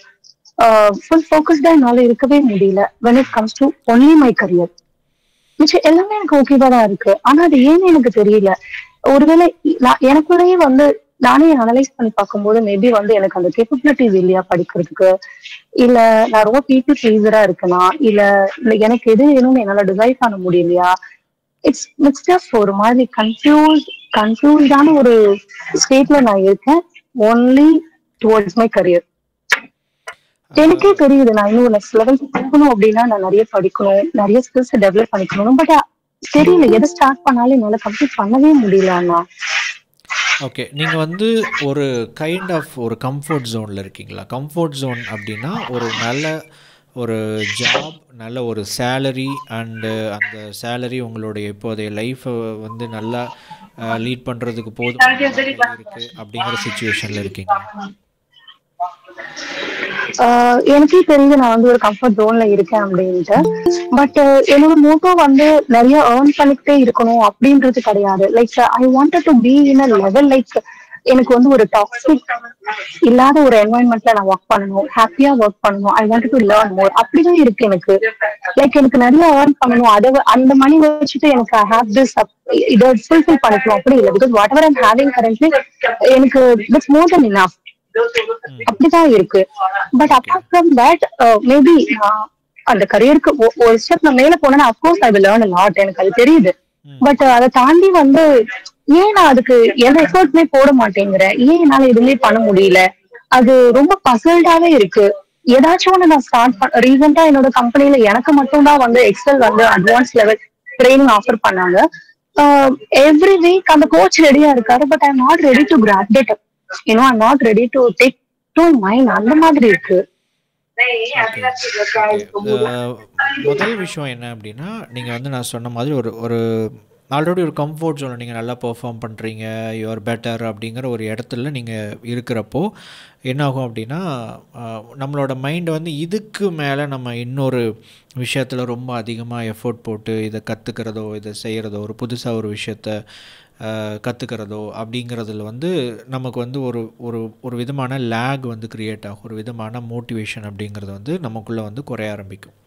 ஃபுல் ஃபோக்கஸ்டா என்னால இருக்கவே முடியல when it comes to only my career. மிச்சம் எல்லாமே எனக்கு ஓகேவா தான் இருக்கு. ஆனா அது ஏன்னு எனக்கு தெரியல. ஒருவேளை எனக்குள்ளேயே வந்து நானே அனலைஸ் பண்ணி பார்க்கும்போது மேபி வந்து எனக்கு அந்த கேப்பபிலிட்டிஸ் இல்லையா படிக்கிறதுக்கு, இல்ல நான் ரொம்ப பீப்புள் ப்ளீசரா இருக்கனா, இல்ல எனக்கு எது வேணும்னு என்னால டிசைட் பண்ண முடியலையா. இட்ஸ் ஜஸ்ட் ஒரு மாதிரி கன்ஃபியூஸ்டான ஒரு ஸ்டேட்ல நான் இருக்கேன். Only towards my career. எனக்கே தெரியுது நான் இன்னும் நெக்ஸ்ட் லெவலுக்கு போகணும் அப்படின்னா நான் நிறைய படிக்கணும், நிறைய ஸ்கில்ஸ் டெவலப் பண்ணிக்கணும். பட் தெரியல எதை ஸ்டார்ட் பண்ணாலும் என்னால கம்ப்ளீட் பண்ணவே முடியலன்னா. ஓகே, நீங்கள் வந்து ஒரு கைண்ட் ஆஃப் ஒரு கம்ஃபர்ட் ஜோனில் இருக்கீங்களா? கம்ஃபர்ட் ஜோன் அப்படின்னா ஒரு நல்ல ஒரு ஜாப், நல்ல ஒரு சேலரி, அண்டு அந்த சேலரி உங்களுடைய இப்போதைய லைஃப்பை வந்து நல்லா லீட் பண்ணுறதுக்கு போதும் இருக்குது அப்படிங்கிற சுச்சுவேஷனில் இருக்கீங்க. எனக்கே தெரியுது நான் வந்து ஒரு கம்ஃபர்ட் ஜோன்ல இருக்கேன் அப்படின்ட்டு. பட் என்னோட மோட்டோ வந்து நிறைய ஏர்ன் பண்ணிக்கிட்டே இருக்கணும் அப்படின்றது கிடையாது. Like I wanted to be in a level like எனக்கு வந்து ஒரு டாக்ஸிக் இல்லாத ஒரு என்வாயன்மெண்ட்ல நான் ஒர்க் பண்ணணும், ஹாப்பியா ஒர்க் பண்ணணும். I want to learn more அப்படிதான் இருக்கு எனக்கு. லைக் எனக்கு நிறைய ஏர்ன் பண்ணணும், அந்த மணி வச்சுட்டு எனக்கு ஐ ஹேவ் திஸ் இதை ஃபுல்ஃபில் பண்ணிக்கணும் அப்படி இல்லை. Because what ever I'm having currently எனக்கு இட்ஸ் மோர் தென் இனஃப் அப்படிதான் இருக்கு. But apart from that maybe அந்த கரியருக்கு ஒரு ஸ்டெப் நான் மேல போனேன்னா of course I will learn a lot, எனக்கு அது தெரியுது. பட் அதை தாண்டி வந்து ஏன் நான் அதுக்கு எந்த எஃபர்ட்மே போட மாட்டேங்கிறேன், ஏன் என்னால எதுவுமே பண்ண முடியல, அது ரொம்ப பசல்டாவே இருக்கு. ஏதாச்சும் ஒண்ணு நான் ஸ்டார்ட் ரீசெண்டா என்னோட கம்பெனில எனக்கு மட்டும் தான் வந்து எக்ஸல் வந்து அட்வான்ஸ் லெவல் ட்ரைனிங் ஆஃபர் பண்ணாங்க. எவ்ரி வீக் அந்த கோச் ரெடியா இருக்காரு. But I am not ready to grab that. I'm not ready to take to mine. அந்த மாதிரி இருக்கு. முதல் விஷயம் என்ன அப்படின்னா, நீங்கள் வந்து நான் சொன்ன மாதிரி ஒரு ஆல்ரெடி ஒரு கம்ஃபர்ட் ஜோனில் நீங்கள் நல்லா பெர்ஃபார்ம் பண்ணுறீங்க, யூஆர் பெட்டர் அப்படிங்கிற ஒரு இடத்துல நீங்கள் இருக்கிறப்போ என்னாகும் அப்படின்னா, நம்மளோட மைண்டை வந்து இதுக்கு மேலே நம்ம இன்னொரு விஷயத்தில் ரொம்ப அதிகமாக எஃபோர்ட் போட்டு இதை கற்றுக்கிறதோ, இதை செய்கிறதோ, ஒரு புதுசாக ஒரு விஷயத்த கற்றுக்கிறதோ அப்படிங்கிறதுல வந்து நமக்கு வந்து ஒரு விதமான லேக் வந்து க்ரியேட் ஆகும். ஒரு விதமான மோட்டிவேஷன் அப்படிங்கிறது வந்து நமக்குள்ளே வந்து குறைய ஆரம்பிக்கும்.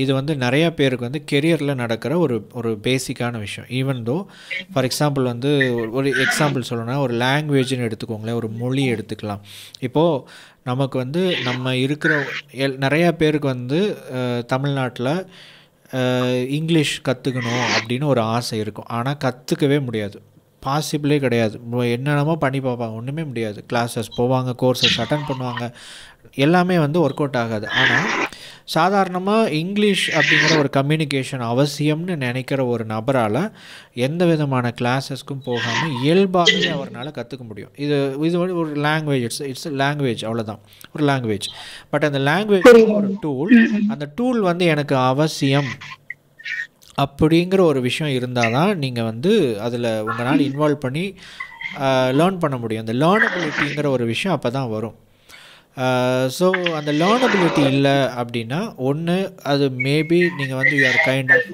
இது வந்து நிறையா பேருக்கு வந்து கெரியரில் நடக்கிற ஒரு பேசிக்கான விஷயம். ஈவன் தோ ஃபார் எக்ஸாம்பிள் வந்து ஒரு எக்ஸாம்பிள் சொல்லணும்னா, ஒரு லாங்குவேஜ்னு எடுத்துக்கோங்களேன், ஒரு மொழி எடுத்துக்கலாம். இப்போது நமக்கு வந்து நம்ம இருக்கிற நிறையா பேருக்கு வந்து தமிழ்நாட்டில் இங்கிலீஷ் கற்றுக்கணும் அப்படின்னு ஒரு ஆசை இருக்கும். ஆனால் கற்றுக்கவே முடியாது, பாசிபிளே கிடையாது. என்னென்னமோ பண்ணி பார்ப்பாங்க, ஒன்றுமே முடியாது. கிளாஸஸ் போவாங்க, கோர்ஸஸ் அட்டன் பண்ணுவாங்க, எல்லாமே வந்து ஒர்க் அவுட் ஆகாது. ஆனால் சாதாரணமாக இங்கிலீஷ் அப்படிங்கிற ஒரு கம்யூனிகேஷன் அவசியம்னு நினைக்கிற ஒரு நபரால் எந்த விதமான கிளாஸஸ்க்கும் போகாமல் இயல்பாகவே அவரால் கற்றுக்க முடியும். இது வந்து ஒரு லாங்குவேஜ், இட்ஸ் லாங்குவேஜ், அவ்வளோதான், ஒரு லாங்குவேஜ். பட் அந்த லாங்குவேஜ் ஒரு டூல், அந்த டூல் வந்து எனக்கு அவசியம் அப்படிங்கிற ஒரு விஷயம் இருந்தால் தான் நீங்கள் வந்து அதில் உங்களால் இன்வால்வ் பண்ணி லேர்ன் பண்ண முடியும். அந்த லேர்னபிலிட்டிங்கிற ஒரு விஷயம் அப்போ தான் வரும். ஸோ அந்த லேர்னபிலிட்டி இல்லை அப்படின்னா ஒன்று அது மேபி நீங்கள் வந்து யூஆர் கைண்ட் ஆஃப்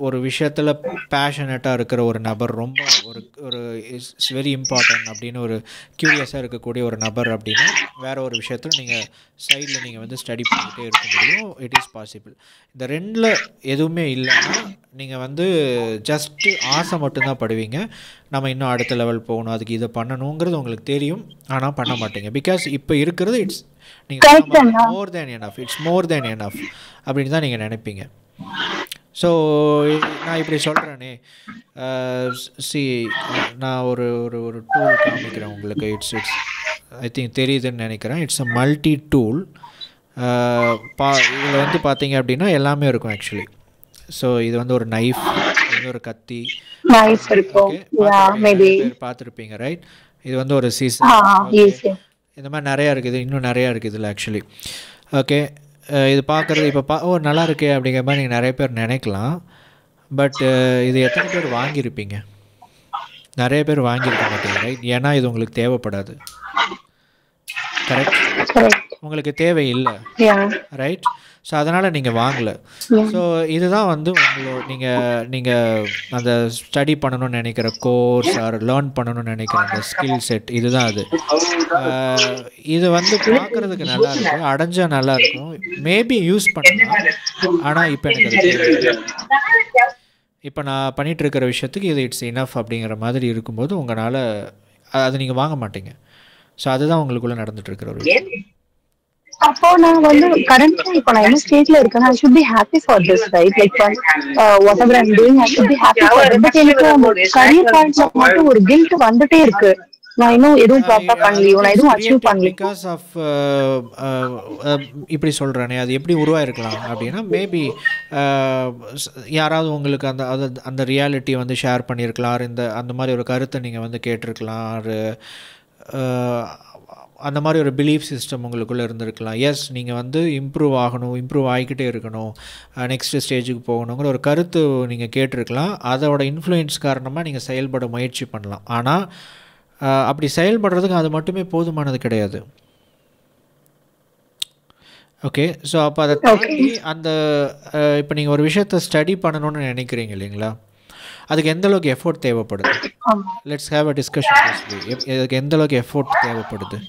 ஒரு விஷயத்தில் பேஷனட்டாக இருக்கிற ஒரு நபர், ரொம்ப ஒரு இட்ஸ் வெரி இம்பார்ட்டன்ட் அப்படின்னு ஒரு க்யூரியஸாக இருக்கக்கூடிய ஒரு நபர் அப்படின்னா வேறு ஒரு விஷயத்தில் நீங்கள் சைடில் நீங்கள் வந்து ஸ்டடி பண்ணிக்கிட்டே இருக்க முடியும். It is possible. இந்த ரெண்டில் எதுவுமே இல்லைன்னா நீங்கள் வந்து ஜஸ்ட்டு ஆசை மட்டும்தான் படுவீங்க, நம்ம இன்னும் அடுத்த லெவல் போகணும், அதுக்கு இதை பண்ணணுங்கிறது உங்களுக்கு தெரியும், ஆனால் பண்ண மாட்டீங்க. பிகாஸ் இப்போ இருக்கிறது இட்ஸ் நீங்கள் more than enough, it's more than enough அப்படின்னு தான் நீங்கள் நினைப்பீங்க. ஸோ நான் இப்படி சொல்கிறேனே, நான் ஒரு ஒரு டூல் காமிக்கிறேன் உங்களுக்கு. இட்ஸ் ஐ திங்க் தெரியுதுன்னு நினைக்கிறேன். It's a multi tool. இதில் வந்து பார்த்தீங்க அப்படின்னா எல்லாமே இருக்கும் ஆக்சுவலி. ஸோ இது வந்து ஒரு நைஃப், இது ஒரு கத்தி, பார்த்துருப்பீங்க ரைட்? இது வந்து ஒரு சீசன், இந்த மாதிரி நிறையா இருக்குது, இன்னும் நிறையா இருக்குது இதில் ஆக்சுவலி. ஓகே, இது பார்க்குறது இப்போ நல்லா இருக்கே அப்படிங்கிற மாதிரி நீங்கள் நிறைய பேர் நினைக்கலாம். பட் இது எத்தனை பேர் வாங்கியிருப்பீங்க? நிறைய பேர் வாங்கியிருக்க மாட்டீங்க ரைட்? ஏன்னா இது உங்களுக்கு தேவைப்படாது. கரெக்ட்? உங்களுக்கு தேவையில்லை ரைட்? ஸோ அதனால் நீங்கள் வாங்கலை. ஸோ இதுதான் வந்து நீங்கள் அந்த ஸ்டடி பண்ணணும்னு நினைக்கிற கோர்ஸ் ஆர் லேர்ன் பண்ணணும்னு நினைக்கிற அந்த ஸ்கில் செட், இதுதான் அது. இது வந்து பார்க்குறதுக்கு நல்லா இருக்கும், அடைஞ்சால் நல்லா இருக்கும், மேபி யூஸ் பண்ணலாம். ஆனால் இப்போ எனக்கு அது தேவையில்லை. இப்போ நான் பண்ணிகிட்டு இருக்கிற விஷயத்துக்கு இது இட்ஸ் இனஃப் அப்படிங்கிற மாதிரி இருக்கும்போது உங்களால் அது நீங்கள் வாங்க மாட்டீங்க. ஸோ அதுதான் உங்களுக்குள்ளே நடந்துட்டு இருக்கிற ஒரு விஷயம். அப்போ நான் வந்து கரண்ட்லா இப்போ நான் என்ன ஸ்டேஜ்ல இருக்கேன், I should be happy for this, right? Like whatever I'm doing, I should be happy for it. But எனக்கு கரியர் பாயிண்ட்ல மட்டும் ஒரு கில்ட் வந்துட்டே இருக்கு. நான் இன்னும் எதுவும் ப்ராப்பரா பண்ணலையோ, நான் எதுவும் அச்சீவ் பண்ணலையோ. பிகாஸ் ஆஃப் இப்படி சொல்கிறேனே, அது எப்படி உருவாயிருக்கலாம் அப்படின்னா மேபி யாராவது உங்களுக்கு அந்த ரியாலிட்டி வந்து ஷேர் பண்ணியிருக்கலாம், அந்த மாதிரி ஒரு கருத்தை நீங்கள் வந்து கேட்டிருக்கலாம், அந்த மாதிரி ஒரு பிலீஃப் சிஸ்டம் உங்களுக்குள்ளே இருந்திருக்கலாம். எஸ், நீங்கள் வந்து இம்ப்ரூவ் ஆகணும், இம்ப்ரூவ் ஆகிக்கிட்டே இருக்கணும், நெக்ஸ்ட் ஸ்டேஜுக்கு போகணுங்கிற ஒரு கருத்து நீங்கள் கேட்டிருக்கலாம். அதோட இன்ஃப்ளூயன்ஸ் காரணமாக நீங்கள் செயல்பட முயற்சி பண்ணலாம். ஆனால் அப்படி செயல்படுறதுக்கு அது மட்டுமே போதுமானது கிடையாது. ஓகே, ஸோ அப்போ அதை தாண்டி இப்போ நீங்கள் ஒரு விஷயத்தை ஸ்டடி பண்ணணும்னு நினைக்கிறீங்க இல்லைங்களா, அதுக்கு எந்த அளவுக்கு எஃபோர்ட் தேவைப்படுது? Let's have a discussion. அதுக்கு எந்த அளவுக்கு எஃபோர்ட் தேவைப்படுது?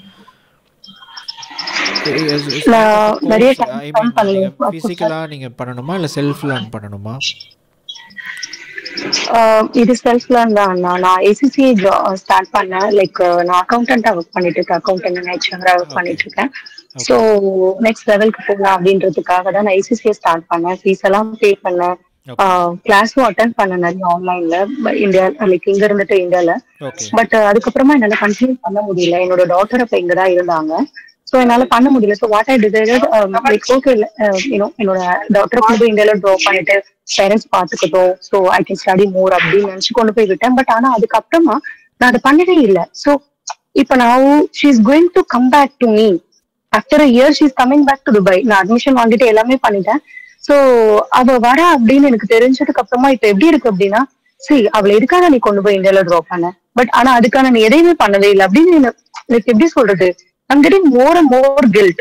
ஃபிசிக்கலா நீங்க பண்ணணுமா இல்ல செல்ஃப் லேர்ன் பண்ணணுமா? இது செல்ஃப் லேர்ன் தான். நான் ACCA ஸ்டார்ட் பண்ணேன். லைக் நான் அக்கௌண்டன்ட்டா ஒர்க் பண்ணிட்டு இருக்கேன், அக்கௌண்டன்ட் அண்ட் ஹெச்ஆரா ஒர்க் பண்ணிட்டு இருக்கேன். ஸோ நெக்ஸ்ட் லெவலுக்கு போகலாம் அப்படின்றதுக்காக தான் நான் ACCA ஸ்டார்ட் பண்ணேன். ஃபீஸ் எல்லாம் பே பண்ணேன், கிளாஸும் அட்டென்ட் பண்ண நிறைய ஆன்லைன்ல இந்தியா, லைக் இங்க இருந்துட்டு இந்தியால. பட் அதுக்கப்புறமா என்னால கண்டினியூ பண்ண முடியல. என்னோட டாட்டர் அப்ப இங்கதான் இருந்தாங்க. சோ என்னால பண்ண முடியல. So what I decided, like okay, என்னோட டாட்டரை கொண்டு போய் இந்தியால ட்ராப் பண்ணிட்டு பேரண்ட்ஸ் பாத்துக்கிட்டோம், so I can study more அப்படின்னு நினைச்சு கொண்டு போய் விட்டேன். பட் ஆனா அதுக்கப்புறமா நான் அதை பண்ணவே இல்லை. சோ இப்ப நான் she is going to come back to me after a year. She is coming back to Dubai. நான் அட்மிஷன் வாங்கிட்டு எல்லாமே பண்ணிட்டேன். சோ அவ வர அப்படின்னு எனக்கு தெரிஞ்சதுக்கு அப்புறமா இப்ப எப்படி இருக்கு அப்படின்னா, சரி அவளை எதுக்காக நீ கொண்டு போய் இந்தியால ட்ராப் பண்ண, பட் ஆனா அதுக்கான நீ எதையுமே பண்ணவே இல்லை அப்படின்னு எனக்கு எப்படி சொல்றது, I'm getting more and more guilt.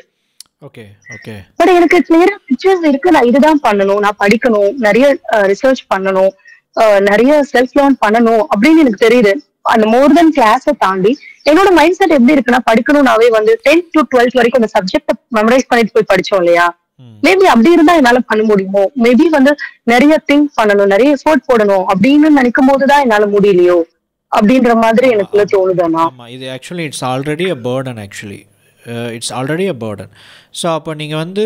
Okay, okay. But எனக்கு கிளியரா பிக்சர்ஸ் இருக்கு, நான் இதுதான் பண்ணணும், நான் படிக்கணும், நிறைய ரிசர்ச் பண்ணணும், நிறைய செல்ஃப் லேர்ன் பண்ணணும் அப்படின்னு எனக்கு தெரியுது. அந்த மோர் தென் கிளாஸை தாண்டி என்னோட மைண்ட் செட் எப்படி இருக்குன்னா, படிக்கணும்னாவே வந்து 10th to 12th வரைக்கும் அந்த சப்ஜெக்ட மெமரைஸ் பண்ணிட்டு போய் படிச்சோம் இல்லையா, மேபி அப்படி இருந்தா என்னால பண்ண முடியுமோ, மேபி வந்து நிறைய திங்க் பண்ணணும், நிறைய எஃபோர்ட் போடணும் அப்படின்னு நினைக்கும் போதுதான் என்னால முடியலையோ அப்படின்ற மாதிரி எனக்குள்ள தோணுதானா. இது actually it's already a burden. Actually it's already a burden. So அப்போ நீங்கள் வந்து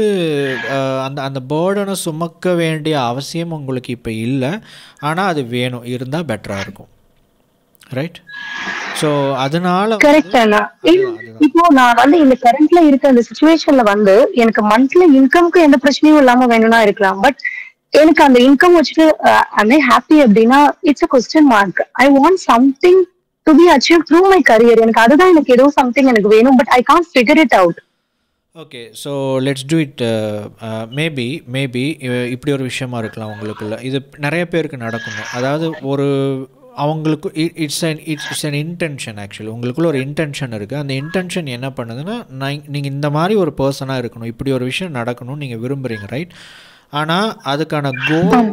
அந்த பேர்டனை சுமக்க வேண்டிய அவசியம் உங்களுக்கு இப்போ இல்லை, ஆனால் அது வேணும், இருந்தால் பெட்டராக இருக்கும். ரைட்? ஸோ அதனால கரெக்ட். இப்போ நான் வந்து இந்த கரண்ட்ல இருக்க அந்த சிச்சுவேஷன்ல வந்து எனக்கு மந்த்லி இன்கம்க்கு எந்த பிரச்சனையும் இல்லாம வேணும்னா இருக்கலாம். பட் எனக்கு அந்த இன்கம் வச்சுட்டு ஐ ஹாப்பி அப்படின்னா it's a question mark. I want something to be achieve through my career. எனக்கு அதுதான், எனக்கு ஏதோ சம்திங் எனக்கு வேணும், but I can't figure it out. Okay, so let's do it. Maybe இப்படி ஒரு விஷயமா இருக்கலாம் உங்களுக்குள்ள. இது நிறைய பேருக்கு நடக்குங்க. அதாவது அவங்களுக்கு இட்ஸ் அன் இன்டென்ஷன். ஆக்சுவலி உங்களுக்குள்ள ஒரு இன்டென்ஷன் இருக்குது. அந்த இன்டென்ஷன் என்ன பண்ணுதுன்னா, நீங்கள் இந்த மாதிரி ஒரு பர்சனாக இருக்கணும், இப்படி ஒரு விஷயம் நடக்கணும்னு நீங்கள் விரும்புகிறீங்க, ரைட்? ஆனால் அதுக்கான கோல்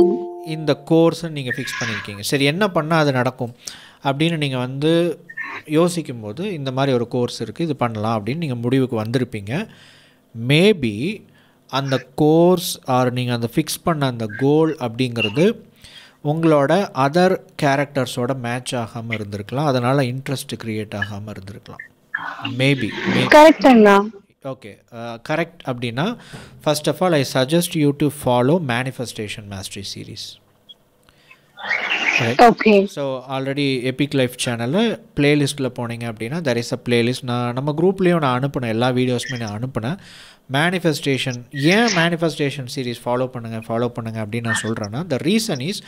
இந்த கோர்ஸ்ன்னு நீங்கள் ஃபிக்ஸ் பண்ணியிருக்கீங்க. சரி, என்ன பண்ணால் அது நடக்கும் அப்படின்னு நீங்கள் வந்து யோசிக்கும்போது இந்த மாதிரி ஒரு கோர்ஸ் இருக்குது, இது பண்ணலாம் அப்படின்னு நீங்கள் முடிவுக்கு வந்திருப்பீங்க. மேபி அந்த கோர்ஸ் ஆர் நீங்கள் அந்த ஃபிக்ஸ் பண்ண அந்த கோல் அப்படிங்கிறது உங்களோட அதர் கேரக்டர்ஸோட மேட்ச் ஆகாமல் இருந்திருக்கலாம், அதனால் இன்ட்ரெஸ்ட் க்ரியேட் ஆகாமல் இருந்திருக்கலாம். Maybe okay, correct. அப்படின்னா first of all I suggest you to follow manifestation mastery series. Okay. So already epic life சேனலில் பிளேலிஸ்ட்டில் போனீங்க அப்படின்னா தெர் இஸ் அ பிளேலிஸ்ட். நம்ம குரூப்லேயும் நான் அனுப்பினேன், எல்லா வீடியோஸுமே நான் அனுப்பினேன். மேனிஃபெஸ்டேஷன், ஏன் மேனிஃபெஸ்டேஷன் சீரீஸ் ஃபாலோ பண்ணுங்கள் அப்படின்னு நான் சொல்கிறேன்னா, த ரீசன் இஸ்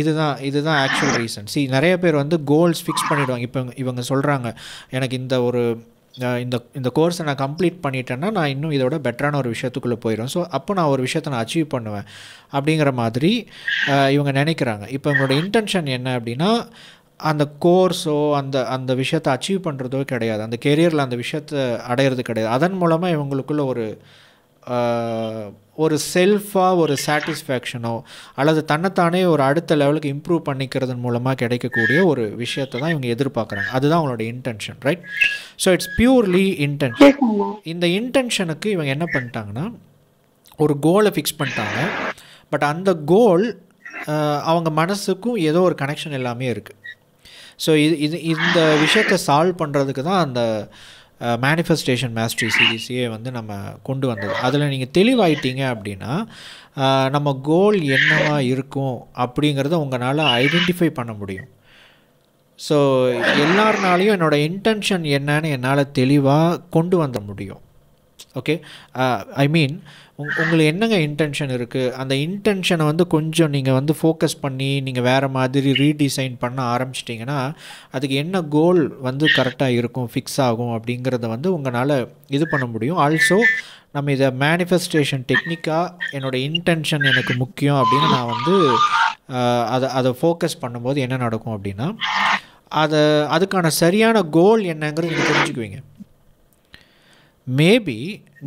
இதுதான் ஆக்சுவல் ரீசன். நிறைய பேர் வந்து கோல்ஸ் ஃபிக்ஸ் பண்ணிவிடுவாங்க. இப்போ இவங்க சொல்கிறாங்க, எனக்கு இந்த கோர்ஸை நான் கம்ப்ளீட் பண்ணிட்டேன்னா நான் இன்னும் இதோட பெட்டரான ஒரு விஷயத்துக்குள்ளே போயிடும், ஸோ அப்போ நான் ஒரு விஷயத்தை நான் அச்சீவ் பண்ணுவேன் அப்படிங்கிற மாதிரி இவங்க நினைக்கிறாங்க. இப்போ இவங்களோட இன்டென்ஷன் என்ன அப்படின்னா, அந்த கோர்ஸோ அந்த விஷயத்தை அச்சீவ் பண்ணுறதோ கிடையாது, அந்த கெரியரில் அந்த விஷயத்தை அடையிறது கிடையாது. அதன் மூலமாக இவங்களுக்குள்ள ஒரு செல்ஃபாக ஒரு சாட்டிஸ்ஃபேக்ஷனோ அல்லது தன்னைத்தானே ஒரு அடுத்த லெவலுக்கு இம்ப்ரூவ் பண்ணிக்கிறதன் மூலமாக கிடைக்கக்கூடிய ஒரு விஷயத்தை தான் இவங்க எதிர்பார்க்குறாங்க. அதுதான் அவங்களோட intention, right? So it's purely intention. இந்த இன்டென்ஷனுக்கு இவங்க என்ன பண்ணிட்டாங்கன்னா, ஒரு கோலை ஃபிக்ஸ் பண்ணிட்டாங்க. பட் அந்த கோல் அவங்க மனசுக்கும் ஏதோ ஒரு கனெக்ஷன் எல்லாமே இருக்குது. ஸோ இந்த விஷயத்தை சால்வ் பண்ணுறதுக்கு தான் அந்த மேனிஃபெஸ்டேஷன் மாஸ்டரி சீரீஸையே வந்து நம்ம கொண்டு வந்தது. அதில் நீங்கள் தெளிவாயிட்டீங்க அப்படின்னா நம்ம கோல் என்னவா இருக்கும் அப்படிங்கிறத உங்களால் ஐடென்டிஃபை பண்ண முடியும். ஸோ எல்லாருனாலையும் என்னோடய இன்டென்ஷன் என்னன்னு என்னால் தெளிவாக கொண்டு வந்த முடியும். ஓகே, ஐ மீன் உங்களுக்கு என்னங்க இன்டென்ஷன் இருக்குது, அந்த இன்டென்ஷனை வந்து கொஞ்சம் நீங்கள் வந்து ஃபோக்கஸ் பண்ணி நீங்கள் வேறு மாதிரி ரீடிசைன் பண்ண ஆரம்பிச்சிட்டிங்கன்னா அதுக்கு என்ன கோல் வந்து கரெக்டாக இருக்கும், ஃபிக்ஸ் ஆகும் அப்படிங்கிறத வந்து உங்களால் இது பண்ண முடியும். ஆல்சோ நம்ம இதை மேனிஃபெஸ்டேஷன் டெக்னிக்காக என்னோடய இன்டென்ஷன் எனக்கு முக்கியம் அப்படின்னு நான் வந்து அதை ஃபோக்கஸ் பண்ணும்போது என்ன நடக்கும் அப்படின்னா அதுக்கான சரியான கோல் என்னங்கிறது நீங்கள் தெரிஞ்சுக்குவீங்க. மேபி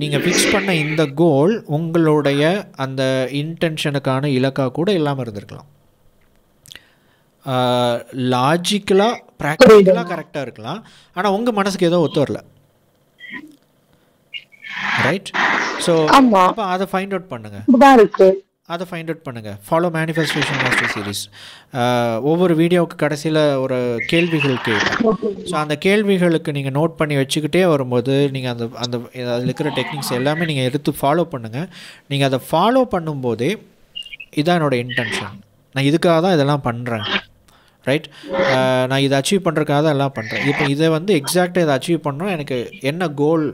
நீங்கள் ஃபிக்ஸ் பண்ண இந்த கோல் உங்களுடைய அந்த இன்டென்ஷனுக்கான இலக்காக கூட இல்லாமல் இருந்திருக்கலாம். லாஜிக்கலாக ப்ராக்டிக்கலாக கரெக்டாக இருக்கலாம், ஆனால் உங்கள் மனசுக்கு ஏதோ ஒத்து வரல, ரைட்? ஸோ அப்போ அதை ஃபைண்ட் அவுட் பண்ணுங்கள். Follow manifestation mastery series. ஒவ்வொரு வீடியோவுக்கு கடைசியில் ஒரு கேள்விகள் கேட்கும். ஸோ அந்த கேள்விகளுக்கு நீங்கள் நோட் பண்ணி வச்சுக்கிட்டே வரும்போது நீங்கள் அதில் இருக்கிற டெக்னிக்ஸ் எல்லாமே நீங்கள் எடுத்து ஃபாலோ பண்ணுங்கள். நீங்கள் அதை ஃபாலோ பண்ணும்போதே இதான் என்னோடய இன்டென்ஷன், நான் இதுக்காக தான் இதெல்லாம் பண்ணுறேன், ரைட்? நான் இதை அச்சீவ் பண்ணுறதுக்காக தான் எல்லாம் பண்ணுறேன். இப்போ இதை வந்து எக்ஸாக்டாக இதை அச்சீவ் பண்ணணும், எனக்கு என்ன கோல்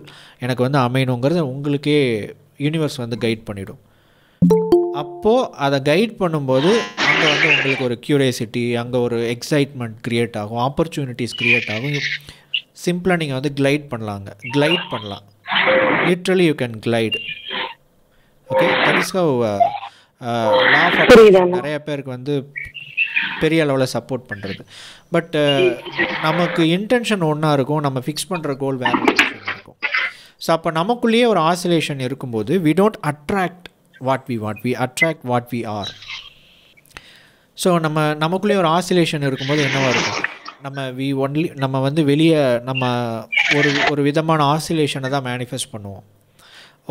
எனக்கு வந்து அமையணுங்கிறது உங்களுக்கே யூனிவர்ஸ் வந்து கைட் பண்ணிவிடும். அப்போது அதை கைட் பண்ணும்போது அங்கே வந்து உங்களுக்கு ஒரு க்யூரியாசிட்டி, அங்கே ஒரு எக்ஸைட்மெண்ட் க்ரியேட் ஆகும், ஆப்பர்ச்சுனிட்டிஸ் க்ரியேட் ஆகும். சிம்பிளாக நீங்கள் வந்து கிளைட் பண்ணலாம். Literally you can glide. Okay, that is how law of attraction நிறைய பேருக்கு வந்து பெரிய அளவில் சப்போர்ட் பண்ணுறது. பட் நமக்கு இன்டென்ஷன் ஒன்றா இருக்கும், நம்ம ஃபிக்ஸ் பண்ணுற கோல் வேறு ஒரு விஷயம் இருக்கும். ஸோ அப்போ நமக்குள்ளேயே ஒரு ஆசிலேஷன் இருக்கும்போது we don't attract what we want, we attract what we are. So நமக்குள்ளேயே ஒரு ஆசிலேஷன் இருக்கும்போது என்னவாக இருக்கும், நம்ம வந்து வெளியே நம்ம ஒரு விதமான ஆசிலேஷனை தான் மேனிஃபெஸ்ட் பண்ணுவோம்,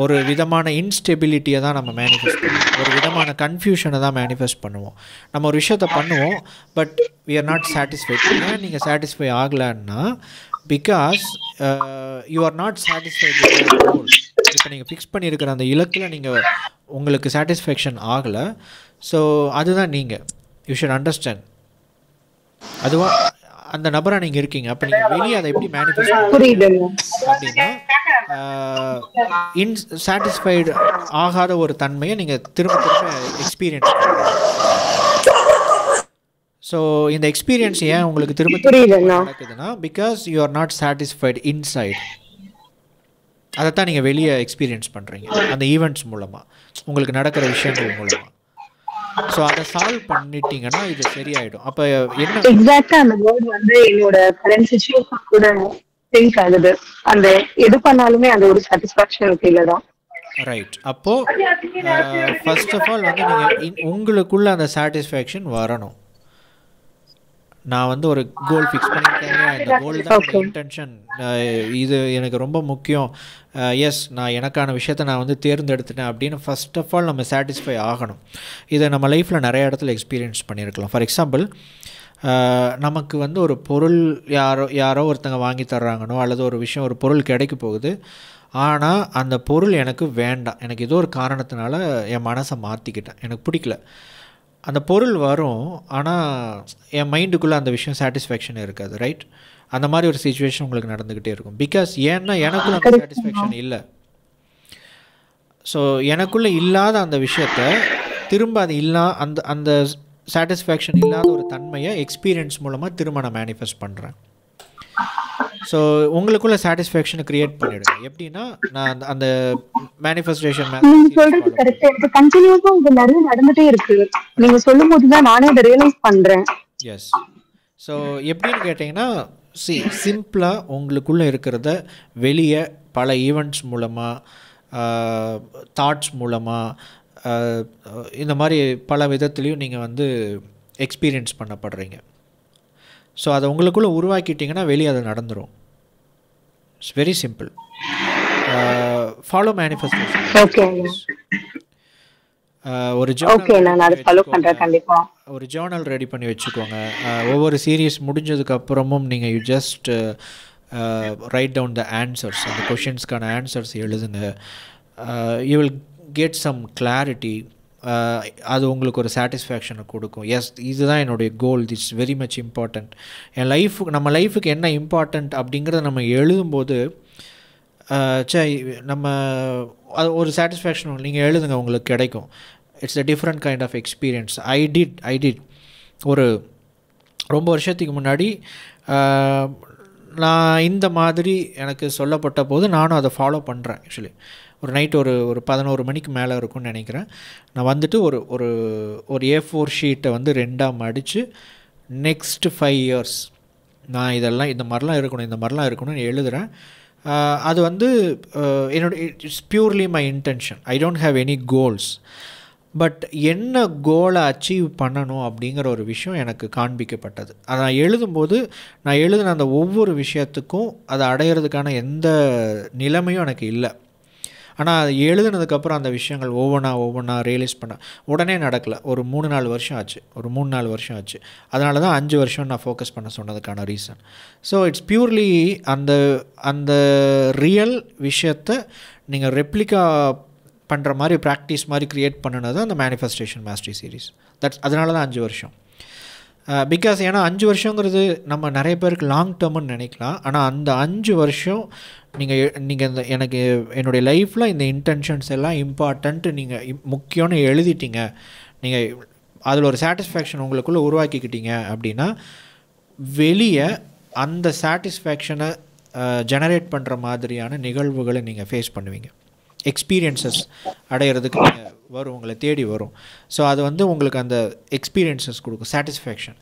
ஒரு விதமான இன்ஸ்டெபிலிட்டியை தான் நம்ம மேனிஃபெஸ்ட் பண்ணுவோம், ஒரு விதமான கன்ஃபியூஷனை தான் மேனிஃபெஸ்ட் பண்ணுவோம். நம்ம ஒரு விஷயத்தை பண்ணுவோம், but we are not satisfied. ஏன் நீங்கள் சாட்டிஸ்ஃபை ஆகலைன்னா because you are not satisfied with your goal. இப்போ நீங்கள் ஃபிக்ஸ் பண்ணியிருக்கிற அந்த இலக்கில் உங்களுக்கு சாட்டிஸ்ஃபேக்ஷன் ஆகலை. ஸோ அதுதான் நீங்கள் யூ ஷுட் அண்டர்ஸ்டாண்ட். அதுவா அந்த நபராக நீங்கள் இருக்கீங்க. அப்போ நீங்கள் வெளியே அதை எப்படி மேனிஃபெஸ்ட் அப்படின்னா இன்சாட்டிஸ்ஃபைடு ஆகாத ஒரு தன்மையை நீங்கள் திரும்ப எக்ஸ்பீரியன்ஸ் பண்ணுறீங்க. ஸோ இந்த எக்ஸ்பீரியன்ஸ் ஏன் உங்களுக்கு திரும்ப நடக்குதுன்னா because you are not satisfied inside. அதைத்தான் நீங்கள் வெளியே எக்ஸ்பீரியன்ஸ் பண்ணுறீங்க அந்த ஈவெண்ட்ஸ் மூலமாக, உங்களுக்கு நடக்கிற விஷயங்கள் மூலமாக. ஸோ அதை சால்வ் பண்ணிட்டீங்கன்னா இது சரியாயிடும். அப்போ என்ன எக்ஸாக்டா அந்த வேர்ட் வந்து என்னோட கரண்ட் சிச்சுவேஷன் கூட திங்க் ஆகுது. அந்த எது பண்ணாலுமே அந்த ஒரு சாட்டிஸ்ஃபேக்ஷன் ஃபீல் தான். ரைட். அப்போது ஃபர்ஸ்ட் ஆஃப் ஆல் வந்து நீங்கள் உங்களுக்குள்ள அந்த சாட்டிஸ்ஃபேக்ஷன் வரணும். நான் வந்து ஒரு கோல் ஃபிக்ஸ் பண்ணியிருக்கேன், இந்த கோல் தான் என்னோட இன்டென்ஷன், இது எனக்கு ரொம்ப முக்கியம், எஸ் நான் எனக்கான விஷயத்தை நான் வந்து தேர்ந்தெடுத்துட்டேன் அப்படின்னு ஃபர்ஸ்ட் ஆஃப் ஆல் நம்ம சாட்டிஸ்ஃபை ஆகணும். இதை நம்ம லைஃப்பில் நிறைய இடத்துல எக்ஸ்பீரியன்ஸ் பண்ணியிருக்கலாம். ஃபார் எக்ஸாம்பிள், நமக்கு வந்து ஒரு பொருள் யாரோ ஒருத்தங்க வாங்கி தர்றாங்கனோ அல்லது ஒரு விஷயம் ஒரு பொருள் கிடைக்க போகுது, ஆனால் அந்த பொருள் எனக்கு வேண்டாம், எனக்கு ஏதோ ஒரு காரணத்தினால என் மனசை மாற்றிக்கிட்டேன், எனக்கு பிடிக்கல. அந்த பொருள் வரும், ஆனால் என் மைண்டுக்குள்ளே அந்த விஷயம் சாட்டிஸ்ஃபேக்ஷன் இருக்காது. ரைட்? அந்த மாதிரி ஒரு சிச்சுவேஷன் உங்களுக்கு நடந்துக்கிட்டே இருக்கும். பிகாஸ் ஏன்னா எனக்குள்ள அந்த சாட்டிஸ்ஃபேக்ஷன் இல்லை. ஸோ எனக்குள்ளே இல்லாத அந்த விஷயத்த திரும்ப அது அந்த சாட்டிஸ்ஃபேக்ஷன் இல்லாத ஒரு தன்மையை எக்ஸ்பீரியன்ஸ் மூலமாக திரும்ப நான் மேனிஃபெஸ்ட் பண்ணுறேன். ஸோ உங்களுக்குள்ள சாட்டிஸ்ஃபேக்ஷனை கிரியேட் பண்ணிவிடுங்க. எப்படின்னா, நான் அந்த மேனிஃபெஸ்டேஷன் நீங்க சொல்றது கரெக்ட். எனக்கு கண்டினியூஸா இது நிறைய நடந்துட்டே இருக்கு. நீங்க சொல்லும் போது தான் நானே அதை ரியலைஸ் பண்றேன். எஸ். ஸோ எப்படின்னு கேட்டிங்கன்னா, சிம்பிளாக உங்களுக்குள்ளே இருக்கிறத வெளியே பல ஈவெண்ட்ஸ் மூலமாக, தாட்ஸ் மூலமாக, இந்த மாதிரி பல விதத்துலேயும் நீங்கள் வந்து எக்ஸ்பீரியன்ஸ் பண்ணப்படுறீங்க. ஸோ அதை உங்களுக்குள்ளே உருவாக்கிட்டிங்கன்னா வெளியே அது நடந்துடும். It's very simple. Follow manifestation. ஒரு ஜேர்னல் ரெடி பண்ணி வச்சுக்கோங்க. ஒவ்வொரு சீரீஸ் முடிஞ்சதுக்கப்புறமும் நீங்கள் you just write down the answers, அந்த கொஷின்ஸ்க்கான ஆன்சர்ஸ் எழுதுங்க. You will get some clarity. அது உங்களுக்கு ஒரு சாட்டிஸ்ஃபேக்ஷனை கொடுக்கும். எஸ், இதுதான் என்னுடைய goal, this very much important. நம்ம லைஃபுக்கு என்ன இம்பார்ட்டண்ட் அப்படிங்கிறத நம்ம எழுதும்போது நம்ம அது ஒரு சாட்டிஸ்ஃபேக்ஷன் நீங்கள் எழுதுங்க, உங்களுக்கு கிடைக்கும். It's a different kind of experience. I did ஒரு ரொம்ப வருஷத்துக்கு முன்னாடி நான் இந்த மாதிரி எனக்கு சொல்லப்பட்ட போது நானும் அதை ஃபாலோ பண்ணுறேன். ஆக்சுவலி ஒரு நைட் ஒரு 11 மணிக்கு மேலே இருக்கும்னு நினைக்கிறேன். நான் வந்துட்டு ஒரு A4 ஷீட்டை வந்து 2ஆக மடித்து நெக்ஸ்ட்டு 5 years நான் இதெல்லாம் இந்த மாதிரிலாம் இருக்கணும்னு எழுதுகிறேன். அது வந்து it's purely my intention. I don't have any goals. But என்ன கோலை அச்சீவ் பண்ணணும் அப்படிங்கிற ஒரு விஷயம் எனக்கு காண்பிக்கப்பட்டது. அதை நான் எழுதும்போது நான் எழுதின அந்த ஒவ்வொரு விஷயத்துக்கும் அதை அடையிறதுக்கான எந்த நிலைமையும் எனக்கு இல்லை. ஆனால் அது எழுதுனதுக்கப்புறம் அந்த விஷயங்கள் ஒவ்வொன்றா ரியலைஸ் பண்ண உடனே நடக்கலை. ஒரு 3-4 வருஷம் ஆச்சு. அதனால தான் 5 வருஷம் நான் ஃபோக்கஸ் பண்ண சொன்னதுக்கான ரீசன். ஸோ இட்ஸ் பியூர்லி அந்த ரியல் விஷயத்தை நீங்கள் ரெப்ளிகா பண்ணுற மாதிரி ப்ராக்டிஸ் மாதிரி க்ரியேட் பண்ணினது அந்த மேனிஃபெஸ்டேஷன் மாஸ்டரி சீரீஸ். அதனால தான் 5 வருஷம். பிகாஸ் ஏன்னா 5 வருஷங்கிறது நம்ம நிறைய பேருக்கு லாங் டேர்ம்னு நினைக்கலாம். ஆனால் அந்த 5 வருஷம் நீங்கள் எனக்கு என்னுடைய லைஃப்பில் இந்த இன்டென்ஷன்ஸ் எல்லாம் இம்பார்ட்டண்ட்டு நீங்கள் முக்கியம்னு எழுதிட்டீங்க, நீங்கள் அதில் ஒரு சாட்டிஸ்ஃபேக்ஷன் உங்களுக்குள்ளே உருவாக்கிக்கிட்டீங்க அப்படின்னா வெளியே அந்த சாட்டிஸ்ஃபேக்ஷனை ஜெனரேட் பண்ணுற மாதிரியான நிகழ்வுகளை நீங்கள் ஃபேஸ் பண்ணுவீங்க. எக்ஸ்பீரியன்சஸ் அடையிறதுக்கு வரும், உங்களை தேடி வரும். ஸோ அது வந்து உங்களுக்கு அந்த எக்ஸ்பீரியன்சஸ் கொடுக்கும், சாட்டிஸ்ஃபேக்ஷன்.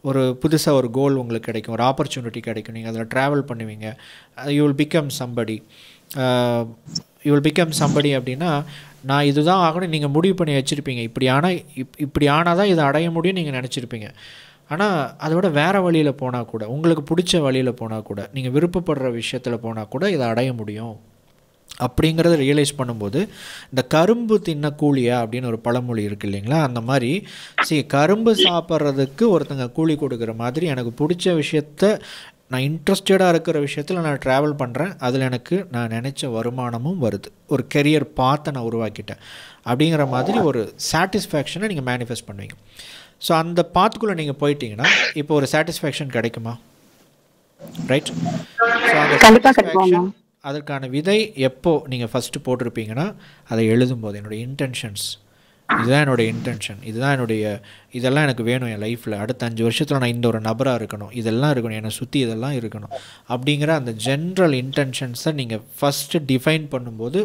ஒரு புதுசாக ஒரு கோல் உங்களுக்கு கிடைக்கும், ஒரு ஆப்பர்ச்சுனிட்டி கிடைக்கும், நீங்கள் அதில் ட்ராவல் பண்ணுவீங்க. யூ வில் பிகம் சம்படி அப்படின்னா நான் இதுதான் ஆகணும் நீங்கள் முடிவு பண்ணி வச்சுருப்பீங்க. இப்படி ஆனால் தான் இதை அடைய முடியும் நீங்கள் நினச்சிருப்பீங்க. ஆனால் அதோட வேறு வழியில் போனால் கூட, உங்களுக்கு பிடிச்ச வழியில் போனால் கூட, நீங்கள் விருப்பப்படுற விஷயத்தில் போனால் கூட இதை அடைய முடியும் அப்படிங்கிறத ரியலைஸ் பண்ணும்போது, இந்த கரும்பு தின்ன கூலியா அப்படின்னு ஒரு பழமொழி இருக்குது இல்லைங்களா, அந்த மாதிரி கரும்பு சாப்பிட்றதுக்கு ஒருத்தங்க கூலி கொடுக்குற மாதிரி எனக்கு பிடிச்ச விஷயத்த, நான் இன்ட்ரெஸ்டடாக இருக்கிற விஷயத்தில் நான் ட்ராவல் பண்ணுறேன், அதில் எனக்கு நான் நினச்ச வருமானமும் வருது, ஒரு கெரியர் பாத்தை நான் உருவாக்கிட்டேன் அப்படிங்கிற மாதிரி ஒரு சாட்டிஸ்ஃபேக்ஷனை நீங்கள் மேனிஃபெஸ்ட் பண்ணுவீங்க. ஸோ அந்த பாத்துக்குள்ளே நீங்கள் போயிட்டீங்கன்னா இப்போ ஒரு சாட்டிஸ்ஃபேக்ஷன் கிடைக்குமா? ரைட். ஸோ அந்த சாட்டிஸ்ஃபேக்ஷன் அதற்கான விதை எப்போ நீங்கள் ஃபஸ்ட்டு போட்டிருப்பீங்கன்னா அதை எழுதும்போது, என்னுடைய இன்டென்ஷன்ஸ் இதுதான், இதெல்லாம் எனக்கு வேணும் என் லைஃப்பில், அடுத்த 5 வருஷத்தில் நான் இந்த ஒரு நபராக இருக்கணும், இதெல்லாம் இருக்கணும், என்னை சுற்றி இதெல்லாம் இருக்கணும் அப்படிங்கிற அந்த ஜென்ரல் இன்டென்ஷன்ஸை நீங்கள் ஃபஸ்ட்டு டிஃபைன் பண்ணும்போது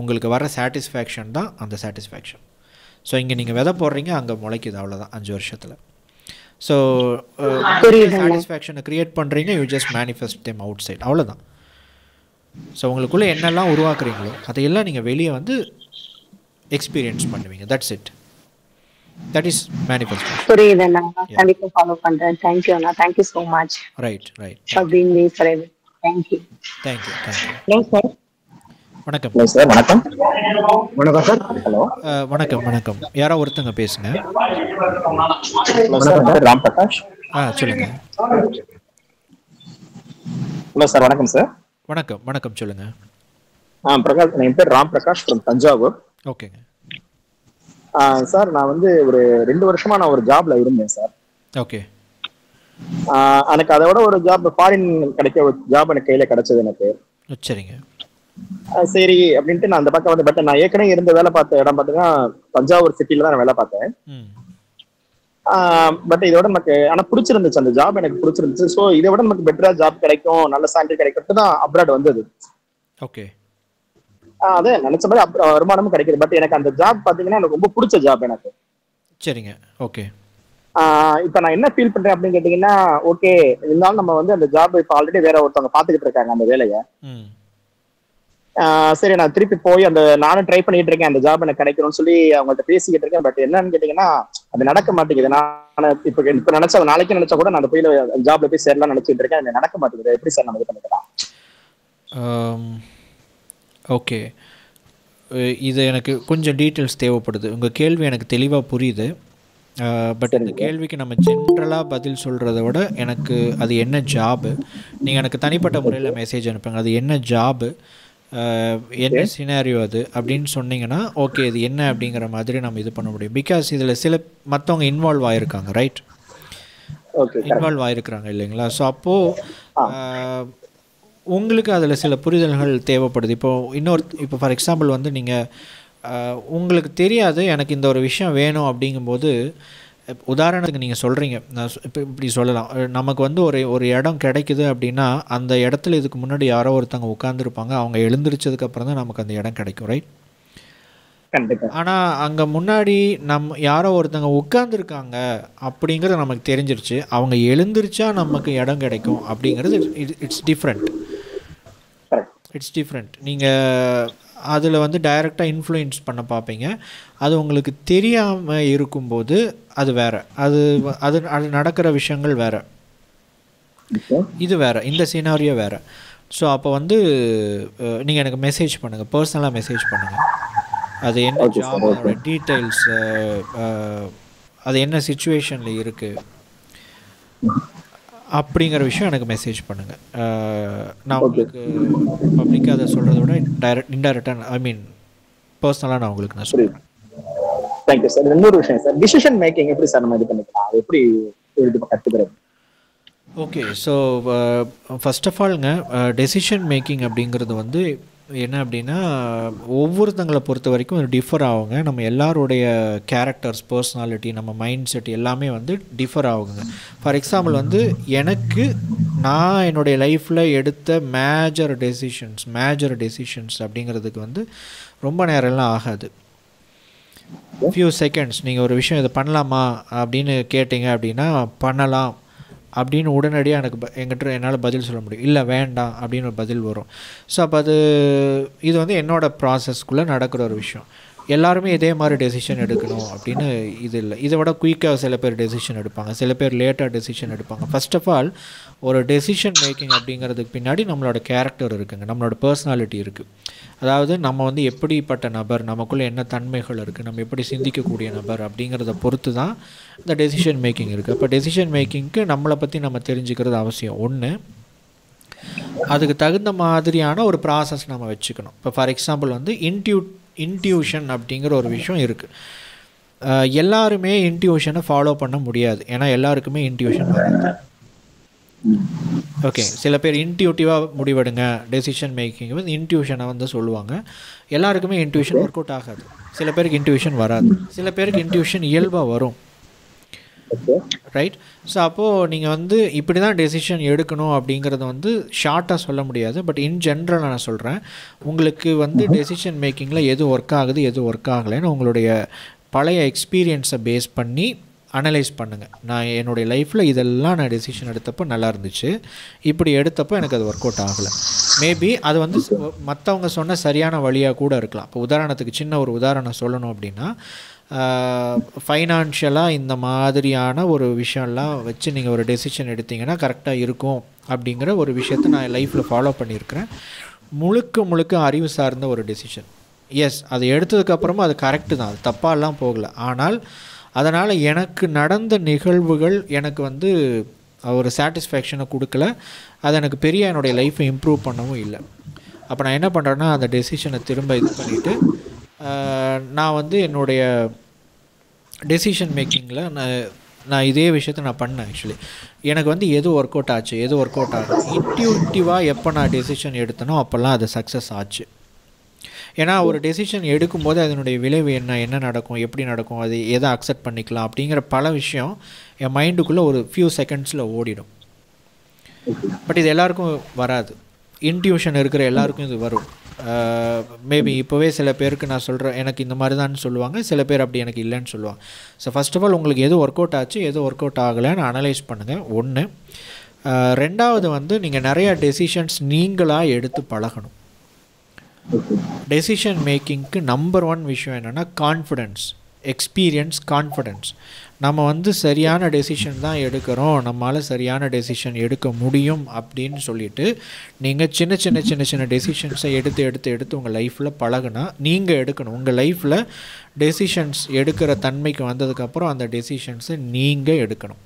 உங்களுக்கு வர சாட்டிஸ்ஃபேக்ஷன் தான் அந்த சாட்டிஸ்ஃபேக்ஷன். ஸோ இங்கே நீங்கள் விதை போடுறீங்க, அங்கே முளைக்குது, அவ்வளோதான் 5 வருஷத்தில். ஸோ சாட்டிஸ்ஃபேக்ஷனை க்ரியேட் பண்ணுறீங்க, you just manifest them outside, அவ்வளோதான். ஸோ உங்களுக்குள்ளே என்னெல்லாம் உருவாக்குறீங்களோ அதையெல்லாம் நீங்கள் வெளியே வந்து எக்ஸ்பீரியன்ஸ் பண்ணுவீங்க. That's it. That is manifesto. புரியுது அண்ணா, கண்டிப்பா ஃபாலோ பண்றேன். தேங்க் யூ அண்ணா, thank you so much. Right for being there for everything. Thank you. Hello sir. வணக்கம். Hello sir. வணக்கம். வணக்கம் சார். ஹலோ. வணக்கம். யாரோ ஒருத்தங்க பேசுங்க. வணக்கம் சார், ராம் பிரகாஷ். சொல்லுங்க. Hello sir. வணக்கம் சார். வணக்கம் சொல்லுங்க. பிரகாஷ், என் பேர் ராம் பிரகாஷ் ஃப்ரம் தஞ்சாவூர். ஓகேங்க சார். நான் வந்து ஒரு 2 வருஷமா நான் ஒரு ஜாப்ல இருந்தேன் சார். ஓகே. எனக்கு அதோட ஒரு ஜாப் ஃபாரின் கிடைக்க ஒரு ஜாப் எனக்கு கையில கிடைச்சது எனக்கு. சரிங்க. சரி அப்படின்ட்டு நான் அந்த பக்கம் வந்து, பட் நான் ஏற்கனவே இருந்த வேலை பார்த்த இடம் பார்த்தீங்கன்னா தஞ்சாவூர் சிட்டில தான் நான் வேலை பார்த்தேன். பட் இதோட நமக்கு ஆனா பிடிச்சிருந்துச்சு, அந்த ஜாப் எனக்கு பிடிச்சிருந்துச்சு. ஸோ இதை விட நமக்கு பெட்டரா ஜாப் கிடைக்கும், நல்ல சேலரி கிடைக்கும் தான் அப்ராட் வந்தது. ஓகே. அதே நினைச்ச மாதிரி வருமானமும் கிடைக்குது. பட் எனக்கு அந்த ஜாப் பாத்தீங்கன்னா எனக்கு ரொம்ப பிடிச்ச ஜாப் எனக்கு. சரிங்க. ஓகே. இப்ப நான் என்ன ஃபீல் பண்றேன் அப்படின்னு கேட்டீங்கன்னா, ஓகே இருந்தாலும் நம்ம வந்து அந்த ஜாப் இப்ப ஆல்ரெடி வேற ஒருத்தவங்க பாத்துக்கிட்டு இருக்காங்க அந்த வேலையை. சரி நான் திருப்பி போய் அந்த நானும் ட்ரை பண்ணிட்டு இருக்கேன், அந்த ஜாப் எனக்கு கிடைக்கணும்னு சொல்லி அவங்கள்ட்ட பேசிக்கிட்டு இருக்கேன். பட் என்னன்னு கேட்டீங்கன்னா அது நடக்க மாட்டேங்குது. நான் இப்ப நினைச்சா நாளைக்கு நினைச்சா கூட நான் அந்த போய் ஜாப்ல போய் சேரலாம் நினைச்சிட்டு இருக்கேன். அது நடக்க மாட்டேங்குது. எப்படி சார் நம்ம இது பண்ணிக்கலாம்? ஓகே, இது எனக்கு கொஞ்சம் டீட்டெயில்ஸ் தேவைப்படுது. உங்கள் கேள்வி எனக்கு தெளிவாக புரியுது. பட் இந்த கேள்விக்கு நம்ம ஜென்ரலாக பதில் சொல்கிறத விட எனக்கு அது என்ன ஜாபு, நீங்கள் எனக்கு தனிப்பட்ட முறையில் மெசேஜ் அனுப்புங்க. அது என்ன ஜாபு, என்ன சினாரியோ அது அப்படின்னு சொன்னீங்கன்னா ஓகே இது என்ன அப்படிங்கிற மாதிரி நம்ம இது பண்ண முடியும். பிகாஸ் இதில் சில மற்றவங்க இன்வால்வ் ஆகிருக்காங்க, ரைட்? இன்வால்வ் ஆகிருக்கிறாங்க இல்லைங்களா? ஸோ அப்போது உங்களுக்கு அதில் சில புரிதல்கள் தேவைப்படுது. இப்போ ஃபார் எக்ஸாம்பிள் வந்து நீங்கள் உங்களுக்கு தெரியாது எனக்கு இந்த ஒரு விஷயம் வேணும் அப்படிங்கும்போது, உதாரணத்துக்கு நீங்கள் சொல்கிறீங்க, நான் இப்போ இப்படி சொல்லலாம், நமக்கு வந்து ஒரு இடம் கிடைக்குது அப்படின்னா அந்த இடத்துல இதுக்கு முன்னாடி யாரோ ஒருத்தவங்க உட்காந்துருப்பாங்க, அவங்க எழுந்திரிச்சதுக்கப்புறம் தான் நமக்கு அந்த இடம் கிடைக்கும், ரைட்? ஆனால் அங்கே முன்னாடி யாரோ ஒருத்தங்க உட்காந்துருக்காங்க அப்படிங்கிறது நமக்கு தெரிஞ்சிருச்சு, அவங்க எழுந்திரிச்சா நமக்கு இடம் கிடைக்கும் அப்படிங்கிறது இட்ஸ் டிஃப்ரெண்ட். நீங்கள் அதில் வந்து டைரெக்டாக இன்ஃப்ளூயன்ஸ் பண்ண பார்ப்பீங்க. அது உங்களுக்கு தெரியாமல் இருக்கும்போது அது வேறு, அது நடக்கிற விஷயங்கள் வேறு, இது வேறு, இந்த சினாரியோ வேறு. ஸோ அப்போ வந்து நீங்கள் எனக்கு மெசேஜ் பண்ணுங்கள், பர்சனலாக மெசேஜ் பண்ணுங்கள். அது என்ன ஜாப், அதோட டீட்டெயில்ஸ், அது என்ன சிச்சுவேஷனில் இருக்குது அப்படிங்கிற விஷயம் எனக்கு மெசேஜ் பண்ணுங்கள். நான் உங்களுக்கு பப்ளிக்காக அதை சொல்கிறத விட இன்டைரக்டாக பர்சனலாக நான் உங்களுக்கு சொல்கிறேன். Thank you sir. இன்னொரு விஷயம் சார், டிசிஷன் மேக்கிங் எப்படி சார் நம்ம இது பண்ணிக்கலாம், அது எப்படி கற்றுக்கிறது? ஓகே, ஸோ ஃபர்ஸ்ட் ஆஃப் ஆல்ங்க டெசிஷன் மேக்கிங் அப்படிங்கிறது வந்து என்ன அப்படின்னா ஒவ்வொருத்தங்களை பொறுத்த வரைக்கும் அது டிஃபர் ஆகுங்க. நம்ம எல்லாருடைய கேரக்டர்ஸ், பர்சனாலிட்டி, நம்ம மைண்ட் செட் எல்லாமே வந்து டிஃபர் ஆகுங்க. ஃபார் எக்ஸாம்பிள் வந்து எனக்கு நான் என்னுடைய லைஃப்பில் எடுத்த மேஜர் டெசிஷன்ஸ் அப்படிங்கிறதுக்கு வந்து ரொம்ப நேரம்லாம் ஆகாது. ஃபியூ செகண்ட்ஸ் நீங்கள் ஒரு விஷயம் இதை பண்ணலாமா அப்படின்னு கேட்டிங்க அப்படின்னா பண்ணலாம் அப்படின்னு உடனடியாக என்கிட்ட என்னால் பதில் சொல்ல முடியும். இல்லை வேண்டாம் அப்படின்னு ஒரு பதில் வரும். ஸோ அப்போ இது வந்து என்னோடய ப்ராசஸ்க்குள்ளே நடக்கிற ஒரு விஷயம். எல்லாருமே இதே மாதிரி டெசிஷன் எடுக்கணும் அப்படின்னு இது இல்லை. இதை விட குயிக்காக சில பேர் டெசிஷன் எடுப்பாங்க, சில பேர் லேட்டாக டெசிஷன் எடுப்பாங்க. ஃபர்ஸ்ட் ஆஃப் ஆல் ஒரு டெசிஷன் மேக்கிங் அப்படிங்கிறதுக்கு பின்னாடி நம்மளோட கேரக்டர் இருக்குங்க, நம்மளோட பர்சனாலிட்டி இருக்குது. அதாவது நம்ம வந்து எப்படிப்பட்ட நபர், நமக்குள்ளே என்ன தன்மைகள் இருக்குது, நம்ம எப்படி சிந்திக்கக்கூடிய நபர் அப்படிங்கிறத பொறுத்து தான் இந்த டெசிஷன் மேக்கிங் இருக்குது. அப்போ டெசிஷன் மேக்கிங்க்கு நம்மளை பற்றி நம்ம தெரிஞ்சுக்கிறது அவசியம். ஒன்று, அதுக்கு தகுந்த மாதிரியான ஒரு ப்ராசஸ் நம்ம வச்சுக்கணும். இப்போ ஃபார் எக்ஸாம்பிள் வந்து இன்ட்யூஷன் அப்படிங்கிற ஒரு விஷயம் இருக்குது. எல்லாருமே இன்ட்யூஷனை ஃபாலோ பண்ண முடியாது, ஏன்னா எல்லாருக்குமே இன்ட்யூஷன் வராது. ஓகே, சில பேர் இன்ட்யூட்டிவாக முடிவெடுங்க, டெசிஷன் மேக்கிங் வந்து இன்ட்யூஷனை வந்து சொல்லுவாங்க. எல்லாருக்குமே இன்ட்யூஷன் ஒர்க் அவுட் ஆகாது. சில பேருக்கு இன்ட்யூஷன் வராது, சில பேருக்கு இன்ட்யூஷன் இயல்பாக வரும், ரைட்? ஸோ அப்போது நீங்கள் வந்து இப்படி தான் டெசிஷன் எடுக்கணும் அப்படிங்கிறத வந்து ஷார்ட்டாக சொல்ல முடியாது. பட் இன் ஜென்ரல் நான் சொல்கிறேன், உங்களுக்கு வந்து டெசிஷன் மேக்கிங்கில் எது ஒர்க் ஆகுது எது ஒர்க் ஆகலைன்னு உங்களுடைய பழைய எக்ஸ்பீரியன்ஸை பேஸ் பண்ணி அனலைஸ் பண்ணுங்கள். நான் என்னுடைய லைஃப்பில் இதெல்லாம் நான் டெசிஷன் எடுத்தப்போ நல்லா இருந்துச்சு, இப்படி எடுத்தப்போ எனக்கு அது ஒர்க் அவுட் ஆகலை. மேபி அது வந்து மற்றவங்க சொன்ன சரியான வழியாக கூட இருக்கலாம். இப்போ உதாரணத்துக்கு சின்ன ஒரு உதாரணம் சொல்லணும் அப்படின்னா, ஃபைனான்ஷியலாக இந்த மாதிரியான ஒரு விஷயம்லாம் வச்சு நீங்கள் ஒரு டெசிஷன் எடுத்தீங்கன்னா கரெக்டாக இருக்கும் அப்படிங்கிற ஒரு விஷயத்தை நான் லைஃப்பில் ஃபாலோ பண்ணியிருக்கிறேன். முழுக்க அறிவு சார்ந்த ஒரு டெசிஷன். எஸ், அது எடுத்ததுக்கப்புறமா அது கரெக்டு தான், அது தப்பாலாம் போகலை. ஆனால் அதனால் எனக்கு நடந்த நிகழ்வுகள் எனக்கு வந்து ஒரு சாட்டிஸ்ஃபேக்ஷனை கொடுக்கல, அது எனக்கு பெரிய என்னுடைய லைஃப்பை இம்ப்ரூவ் பண்ணவும் இல்லை. அப்போ நான் என்ன பண்ணுறேன்னா, அந்த டெசிஷனை திரும்ப இது பண்ணிவிட்டு நான் வந்து என்னுடைய டெசிஷன் மேக்கிங்கில் நான் இதே விஷயத்தை நான் பண்ணேன். ஆக்சுவலி எனக்கு வந்து எது ஒர்க் அவுட் ஆச்சு, எது ஒர்க் அவுட் ஆகும், இன்ட்யூட்டிவாக எப்போ நான் டெசிஷன் எடுத்தனோ அப்போல்லாம் அது சக்ஸஸ் ஆச்சு. ஏன்னா ஒரு டெசிஷன் எடுக்கும்போது அதனுடைய விளைவு என்ன நடக்கும், எப்படி நடக்கும், அது எதை அக்செப்ட் பண்ணிக்கலாம் அப்படிங்கிற பல விஷயம் என் மைண்டுக்குள்ளே ஒரு ஃபியூ செகண்ட்ஸில் ஓடிடும். பட் இது எல்லாருக்கும் வராது. இன்ட்யூஷன் இருக்கிற எல்லாருக்கும் இது வரும். மேபி இப்போவே சில பேருக்கு நான் சொல்கிறேன் எனக்கு இந்த மாதிரி தான் சொல்லுவாங்க, சில பேர் அப்படி எனக்கு இல்லைன்னு சொல்லுவாங்க. ஸோ ஃபர்ஸ்ட் ஆஃப் ஆல் உங்களுக்கு எது ஒர்க் அவுட் ஆச்சு, எது ஒர்க் அவுட் ஆகலைன்னு அனலைஸ் பண்ணுங்கள். ஒன்று. ரெண்டாவது வந்து நீங்கள் நிறையா டெசிஷன்ஸ் நீங்களாக எடுத்து பழகணும். டெசிஷன் மேக்கிங்க்கு நம்பர் 1 விஷயம் என்னென்னா கான்ஃபிடென்ஸ், எக்ஸ்பீரியன்ஸ், கான்ஃபிடென்ஸ். நம்ம வந்து சரியான டெசிஷன் தான் எடுக்கிறோம், நம்மளால் சரியான டெசிஷன் எடுக்க முடியும் அப்படின்னு சொல்லிட்டு நீங்கள் சின்ன டெசிஷன்ஸை எடுத்து உங்கள் லைஃப்பில் பழகுனா நீங்கள் எடுக்கணும். உங்கள் லைஃப்பில் டெசிஷன்ஸ் எடுக்கிற தன்மைக்கு வந்ததுக்கப்புறம் அந்த டெசிஷன்ஸை நீங்கள் எடுக்கணும்.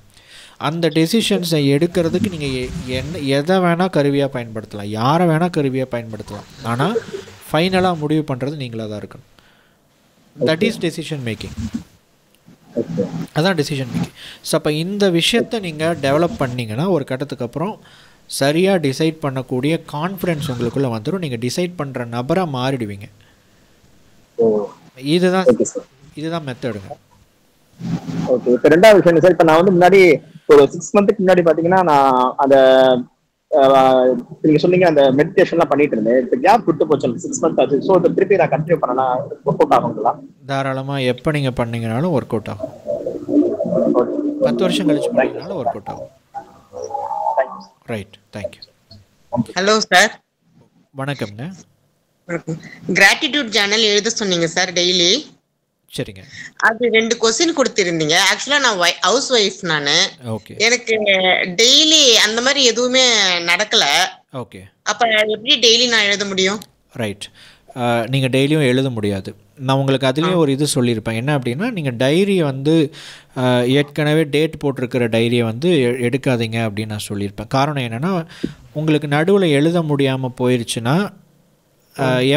அந்த டெசிஷன்ஸை எடுக்கிறதுக்கு நீங்கள் எதை வேணால் கருவியாக பயன்படுத்தலாம், யாரை வேணால் கருவியாக பயன்படுத்தலாம். ஆனால் ஃபைனலாக முடிவு பண்ணுறது நீங்களாக தான் இருக்கணும். That is decision making. அதான் டெசிஷன் மேக்கிங். ஸோ அப்போ இந்த விஷயத்தை நீங்கள் டெவலப் பண்ணிங்கன்னா ஒரு கட்டத்துக்கு அப்புறம் சரியாக டிசைட் பண்ணக்கூடிய கான்ஃபிடென்ஸ் உங்களுக்குள்ளே வந்துடும். நீங்கள் டிசைட் பண்ணுற நபராக மாறிடுவீங்க. இதுதான் மெத்தடுங்க. ஓகே. இப்போ ரெண்டாவது விஷயம் சார், இப்போ நான் வந்து முன்னாடி ஒரு 6 மந்த்துக்கு முன்னாடி பார்த்தீங்கன்னா நான் அந்த நீங்க சொன்னீங்க அந்த மெடிடேஷன்லாம் பண்ணிட்டு இருந்தேன். இப்போ கேப் விட்டு போச்சு, 6 மந்த் ஆச்சு. ஸோ இப்போ திருப்பி நான் கண்டினியூ பண்ணலாம், ஒர்க் அவுட் ஆகுங்களா? தாராளமாக எப்போ நீங்கள் பண்ணீங்கனாலும் ஒர்க் அவுட் ஆகும். 10 வருஷம் கழிச்சு பண்ணீங்கனாலும் ஒர்க் அவுட் ஆகும். Right, thank you. Hello sir. வணக்கம்ங்க. கிராட்டிடியூட் ஜேர்னல் எழுத சொன்னீங்க சார் டெய்லி. சரிங்க. அது 2 கொஸ்டின் கொடுத்திருந்தீங்க. ஆக்சுவலா நான் ஹவுஸ் ஒய்ஃப் நானு. எனக்கு டெய்லி அந்த மாதிரி எதுவுமே நடக்கல. ஓகே. அப்ப எப்படி டெய்லி நான் எழுத முடியும்? ரைட். நீங்கள் டெய்லியும் எழுத முடியாது. நான் உங்களுக்கு அதுலேயும் ஒரு இது சொல்லியிருப்பேன். என்ன அப்படின்னா, நீங்கள் டைரியை வந்து ஏற்கனவே டேட் போட்டிருக்கிற டைரியை வந்து எடுக்காதீங்க அப்படின்னு நான் சொல்லியிருப்பேன். காரணம் என்னென்னா, உங்களுக்கு நடுவில் எழுத முடியாமல் போயிடுச்சுன்னா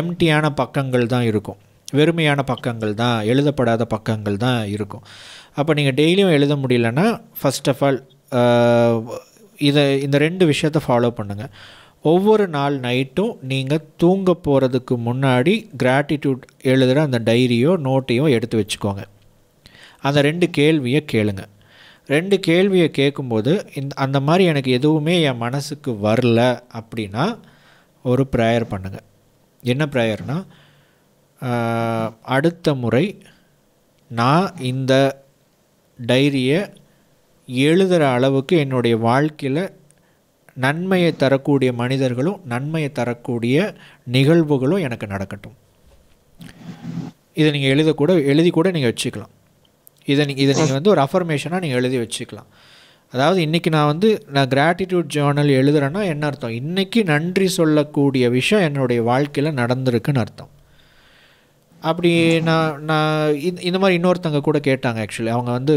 எம்டியான பக்கங்கள் தான் இருக்கும், வெறுமையான பக்கங்கள் தான், எழுதப்படாத பக்கங்கள் தான் இருக்கும். அப்போ நீங்கள் டெய்லியும் எழுத முடியலன்னா ஃபர்ஸ்ட் ஆஃப் ஆல் இந்த 2 விஷயத்தை ஃபாலோ பண்ணுங்கள். ஒவ்வொரு நாள் நைட்டும் நீங்கள் தூங்க போகிறதுக்கு முன்னாடி கிராட்டிடியூட் எழுதுகிற அந்த டைரியோ நோட்டையோ எடுத்து வச்சுக்கோங்க. அந்த 2 கேள்வியை கேளுங்க. 2 கேள்வியை கேட்கும்போது அந்த மாதிரி எனக்கு எதுவுமே என் மனசுக்கு வரல அப்படின்னா ஒரு ப்ரேயர் பண்ணுங்கள். என்ன ப்ரேயர்னால், அடுத்த முறை நான் இந்த டைரியை எழுதுகிற அளவுக்கு என்னுடைய வாழ்க்கையில் நன்மையை தரக்கூடிய மனிதர்களும் நன்மையை தரக்கூடிய நிகழ்வுகளும் எனக்கு நடக்கட்டும். இதை நீங்கள் எழுதி கூட நீங்கள் வச்சுக்கலாம். இதை நீங்கள் வந்து ஒரு அஃபர்மேஷனாக நீங்கள் எழுதி வச்சுக்கலாம். அதாவது இன்றைக்கி நான் கிராட்டிடியூட் ஜேர்னல் எழுதுகிறேன்னா என்ன அர்த்தம், இன்றைக்கி நன்றி சொல்லக்கூடிய விஷயம் என்னுடைய வாழ்க்கையில் நடந்திருக்குன்னு அர்த்தம். அப்படி நான் இந்த மாதிரி இன்னொருத்தங்க கூட கேட்டாங்க. ஆக்சுவலி அவங்க வந்து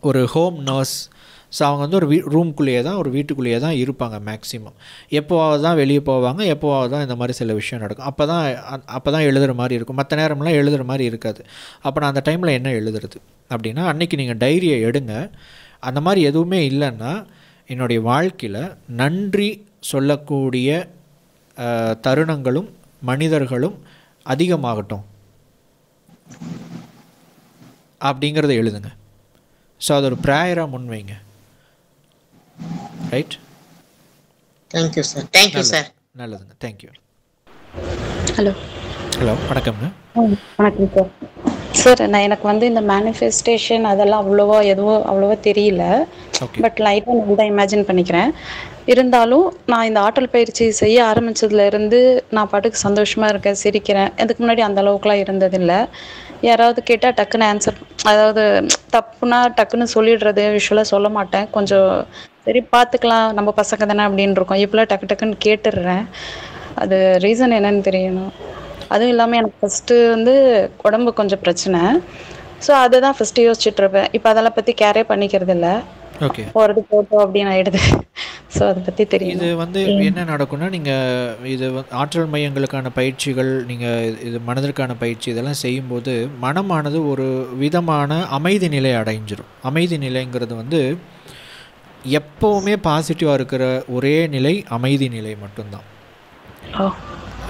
ஒரு ஹோம் நர்ஸ். ஸோ அவங்க வந்து ஒரு ரூம்குள்ளேயே தான், ஒரு வீட்டுக்குள்ளேயே தான் இருப்பாங்க மேக்ஸிமம். எப்போவாவது தான் வெளியே போவாங்க, எப்போவாவது தான் இந்த மாதிரி சில விஷயம் நடக்கும். அப்போ தான் எழுதுகிற மாதிரி இருக்கும், மற்ற நேரம்லாம் எழுதுகிற மாதிரி இருக்காது. அப்போ நான் அந்த டைமில் என்ன எழுதுறது அப்படின்னா, அன்றைக்கி நீங்கள் டைரியை எடுங்க. அந்த மாதிரி எதுவுமே இல்லைன்னா, என்னுடைய வாழ்க்கையில் நன்றி சொல்லக்கூடிய தருணங்களும் மனிதர்களும் அதிகமாகட்டும் அப்படிங்கிறத எழுதுங்க. ஸோ அது ஒரு ப்ரேயராக முன்வைங்க. Right. Thank you sir. Thank you sir. நல்லதுங்க. தேங்க்யூ. ஹலோ. ஹலோ, வணக்கம்ங்க. வணக்கம் சார். சார் எனக்கு வந்து இந்த மேனிஃபெஸ்டேஷன் அதெல்லாம் அவ்வளோவா தெரியல. பட் லைட்டாக நான் தான் இமேஜின் பண்ணிக்கிறேன். இருந்தாலும் நான் இந்த ஆற்றல் பயிற்சி செய்ய ஆரம்பிச்சதுல இருந்து நான் பாட்டுக்கு சந்தோஷமா இருக்கேன், சிரிக்கிறேன். இதுக்கு முன்னாடி அந்த அளவுக்குலாம் இருந்ததில்லை. யாராவது கேட்டால் டக்குன்னு ஆன்சர், அதாவது தப்புனா டக்குன்னு சொல்லிடுறது, யூஸ்வலாக சொல்ல மாட்டேன். கொஞ்சம் சரி பார்த்துக்கலாம், நம்ம பசங்க தானே அப்படின்னு இருக்கோம். இப்போலாம் டக்கு டக்குன்னு கேட்டுடுறேன். அது ரீசன் என்னன்னு தெரியணும். அதுவும் இல்லாமல் எனக்கு ஃபஸ்ட்டு வந்து உடம்பு கொஞ்சம் பிரச்சனை. ஸோ அதை தான் ஃபஸ்ட்டு யோசிச்சுட்டு இருப்பேன். இப்போ அதெல்லாம் பற்றி கேரே பண்ணிக்கிறது இல்லை. ஓகே, போகிறது போட்டோம் அப்படின்னு ஆயிடுது. ஸோ அதை பற்றி தெரியும். இது வந்து என்ன நடக்கும்னா, நீங்கள் இது ஆற்றல் மையங்களுக்கான பயிற்சிகள், நீங்கள் இது மனதிற்கான பயிற்சி இதெல்லாம் செய்யும்போது மனமானது ஒரு விதமான அமைதி நிலை அடைஞ்சிடும். அமைதி நிலைங்கிறது வந்து எப்போவுமே பாசிட்டிவாக இருக்கிற ஒரே நிலை அமைதி நிலை மட்டும்தான்.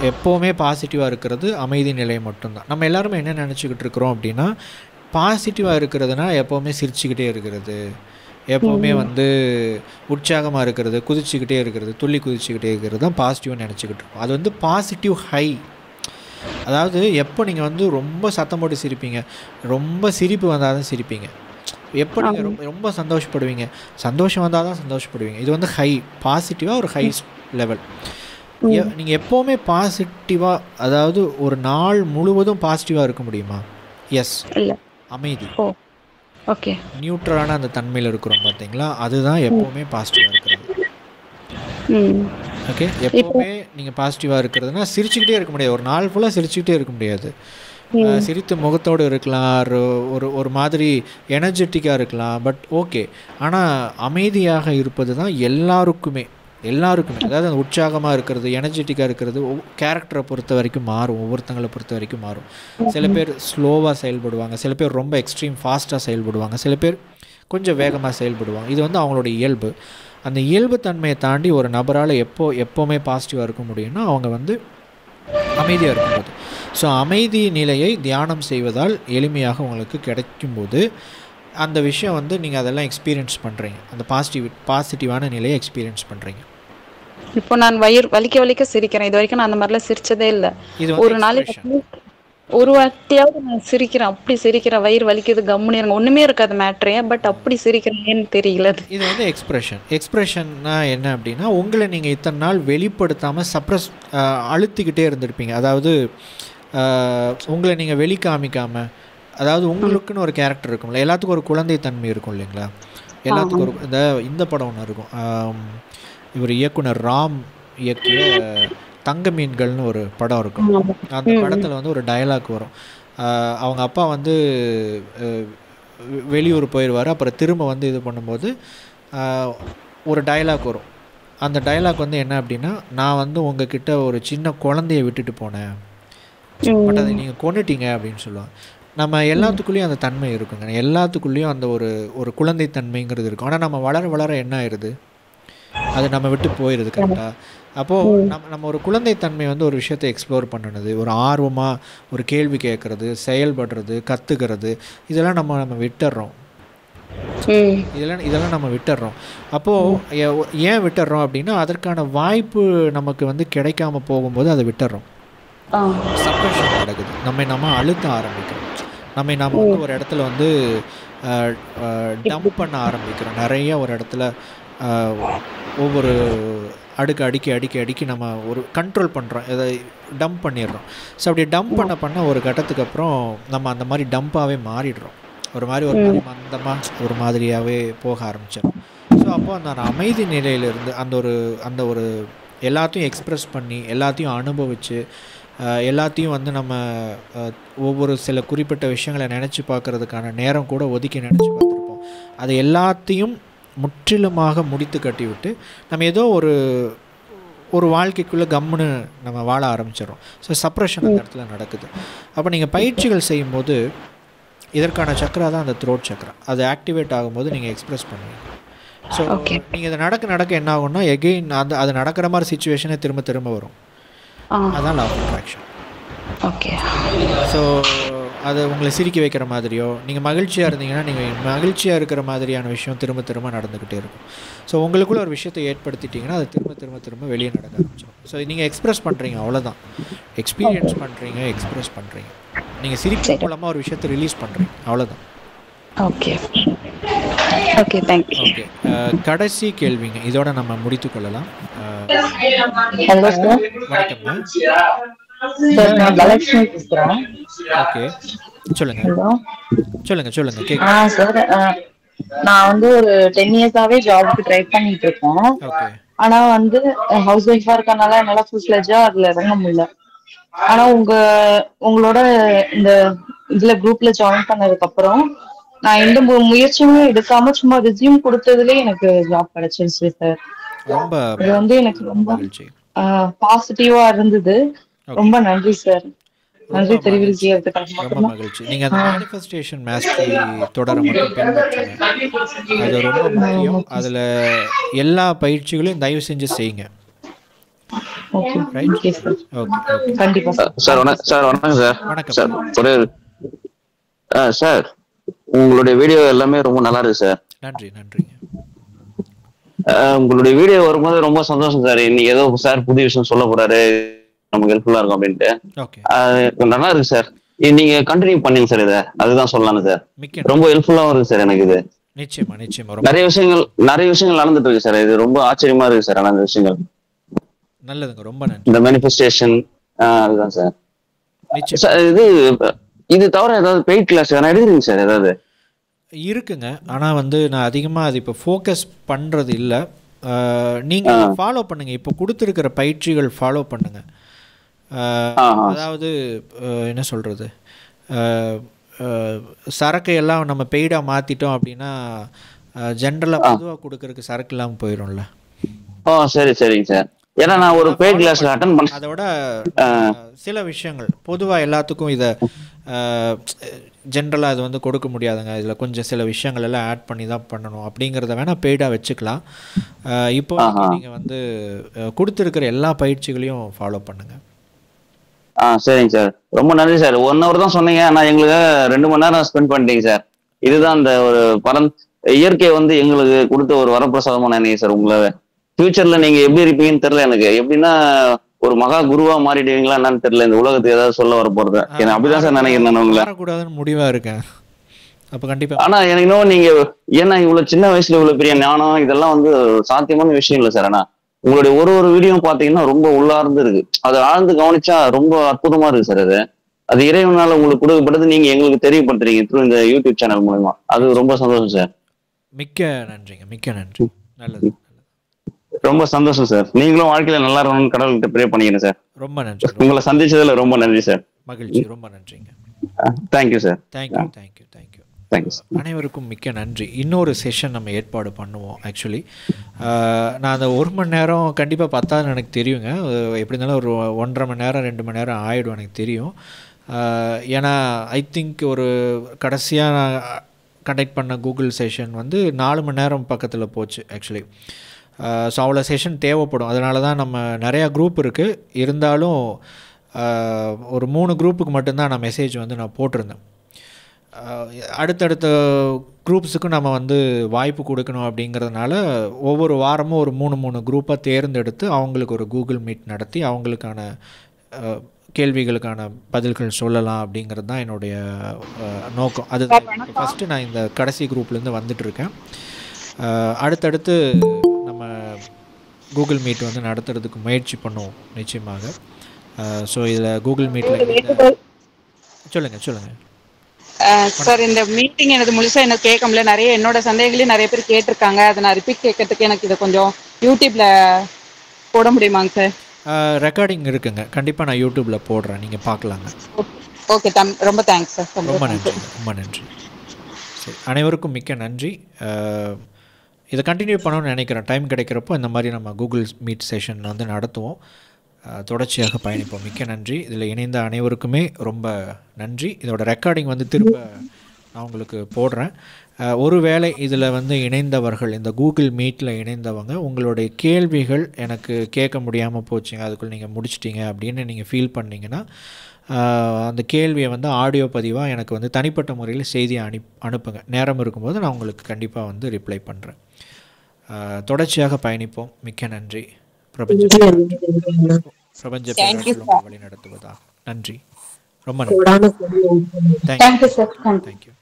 எப்போவுமே பாசிட்டிவாக இருக்கிறது அமைதி நிலை மட்டும்தான். நம்ம எல்லாருமே என்ன நினச்சிக்கிட்டு இருக்கிறோம் அப்படின்னா, பாசிட்டிவாக இருக்கிறதுனா எப்போவுமே சிரிச்சுக்கிட்டே இருக்கிறது, எப்போவுமே வந்து உற்சாகமாக இருக்கிறது, குதிச்சுக்கிட்டே இருக்கிறது, துள்ளி குதிச்சுக்கிட்டே இருக்கிறது தான் பாசிட்டிவாக நினச்சிக்கிட்டு இருக்கோம். அது வந்து பாசிட்டிவ் ஹை. அதாவது எப்போ நீங்கள் வந்து ரொம்ப சத்தம் போட்டு சிரிப்பீங்க, ரொம்ப சிரிப்பு வந்தால் தான் சிரிப்பீங்க. எப்போ நீங்கள் ரொம்ப சந்தோஷப்படுவீங்க, சந்தோஷம் வந்தால் தான் சந்தோஷப்படுவீங்க. இது வந்து ஹை, பாசிட்டிவாக ஒரு ஹை லெவல். நீங்கள் எப்போவுமே பாசிட்டிவாக, அதாவது ஒரு நாள் முழுவதும் பாசிட்டிவாக இருக்க முடியுமா? எஸ், அமைதி, ஓகே, நியூட்ரலான அந்த தன்மையில் இருக்கிறோம் பார்த்தீங்களா, அதுதான் எப்போவுமே பாசிட்டிவாக இருக்கிறது. ஓகே, எப்போவுமே நீங்கள் பாசிட்டிவாக இருக்கிறதுனா சிரிச்சுக்கிட்டே இருக்க முடியாது. ஒரு நாள் ஃபுல்லாக சிரிச்சுக்கிட்டே இருக்க முடியாது. சிரித்த முகத்தோடு இருக்கலாம், ஒரு மாதிரி எனர்ஜெட்டிக்காக இருக்கலாம். பட் ஓகே, ஆனால் அமைதியாக இருப்பது தான் எல்லாருக்குமே. அதாவது அந்த உற்சாகமாக இருக்கிறது, எனர்ஜெட்டிக்காக இருக்கிறது கேரக்டரை பொறுத்த வரைக்கும் மாறும், ஒவ்வொருத்தங்களை பொறுத்த வரைக்கும் மாறும். சில பேர் ஸ்லோவாக செயல்படுவாங்க, சில பேர் ரொம்ப எக்ஸ்ட்ரீம் ஃபாஸ்ட்டாக செயல்படுவாங்க, சில பேர் கொஞ்சம் வேகமாக செயல்படுவாங்க. இது வந்து அவங்களோட இயல்பு. அந்த இயல்பு தன்மையை தாண்டி ஒரு நபரால் எப்போவுமே பாசிட்டிவாக இருக்க முடியும்னா அவங்க வந்து அமைதியாக இருக்கும்போது. ஸோ அமைதி நிலையை தியானம் செய்வதால் எளிமையாக உங்களுக்கு கிடைக்கும்போது அந்த விஷயம் வந்து நீங்கள் அதெல்லாம் எக்ஸ்பீரியன்ஸ் பண்ணுறீங்க, அந்த பாசிட்டிவான நிலையை எக்ஸ்பீரியன்ஸ் பண்ணுறீங்க. இப்போ நான் வயிறு வலிக்க சிரிக்கிறேன். இது வரைக்கும் நான் அந்த மாதிரிலாம் சிரிச்சதே இல்லை. ஒரு நாளைக்கு ஒரு வாட்டியாவது நான் சிரிக்கிறேன். அப்படி சிரிக்கிறேன், வயிறு வலிக்குது, கம்முன்னு இருங்க, ஒன்றுமே இருக்காது மேட்ரே. பட் அப்படி சிரிக்கிறேன்னு தெரியல. இது வந்து எக்ஸ்பிரஷன்னா என்ன அப்படின்னா, உங்களை நீங்கள் இத்தனை நாள் வெளிப்படுத்தாமல் சப்ரஸ் அழுத்திக்கிட்டே இருந்திருப்பீங்க. அதாவது உங்களை நீங்கள் வெளிக்காமிக்காமல், அதாவது உங்களுக்குன்னு ஒரு கேரக்டர் இருக்கும்ல, எல்லாத்துக்கும் ஒரு குழந்தை தன்மை இருக்கும் இல்லைங்களா, எல்லாத்துக்கும் ஒரு இந்த படம் ஒன்று இருக்கும். இவர் இயக்குனர் ராம் இயக்கிய தங்க மீன்கள்னு ஒரு படம் இருக்கும். அந்த படத்தில் வந்து ஒரு டயலாக் வரும். அவங்க அப்பா வந்து வெளியூர் போயிடுவார். அப்புறம் திரும்ப வந்து இது பண்ணும்போது ஒரு டயலாக் வரும். அந்த டயலாக் வந்து என்ன அப்படின்னா, நான் வந்து உங்ககிட்ட ஒரு சின்ன குழந்தைய விட்டுட்டு போனேன், பட் அதை நீங்கள் கொண்டுட்டீங்க அப்படின்னு சொல்லுவாங்க. நம்ம எல்லாத்துக்குள்ளேயும் அந்த தன்மை இருக்குங்க, எல்லாத்துக்குள்ளேயும் அந்த ஒரு குழந்தை தன்மைங்கிறது இருக்கும். ஆனால் நம்ம வளர வளர என்ன ஆயிடுது, அது நம்ம விட்டு போயிடுது. கரெக்டாக. அப்போது நம்ம ஒரு குழந்தைத்தன்மை வந்து ஒரு விஷயத்தை எக்ஸ்ப்ளோர் பண்ணுறது, ஒரு ஆர்வமாக ஒரு கேள்வி கேட்குறது, செயல்படுறது, கற்றுக்கிறது, இதெல்லாம் நம்ம விட்டுடுறோம். இதெல்லாம் நம்ம விட்டுடுறோம். அப்போது ஏன் விட்டுடுறோம் அப்படின்னா, அதற்கான வாய்ப்பு நமக்கு வந்து கிடைக்காம போகும்போது அதை விட்டுடுறோம். சப்ரஷன் நடக்குது, நம்ம அழுத்த ஆரம்பிக்கிறோம், நம்ம வந்து ஒரு இடத்துல வந்து டம்ப் பண்ண ஆரம்பிக்கிறோம். நிறைய ஒரு இடத்துல ஒவ்வொரு அடுக்கி நம்ம ஒரு கண்ட்ரோல் பண்ணுறோம், இதை டம்ப் பண்ணிடுறோம். ஸோ அப்படி டம்ப் பண்ண ஒரு கட்டத்துக்கு அப்புறம் நம்ம அந்த மாதிரி டம்ப்பாகவே மாறிடுறோம். ஒரு மாதிரி மந்தமாக ஒரு மாதிரியாகவே போக ஆரம்பிச்சிடும். ஸோ அப்போ அந்த அமைதி நிலையிலிருந்து அந்த ஒரு எல்லாத்தையும் எக்ஸ்ப்ரெஸ் பண்ணி, எல்லாத்தையும் அனுபவித்து, எல்லாத்தையும் வந்து நம்ம ஒவ்வொரு சில குறிப்பிட்ட விஷயங்களை நினச்சி பார்க்குறதுக்கான நேரம் கூட ஒதுக்கி நினச்சி பார்த்துருப்போம். அது எல்லாத்தையும் முற்றிலுமாக முடித்து கட்டிவிட்டு நம்ம ஏதோ ஒரு வாழ்க்கைக்குள்ளே கம்முன்னு நம்ம வாழ ஆரம்பிச்சிடறோம். ஸோ சப்ரஷன் அந்த இடத்துல நடக்குது. அப்போ நீங்கள் பயிற்சிகள் செய்யும்போது இதற்கான சக்கரா தான் அந்த த்ரோட் சக்கரா. அது ஆக்டிவேட் ஆகும்போது நீங்கள் எக்ஸ்ப்ரெஸ் பண்ணுவீங்க. ஸோ நீங்கள் இதை நடக்க என்ன ஆகும்னா, எகெயின் அது நடக்கிற மாதிரி சிச்சுவேஷனே திரும்ப வரும். அதான் law of attraction. Okay. So அது உங்களை சிரிக்க வைக்கிற மாதிரியோ, நீங்கள் மகிழ்ச்சியாக இருந்தீங்கன்னா நீங்கள் மகிழ்ச்சியாக இருக்கிற மாதிரியான விஷயம் திரும்ப நடந்துக்கிட்டே இருக்கும். ஸோ உங்களுக்குள்ள ஒரு விஷயத்தை ஏற்படுத்திட்டிங்கன்னா அது திரும்ப வெளியே நடக்க ஆரம்பிச்சிடும். ஸோ நீங்கள் எக்ஸ்ப்ரெஸ் பண்ணுறீங்க, அவ்வளோதான். எக்ஸ்பீரியன்ஸ் பண்ணுறீங்க, எக்ஸ்ப்ரெஸ் பண்ணுறீங்க. நீங்கள் சிரிப்பு மூலமாக ஒரு விஷயத்தை ரிலீஸ் பண்ணுறீங்க, அவ்வளோதான். Okay okay, thank you. ஓகே, கடைசி கேள்விங்க, இதோட நம்ம முடித்து கொள்ளலாம். Hello sir. வணக்கம்ங்க. சார் நான் தனலட்சுமி பேசுறேன். ஓகே, சொல்லுங்க. ஹலோ, சொல்லுங்க கேக்குது. சார் நான் வந்து ஒரு 10 இயர்ஸாவே ஜாபுக்கு ட்ரை பண்ணிட்டு இருக்கேன். ஓகே. ஆனா வந்து ஹவுஸ் ஒய்ஃபா இருக்கனால என்னால ஃபுல் ஃபிளெட்ஜா அதுல இறங்க முடியல. ஆனா உங்களோட இந்த இதுல குரூப்ல ஜாயின் பண்ணதுக்கு அப்புறம் நான் எந்த முயற்சியுமே எடுக்காம சும்மா ரெஸ்யூம் கொடுத்ததுல எனக்கு ஜாப் கிடைச்சிருச்சு சார். இது வந்து எனக்கு ரொம்ப பாசிட்டிவா இருந்தது. ரொம்ப நன்றி சார். நன்றி தெரிவிக்கிறதுக்காக. ரொம்ப மகிழ்ச்சி. நீங்க அந்த மேனிஃபெஸ்டேஷன் மாஸ்டரி தொடர மட்டும் பின்பற்றுங்க, அது ரொம்ப முக்கியம். அதுல எல்லா பயிற்சிகளையும் தயவு செஞ்சு செய்யுங்க. Okay right sir. ஓகே கண்டிப்பா சார். வணக்கம் சார். வணக்கம் சார். ஒரு சார், உங்களுடைய வீடியோ எல்லாமே ரொம்ப நல்லா இருக்கு சார். நன்றிங்க. உங்களுடைய வீடியோ வரும்போது ரொம்ப சந்தோஷம் சார். இன்னைக்கு ஏதோ சார் புதிய விஷயம் சொல்ல போறாரு, நமக்கு ஹெல்ப்ஃபுல்லா இருக்கும் அப்படின்ட்டு. நல்லா இருக்கு சார். நீங்க கண்டினியூ பண்ணுங்க சார். இதை அதுதான் சொல்லலாம்னு சார். ரொம்ப ஹெல்ப்ஃபுல்லாவும் இருக்கு சார் எனக்கு. இது நிச்சயமா நிறைய விஷயங்கள் நடந்துட்டு இருக்கு சார். இது ரொம்ப ஆச்சரியமா இருக்கு சார். அந்த விஷயங்கள் நல்லதுங்க. ரொம்ப நன்றி. இந்த மேனிஃபெஸ்டேஷன் அதுதான் சார். இது தவிர ஏதாவது பெய்ட் கிளாஸ் எடுக்கிறீங்க சார்? ஏதாவது இருக்குங்க, ஆனால் வந்து நான் அதிகமாக அது இப்போ ஃபோக்கஸ் பண்ணுறது இல்லை. நீங்கள் ஃபாலோ பண்ணுங்கள், இப்போ கொடுத்துருக்கிற பயிற்சிகள் ஃபாலோ பண்ணுங்கள். அதாவது என்ன சொல்கிறது, சரக்கு எல்லாம் நம்ம பெய்டாக மாற்றிட்டோம் அப்படின்னா ஜென்ரலாக பொதுவாக கொடுக்கறதுக்கு சரக்கு இல்லாமல் போயிடும்ல. சரிங்க சார். ஏன்னா நான் ஒரு பெய்ட் கிளாஸ் அட்டெண்ட் பண்ண, அதோட சில விஷயங்கள் பொதுவாக எல்லாத்துக்கும் இதை ஜென்ரலாக இது வந்து கொடுக்க முடியாதுங்க. இதில் கொஞ்சம் சில விஷயங்கள் எல்லாம் ஆட் பண்ணி தான் பண்ணணும் அப்படிங்கிறத வேணால் பெய்டாக வச்சுக்கலாம். இப்போ நீங்கள் வந்து கொடுத்துருக்கிற எல்லா பயிற்சிகளையும் ஃபாலோ பண்ணுங்கள். சரிங்க சார். ரொம்ப நன்றி சார். 1 hour தான் சொன்னீங்க, ஆனால் எங்களுக்கு 2 மணி நேரம் ஸ்பெண்ட் பண்ணிட்டீங்க சார். இதுதான் அந்த ஒரு இயற்கை வந்து எங்களுக்கு கொடுத்த ஒரு வரப்பிரசாதமா நினைக்கிறேன் சார். உங்களை ஃபியூச்சர்ல நீங்க எப்படி இருப்பீங்கன்னு தெரியல எனக்கு. எப்படின்னா ஒரு மகா குருவா மாறிடுவீங்களா என்னன்னு தெரியல. இந்த உலகத்துக்கு ஏதாவது சொல்ல வர போறது அப்படிதான் சார் நினைக்கிறேன் நான் உங்களை. கூடாதுன்னு முடிவா இருக்கேன். அப்ப கண்டிப்பா. ஆனா எனக்கு இன்னும் நீங்க ஏன்னா இவ்வளவு சின்ன வயசுல இவ்வளவு பெரிய ஞானம் இதெல்லாம் வந்து சாத்தியமான விஷயம் இல்லை சார். ஆனா உங்களுடைய ஒரு வீடியோ பாத்தீங்கன்னா ரொம்ப உள்ளார்ந்து இருக்கு. அதை ஆழ்ந்து கவனிச்சா ரொம்ப அற்புதமா இருக்கு சார். அது இறைவனால உங்களுக்கு கொடுக்கப்படுது, நீங்க எங்களுக்கு தெரியப்படுத்துறீங்க த்ரூ இந்த யூடியூப் சேனல் மூலமா. அது ரொம்ப சந்தோஷம் சார். மிக்க நன்றிங்க. மிக்க நன்றி. நல்லது. ரொம்ப சந்தோஷம் சார். நீங்களும் வாழ்க்கையில நல்லா இருக்கணும்னு கடவுள்கிட்ட ப்ரே பண்ணிக்கிறேன் சார். ரொம்ப நன்றி. உங்களை சந்திச்சதுல ரொம்ப நன்றி சார். மகிழ்ச்சி. ரொம்ப நன்றிங்க. Thank you sir. தேங்க்யூ. அனைவருக்கும் மிக்க நன்றி. இன்னொரு செஷன் நம்ம ஏற்பாடு பண்ணுவோம். ஆக்சுவலி நான் அந்த 1 மணி நேரம் கண்டிப்பாக பத்தாதுன்னு எனக்கு தெரியுங்க. எப்படி இருந்தாலும் ஒரு 1.5 மணி நேரம் 2 மணி நேரம் ஆகிடும் எனக்கு தெரியும். ஏன்னா ஐ திங்க் ஒரு கடைசியாக நான் கண்டக்ட் பண்ண கூகுள் செஷன் வந்து 4 மணி நேரம் பக்கத்தில் போச்சு ஆக்சுவலி. ஸோ அவ்வளோ செஷன் தேவைப்படும். அதனால தான் நம்ம நிறையா குரூப் இருக்குது. இருந்தாலும் ஒரு 3 குரூப்புக்கு மட்டும்தான் நான் மெசேஜ் வந்து நான் போட்டிருந்தேன். அடுத்தடுத்த குரூப்ஸுக்கும் நம்ம வந்து வாய்ப்பு கொடுக்கணும் அப்படிங்கிறதுனால ஒவ்வொரு வாரமும் ஒரு 3 குரூப்பாக தேர்ந்தெடுத்து அவங்களுக்கு ஒரு கூகுள் மீட் நடத்தி அவங்களுக்கான கேள்விகளுக்கான பதில்கள் சொல்லலாம் அப்படிங்கிறது தான் என்னுடைய நோக்கம். அது ஃபஸ்ட்டு நான் இந்த கடைசி குரூப்லேருந்து வந்துட்டுருக்கேன். அடுத்தடுத்து நம்ம கூகுள் மீட் வந்து நடத்துறதுக்கு முயற்சி பண்ணுவோம் நிச்சயமாக. ஸோ இதில் கூகுள் மீட்டில் சொல்லுங்கள் சார். இந்த மீட்டிங் எனக்கு முழுசா எனக்கு கேட்க முடியல. நிறைய என்னோட சந்தேகங்களையும் நிறைய பேர் கேட்டிருக்காங்க. அதை நான் ரிப்பீட் கேட்கறதுக்கு எனக்கு இதை கொஞ்சம் யூடியூப்ல போட முடியுமாங்க சார்? ரெக்கார்டிங் இருக்குங்க, கண்டிப்பாக நான் யூடியூப்ல போடுறேன், நீங்கள் பார்க்கலாங்க. ஓகே, ரொம்ப தேங்க்ஸ் சார். ரொம்ப நன்றி. சரி, அனைவருக்கும் மிக்க நன்றி. இதை கண்டினியூ பண்ணணும்னு நினைக்கிறேன். டைம் கிடைக்கிறப்போ இந்த மாதிரி நம்ம கூகுள் மீட் செஷன் வந்து நடத்துவோம். தொடர்ச்சியாக பயணிப்போம். மிக்க நன்றி. இதில் இணைந்த அனைவருக்குமே ரொம்ப நன்றி. இதோட ரெக்கார்டிங் வந்து திரும்ப நான் உங்களுக்கு போடுறேன். ஒருவேளை இதில் வந்து இணைந்தவர்கள், இந்த கூகுள் மீட்டில் இணைந்தவங்க, உங்களுடைய கேள்விகள் எனக்கு கேட்க முடியாமல் போச்சுங்க, அதுக்குள்ளே நீங்கள் முடிச்சிட்டிங்க அப்படின்னு நீங்கள் ஃபீல் பண்ணிங்கன்னா அந்த கேள்வியை வந்து ஆடியோ பதிவாக எனக்கு வந்து தனிப்பட்ட முறையில் செய்தியை அனுப்புங்க. நேரம் இருக்கும்போது நான் உங்களுக்கு கண்டிப்பாக வந்து ரிப்ளை பண்ணுறேன். தொடர்ச்சியாக பயணிப்போம். மிக்க நன்றி. பிரபஞ்ச பேராற்றல் வழி நடத்துவதா. நன்றி. ரொம்ப கோடான நன்றி. கோடி நன்றி. Thank you sir. தேங்க்யூ.